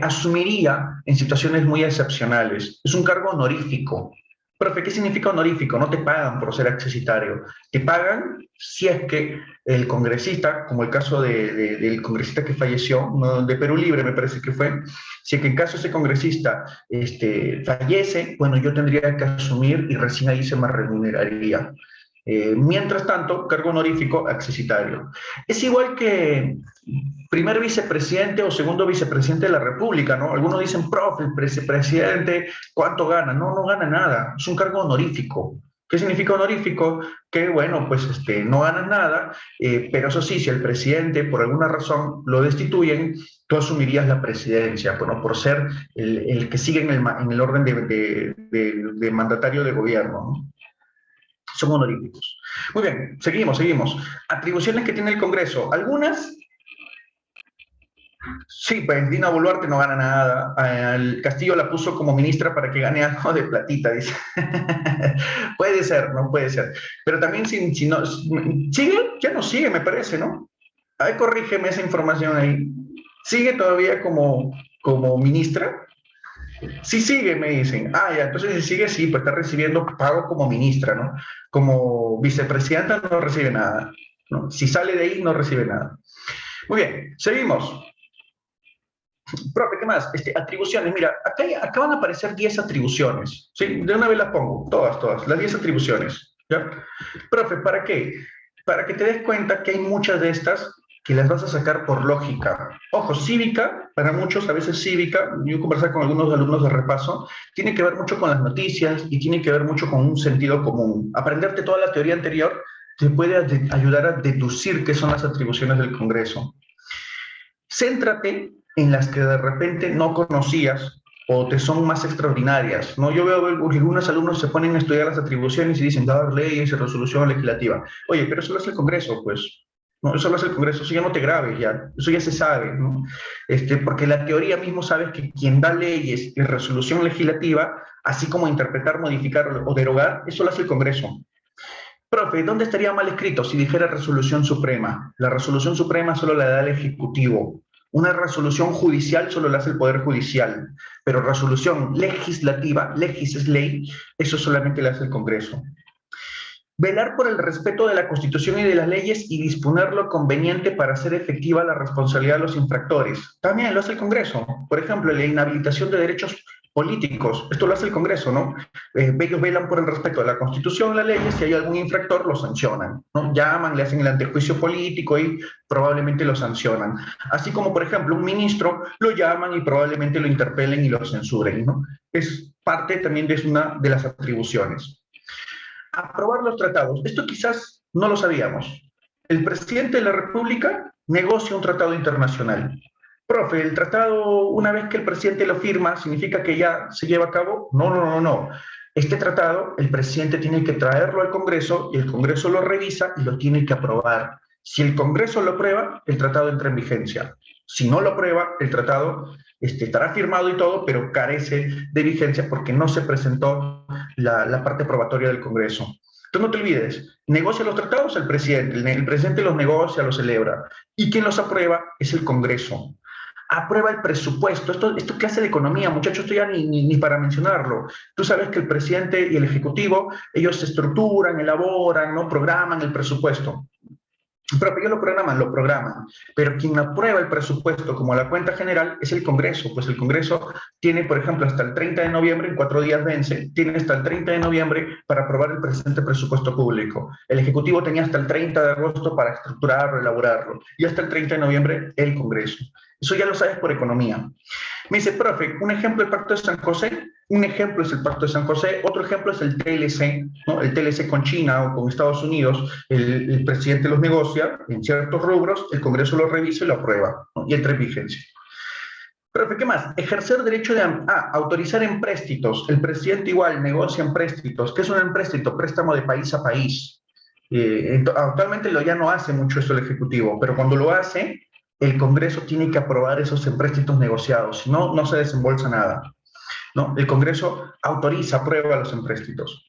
asumiría en situaciones muy excepcionales. Es un cargo honorífico. Profe, ¿qué significa honorífico? No te pagan por ser accesitario. Te pagan si es que el congresista, como el caso del congresista que falleció, ¿no? De Perú Libre me parece que fue, si es que en caso ese congresista fallece, bueno, yo tendría que asumir y recién ahí se me remuneraría. Mientras tanto, cargo honorífico accesitario. Es igual que primer vicepresidente o segundo vicepresidente de la República, ¿no? Algunos dicen, profe, el vicepresidente, ¿cuánto gana? No gana nada, es un cargo honorífico. ¿Qué significa honorífico? Que, bueno, pues no ganan nada, pero eso sí, si el presidente por alguna razón lo destituyen, tú asumirías la presidencia, bueno, por ser el que sigue en el orden de mandatario de gobierno, ¿no? Son honoríficos. Muy bien, seguimos. Atribuciones que tiene el Congreso. Algunas, sí, pues Dina Boluarte no gana nada. Al Castillo la puso como ministra para que gane algo de platita, dice. Puede ser, ¿no? Puede ser. Pero también si no, sigue, ya no sigue, me parece, ¿no? Ay, corrígeme esa información ahí. ¿Sigue todavía como ministra? Sí sigue, me dicen. Ah, ya, entonces si sigue, sí, pues está recibiendo pago como ministra, ¿no? Como vicepresidenta no recibe nada, ¿no? Si sale de ahí, no recibe nada. Muy bien, seguimos. Profe, ¿qué más? Atribuciones. Mira, acá van a aparecer 10 atribuciones. ¿Sí? De una vez las pongo, todas, las 10 atribuciones. ¿Ya? Profe, ¿para qué? Para que te des cuenta que hay muchas de estas que las vas a sacar por lógica. Ojo, cívica, para muchos, a veces cívica, yo conversar con algunos alumnos de repaso, tiene que ver mucho con las noticias y tiene que ver mucho con un sentido común. Aprenderte toda la teoría anterior te puede ayudar a deducir qué son las atribuciones del Congreso. Céntrate en las que de repente no conocías o te son más extraordinarias, ¿no? Yo veo que algunos alumnos se ponen a estudiar las atribuciones y dicen, dar leyes y resolución legislativa. Oye, pero eso lo hace el Congreso, pues. No, eso lo hace el Congreso, eso ya no te grabes, ya, eso ya se sabe, ¿no? Porque la teoría mismo sabes que quien da leyes y resolución legislativa, así como interpretar, modificar o derogar, eso lo hace el Congreso. Profe, ¿dónde estaría mal escrito si dijera resolución suprema? La resolución suprema solo la da el Ejecutivo. Una resolución judicial solo la hace el Poder Judicial, pero resolución legislativa, legis es ley, eso solamente la hace el Congreso. Velar por el respeto de la Constitución y de las leyes y disponer lo conveniente para hacer efectiva la responsabilidad de los infractores. También lo hace el Congreso. Por ejemplo, la inhabilitación de derechos políticos. Esto lo hace el Congreso, ¿no? Ellos velan por el respeto de la Constitución, las leyes, si hay algún infractor, lo sancionan, ¿no? Llaman, le hacen el antejuicio político y probablemente lo sancionan. Así como, por ejemplo, un ministro lo llaman y probablemente lo interpelen y lo censuren, ¿no? Es parte también de una de las atribuciones. Aprobar los tratados. Esto quizás no lo sabíamos. El presidente de la República negocia un tratado internacional. Profe, ¿el tratado, una vez que el presidente lo firma, significa que ya se lleva a cabo? No. Este tratado, el presidente tiene que traerlo al Congreso y el Congreso lo revisa y lo tiene que aprobar. Si el Congreso lo aprueba, el tratado entra en vigencia. Si no lo aprueba, el tratado estará firmado y todo, pero carece de vigencia porque no se presentó la parte probatoria del Congreso. Entonces no te olvides, negocia los tratados el presidente los negocia, los celebra, y quien los aprueba es el Congreso. Aprueba el presupuesto. Esto es clase de economía, muchachos, esto ya ni para mencionarlo. Tú sabes que el presidente y el ejecutivo, ellos se estructuran, elaboran, ¿no? Programan el presupuesto. Pero ellos lo programan, pero quien aprueba el presupuesto como la cuenta general es el Congreso, pues el Congreso tiene, por ejemplo, hasta el 30 de noviembre, en 4 días vence, tiene hasta el 30 de noviembre para aprobar el presente presupuesto público. El Ejecutivo tenía hasta el 30 de agosto para estructurarlo, elaborarlo, y hasta el 30 de noviembre el Congreso. Eso ya lo sabes por economía. Me dice, profe, un ejemplo del Pacto de San José, un ejemplo es el Pacto de San José, otro ejemplo es el TLC, ¿no? El TLC con China o con Estados Unidos, el presidente los negocia en ciertos rubros, el Congreso lo revisa y lo aprueba, ¿no? Y entra en vigencia. Profe, ¿qué más? Ejercer derecho de autorizar empréstitos. El presidente igual negocia empréstitos. ¿Qué es un empréstito? Préstamo de país a país. Actualmente ya no hace mucho eso el Ejecutivo, pero cuando lo hace, el Congreso tiene que aprobar esos empréstitos negociados, si no, no se desembolsa nada, ¿no? El Congreso autoriza, aprueba los empréstitos.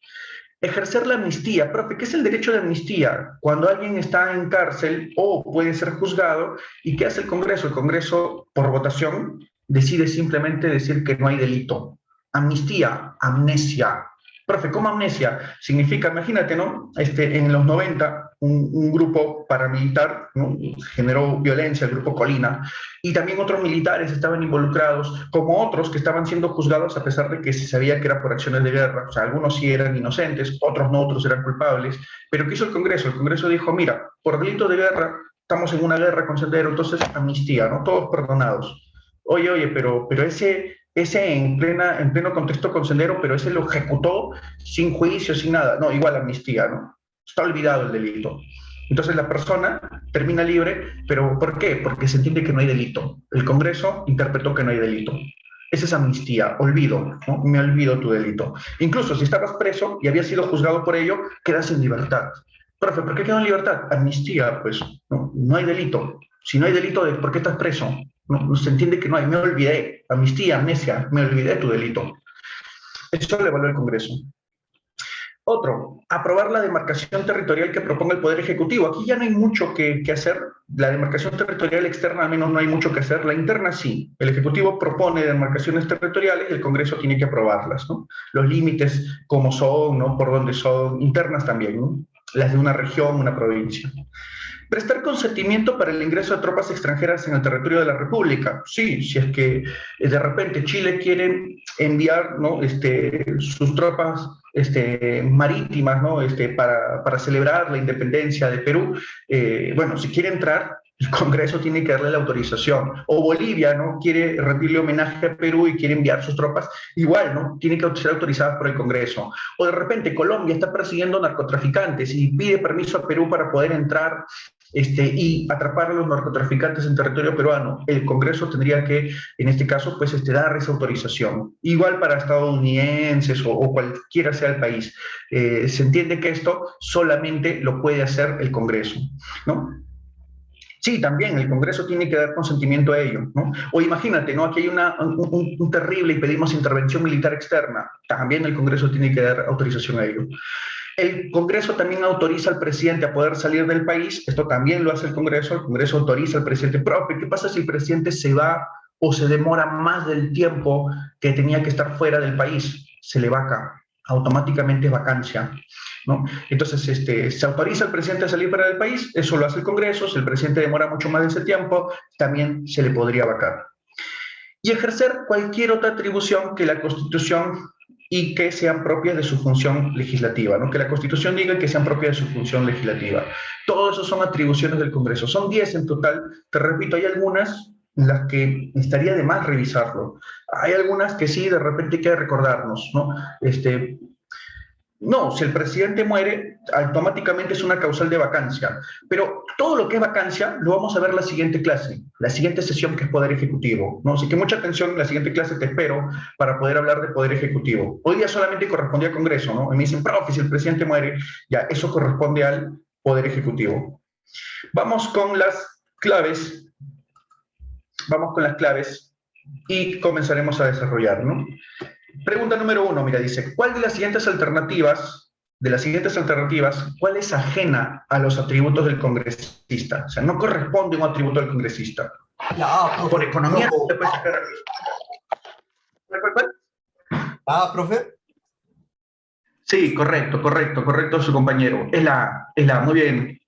Ejercer la amnistía. Profe, ¿qué es el derecho de amnistía? Cuando alguien está en cárcel o puede ser juzgado, ¿y qué hace el Congreso? El Congreso, por votación, decide simplemente decir que no hay delito. Amnistía, amnesia. Profe, ¿cómo amnesia? Significa, imagínate, ¿no? En los 90, un grupo paramilitar, ¿no? Generó violencia, el grupo Colina, y también otros militares estaban involucrados, como otros que estaban siendo juzgados a pesar de que se sabía que era por acciones de guerra. O sea, algunos sí eran inocentes, otros no, otros eran culpables. Pero ¿qué hizo el Congreso? El Congreso dijo, mira, por delito de guerra, estamos en una guerra con Sendero, entonces amnistía, ¿no? Todos perdonados. Oye, pero ese en pleno contexto con Sendero, pero ese lo ejecutó sin juicio, sin nada. No, igual amnistía, ¿no? Está olvidado el delito. Entonces la persona termina libre, pero ¿por qué? Porque se entiende que no hay delito. El Congreso interpretó que no hay delito. Esa es amnistía, olvido, ¿no? Me olvido tu delito. Incluso si estabas preso y habías sido juzgado por ello, quedas en libertad. Profe, ¿por qué quedó en libertad? Amnistía, pues, no, no hay delito. Si no hay delito, ¿por qué estás preso? No, no se entiende que no hay, me olvidé. Amnistía, amnesia, me olvidé tu delito. Eso le evaluó el Congreso. Otro, aprobar la demarcación territorial que proponga el Poder Ejecutivo. Aquí ya no hay mucho que hacer. La demarcación territorial externa al menos no hay mucho que hacer. La interna sí. El Ejecutivo propone demarcaciones territoriales y el Congreso tiene que aprobarlas, ¿no? Los límites, como son, ¿no? Por dónde son, internas también, ¿no? Las de una región, una provincia. Prestar consentimiento para el ingreso de tropas extranjeras en el territorio de la República. Sí, si es que de repente Chile quiere enviar, ¿no? Sus tropas marítimas, ¿no? Para celebrar la independencia de Perú, bueno, si quiere entrar, el Congreso tiene que darle la autorización. O Bolivia, ¿no? Quiere rendirle homenaje a Perú y quiere enviar sus tropas, igual, ¿no? Tiene que ser autorizadas por el Congreso. O de repente Colombia está persiguiendo narcotraficantes y pide permiso a Perú para poder entrar y atrapar a los narcotraficantes en territorio peruano. El Congreso tendría que, en este caso, pues dar esa autorización. Igual para estadounidenses o cualquiera sea el país. Se entiende que esto solamente lo puede hacer el Congreso, ¿no? Sí, también el Congreso tiene que dar consentimiento a ello, ¿no? O imagínate, ¿no? Aquí hay un terrible y pedimos intervención militar externa. También el Congreso tiene que dar autorización a ello. El Congreso también autoriza al presidente a poder salir del país, esto también lo hace el Congreso autoriza al presidente. Profe, ¿qué pasa si el presidente se va o se demora más del tiempo que tenía que estar fuera del país? Se le vaca, automáticamente es vacancia, ¿no? Entonces, se autoriza al presidente a salir fuera del país, eso lo hace el Congreso, si el presidente demora mucho más de ese tiempo, también se le podría vacar. Y ejercer cualquier otra atribución que la Constitución y que sean propias de su función legislativa, ¿no? Que la Constitución diga que sean propias de su función legislativa. Todo eso son atribuciones del Congreso. Son 10 en total. Te repito, hay algunas en las que estaría de más revisarlo. Hay algunas que sí, de repente hay que recordarnos, ¿no? No, si el presidente muere, automáticamente es una causal de vacancia. Pero todo lo que es vacancia lo vamos a ver en la siguiente clase, la siguiente sesión que es Poder Ejecutivo, ¿no? Así que mucha atención, en la siguiente clase te espero para poder hablar de Poder Ejecutivo. Hoy día solamente corresponde al Congreso, ¿no? Y me dicen, profe, si el presidente muere, ya, eso corresponde al Poder Ejecutivo. Vamos con las claves, vamos con las claves y comenzaremos a desarrollar, ¿no? Pregunta número 1, mira, dice, ¿cuál de las siguientes alternativas, cuál es ajena a los atributos del congresista? O sea, no corresponde un atributo del congresista. Ya, Por profe. economía, Rojo. te puedes sacar. ¿Cuál? Ah, profe. Sí, correcto, su compañero. Es la, muy bien,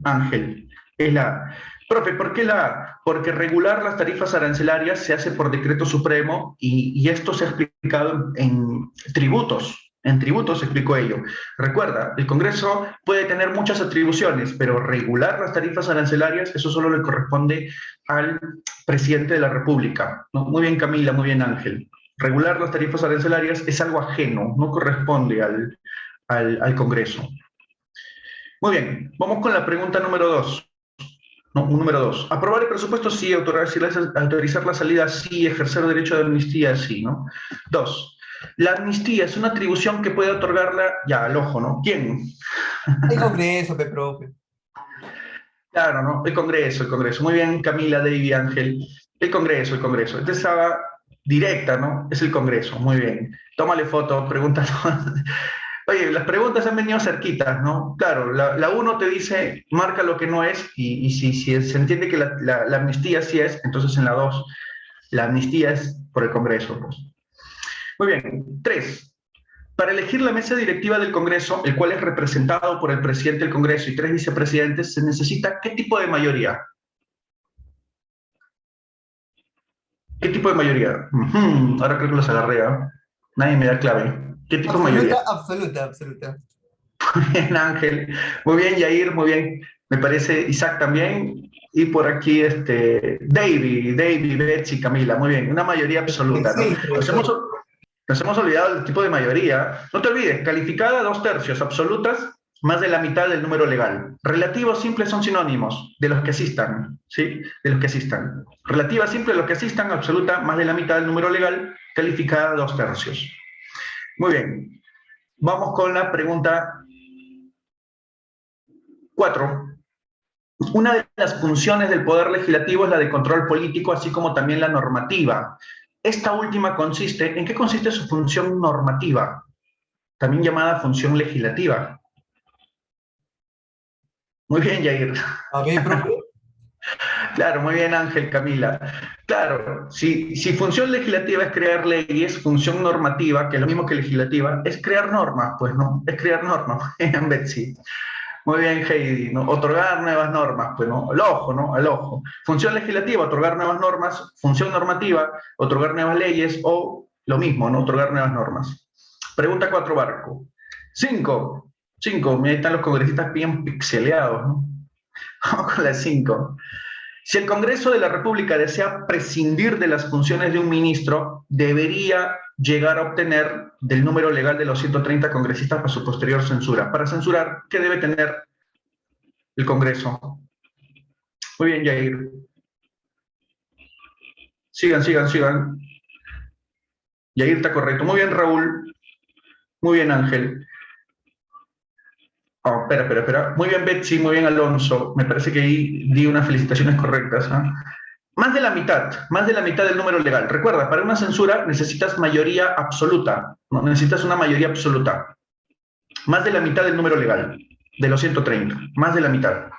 Ángel. Es la. Profe, ¿por qué la A? Porque regular las tarifas arancelarias se hace por decreto supremo y esto se ha explicado en tributos. En tributos se explicó ello. Recuerda, el Congreso puede tener muchas atribuciones, pero regular las tarifas arancelarias, eso solo le corresponde al presidente de la República, ¿no? Muy bien, Camila, muy bien, Ángel. Regular las tarifas arancelarias es algo ajeno, no corresponde al Congreso. Muy bien, vamos con la pregunta número 2. No, número 2. Aprobar el presupuesto sí, autorizar la salida sí, ejercer derecho de amnistía sí, ¿no? 2. La amnistía es una atribución que puede otorgarla, ya, al ojo, ¿no? ¿Quién? El Congreso, profe. Claro, ¿no? El Congreso. Muy bien, Camila, David, Ángel. El Congreso. Esta estaba directa, ¿no? Es el Congreso, muy bien. Tómale foto, pregúntalo. Oye, las preguntas han venido cerquitas, ¿no? Claro, la 1 te dice, marca lo que no es, y si se entiende que la amnistía sí es, entonces en la 2, la amnistía es por el Congreso, pues. Muy bien. 3. Para elegir la mesa directiva del Congreso, el cual es representado por el presidente del Congreso y 3 vicepresidentes, se necesita ¿qué tipo de mayoría? ¿Qué tipo de mayoría? Ahora creo que los agarré, ¿eh? Nadie me da clave. ¿Qué tipo de mayoría? Absoluta, absoluta, absoluta. Muy bien, Ángel. Muy bien, Yair, muy bien. Me parece Isaac también. Y por aquí, David, Betsy, Camila. Muy bien, una mayoría absoluta, ¿no? Sí, profesor. Nos hemos olvidado del tipo de mayoría. No te olvides, calificada 2/3, absolutas, más de la mitad del número legal. Relativos simples son sinónimos de los que asistan, ¿sí? De los que asistan. Relativa simple, los que asistan, absoluta, más de la mitad del número legal, calificada 2/3. Muy bien. Vamos con la pregunta 4. Una de las funciones del Poder Legislativo es la de control político, así como también la normativa. Esta última consiste, ¿en qué consiste su función normativa? También llamada función legislativa. Muy bien, Yair. A ver, profe. Claro, muy bien, Ángel, Camila. Claro, si función legislativa es crear leyes, función normativa, que es lo mismo que legislativa, es crear normas, pues, ¿no? Es crear normas, en Betsy. Muy bien, Heidi, ¿no? Otorgar nuevas normas, pues, ¿no? Al ojo, ¿no? Al ojo. Función legislativa, otorgar nuevas normas. Función normativa, otorgar nuevas leyes o lo mismo, ¿no? Otorgar nuevas normas. Pregunta 4, Barco. 5. 5. Ahí están los congresistas bien pixeleados, ¿no? Vamos con la 5. Si el Congreso de la República desea prescindir de las funciones de un ministro, debería llegar a obtener del número legal de los 130 congresistas para su posterior censura. Para censurar, ¿qué debe tener el Congreso? Muy bien, Jair. Sigan. Jair está correcto. Muy bien, Raúl. Muy bien, Ángel. Oh, espera. Muy bien, Betsy. Muy bien, Alonso. Me parece que ahí di unas felicitaciones correctas. ¿Eh? Más de la mitad del número legal. Recuerda, para una censura necesitas mayoría absoluta, ¿no? Necesitas una mayoría absoluta. Más de la mitad del número legal, de los 130, más de la mitad.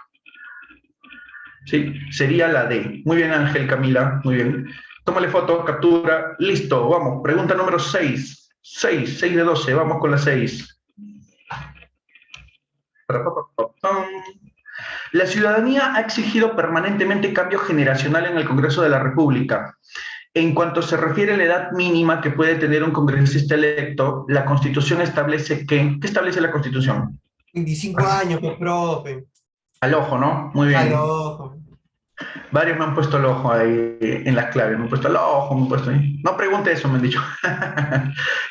Sí, sería la D. Muy bien, Ángel, Camila, muy bien. Tómale foto, captura, listo, vamos. Pregunta número 6. 6 de 12, vamos con la 6. La ciudadanía ha exigido permanentemente cambio generacional en el Congreso de la República. En cuanto se refiere a la edad mínima que puede tener un congresista electo, la Constitución establece que... ¿Qué establece la Constitución? 25 años, pues, profe. Al ojo, ¿no? Muy Al bien. ojo. Varios me han puesto el ojo ahí en las claves. Me han puesto el ojo, me han puesto ahí. No pregunte eso, me han dicho.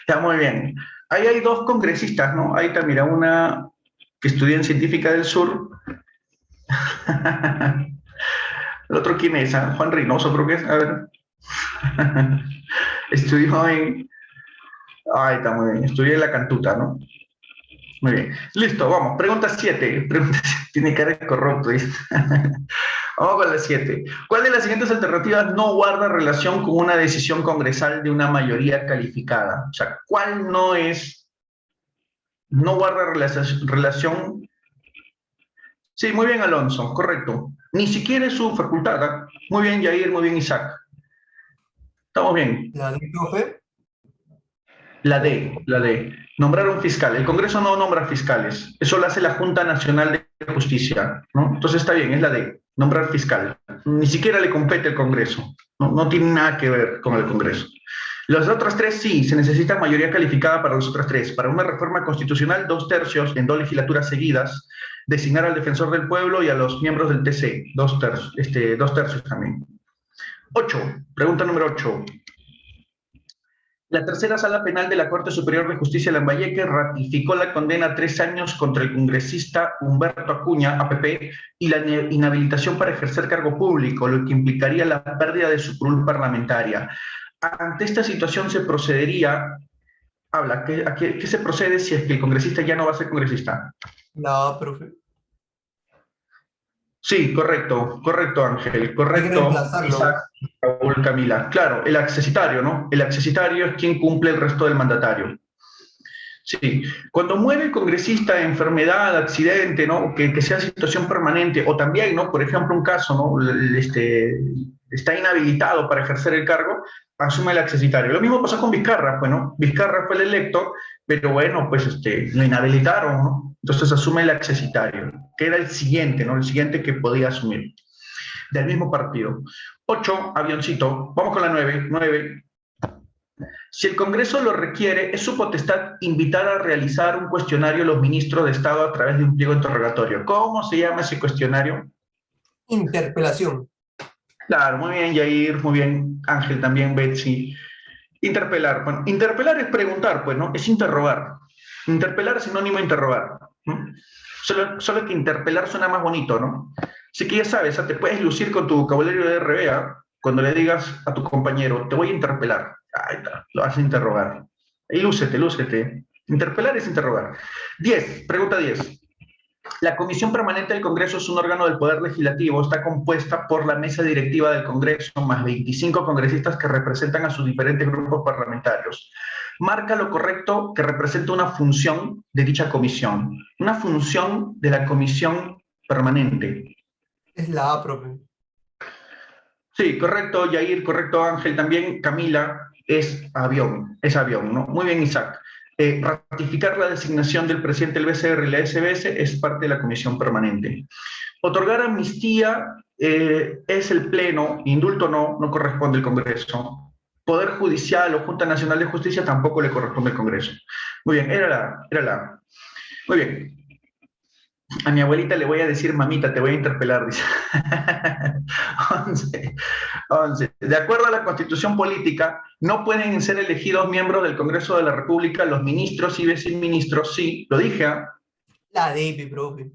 Está muy bien. Ahí hay 2 congresistas, ¿no? Ahí está, mira, una que estudia en Científica del Sur. ¿El otro quién es? Juan Reynoso, creo que es. A ver. Estudió en... Ahí está, muy bien. Estudió en la Cantuta, ¿no? Muy bien. Listo, vamos. Pregunta 7. Tiene cara de corrupto, ¿viste? Vamos con la 7. ¿Cuál de las siguientes alternativas no guarda relación con una decisión congresal de una mayoría calificada? O sea, ¿cuál no guarda relación? Sí, muy bien, Alonso, correcto. Ni siquiera es su facultad. ¿Eh? Muy bien, Yair, muy bien, Isaac. Estamos bien. ¿La de profe? La D. Nombrar un fiscal. El Congreso no nombra fiscales. Eso lo hace la Junta Nacional de Justicia, ¿no? Entonces está bien, es la D. Nombrar fiscal. Ni siquiera le compete el Congreso. No tiene nada que ver con el Congreso. Las otras 3 sí, se necesita mayoría calificada para las otras 3. Para una reforma constitucional, 2/3 en 2 legislaturas seguidas. Designar al defensor del pueblo y a los miembros del TC. 2/3 también. 8. Pregunta número 8. La tercera sala penal de la Corte Superior de Justicia de Lambayeque ratificó la condena a 3 años contra el congresista Humberto Acuña, APP, y la inhabilitación para ejercer cargo público, lo que implicaría la pérdida de su curul parlamentaria. Ante esta situación se procedería, ¿a qué se procede si es que el congresista ya no va a ser congresista? No, profe. Sí, correcto, Ángel, Hay que correcto, reemplazarlo. Isaac, Raúl, Camila. Claro, el accesitario, ¿no? El accesitario es quien cumple el resto del mandatario. Sí, cuando muere el congresista de enfermedad, accidente, ¿no? Que sea situación permanente, o también, ¿no? Por ejemplo, un caso, ¿no? Está inhabilitado para ejercer el cargo, asume el accesitario. Lo mismo pasó con Vizcarra, pues, ¿no? Vizcarra fue el electo, pero bueno, pues lo inhabilitaron, ¿no? Entonces asume el accesitario, que era el siguiente, ¿no? El siguiente que podía asumir, del mismo partido. 8, avioncito. Vamos con la 9. 9. Si el Congreso lo requiere, es su potestad invitar a realizar un cuestionario a los ministros de Estado a través de un pliego interrogatorio. ¿Cómo se llama ese cuestionario? Interpelación. Claro, muy bien, Yair, muy bien, Ángel también, Betsy. Interpelar. Bueno, interpelar es preguntar, pues, ¿no? Es interrogar. Interpelar es sinónimo de interrogar, ¿no? Solo que interpelar suena más bonito, ¿no? Así que ya sabes, te puedes lucir con tu vocabulario de RBA cuando le digas a tu compañero, te voy a interpelar. Ahí está, lo vas a interrogar. Y lúcete. Interpelar es interrogar. 10, pregunta 10. La Comisión Permanente del Congreso es un órgano del Poder Legislativo, está compuesta por la mesa directiva del Congreso, más 25 congresistas que representan a sus diferentes grupos parlamentarios. Marca lo correcto que representa una función de dicha comisión, una función de la Comisión Permanente. Es la A, profe. Sí, correcto, Yair, correcto, Ángel, también Camila, es avión, ¿no? Muy bien, Isaac. Ratificar la designación del presidente del BCR y la SBS es parte de la comisión permanente. Otorgar amnistía es el pleno, indulto no corresponde al Congreso. Poder Judicial o Junta Nacional de Justicia tampoco le corresponde al Congreso. Muy bien, era la. Muy bien. A mi abuelita le voy a decir, mamita, te voy a interpelar, dice. 11. De acuerdo a la Constitución Política, no pueden ser elegidos miembros del Congreso de la República los ministros y viceministros, sí, lo dije, ¿eh? La D, profe.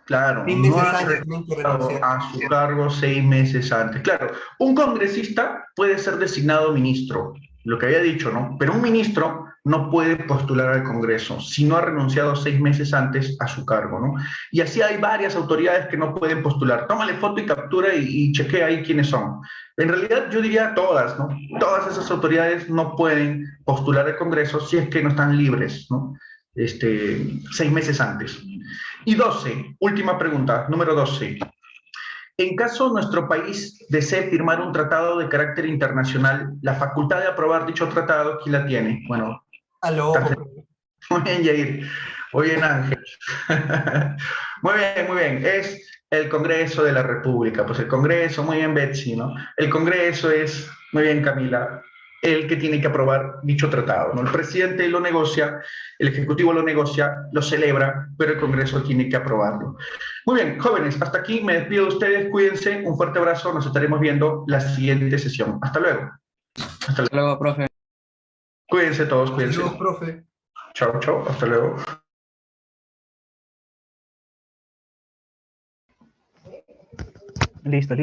Claro, 6 no meses han antes tienen que renunciar. a su cargo 6 meses antes. Claro, un congresista puede ser designado ministro, lo que había dicho, ¿no? Pero un ministro no puede postular al Congreso si no ha renunciado 6 meses antes a su cargo, ¿no? Y así hay varias autoridades que no pueden postular. Tómale foto y captura y chequea ahí quiénes son. En realidad yo diría todas, ¿no? Todas esas autoridades no pueden postular al Congreso si es que no están libres, ¿no? 6 meses antes. Y 12, última pregunta, número 12. En caso nuestro país desee firmar un tratado de carácter internacional, la facultad de aprobar dicho tratado, ¿quién la tiene? Bueno, Al ojo, profe. muy bien, Yair. Muy bien, Ángel. Muy bien. Es el Congreso de la República. Pues el Congreso, muy bien, Betsy, ¿no? El Congreso es, muy bien, Camila, el que tiene que aprobar dicho tratado, ¿no? El presidente lo negocia, el Ejecutivo lo negocia, lo celebra, pero el Congreso tiene que aprobarlo. Muy bien, jóvenes, hasta aquí me despido de ustedes. Cuídense, un fuerte abrazo. Nos estaremos viendo la siguiente sesión. Hasta luego. Hasta luego, profe. Cuídense todos, cuídense. Adiós, profe. Chao, chao. Hasta luego. Listo.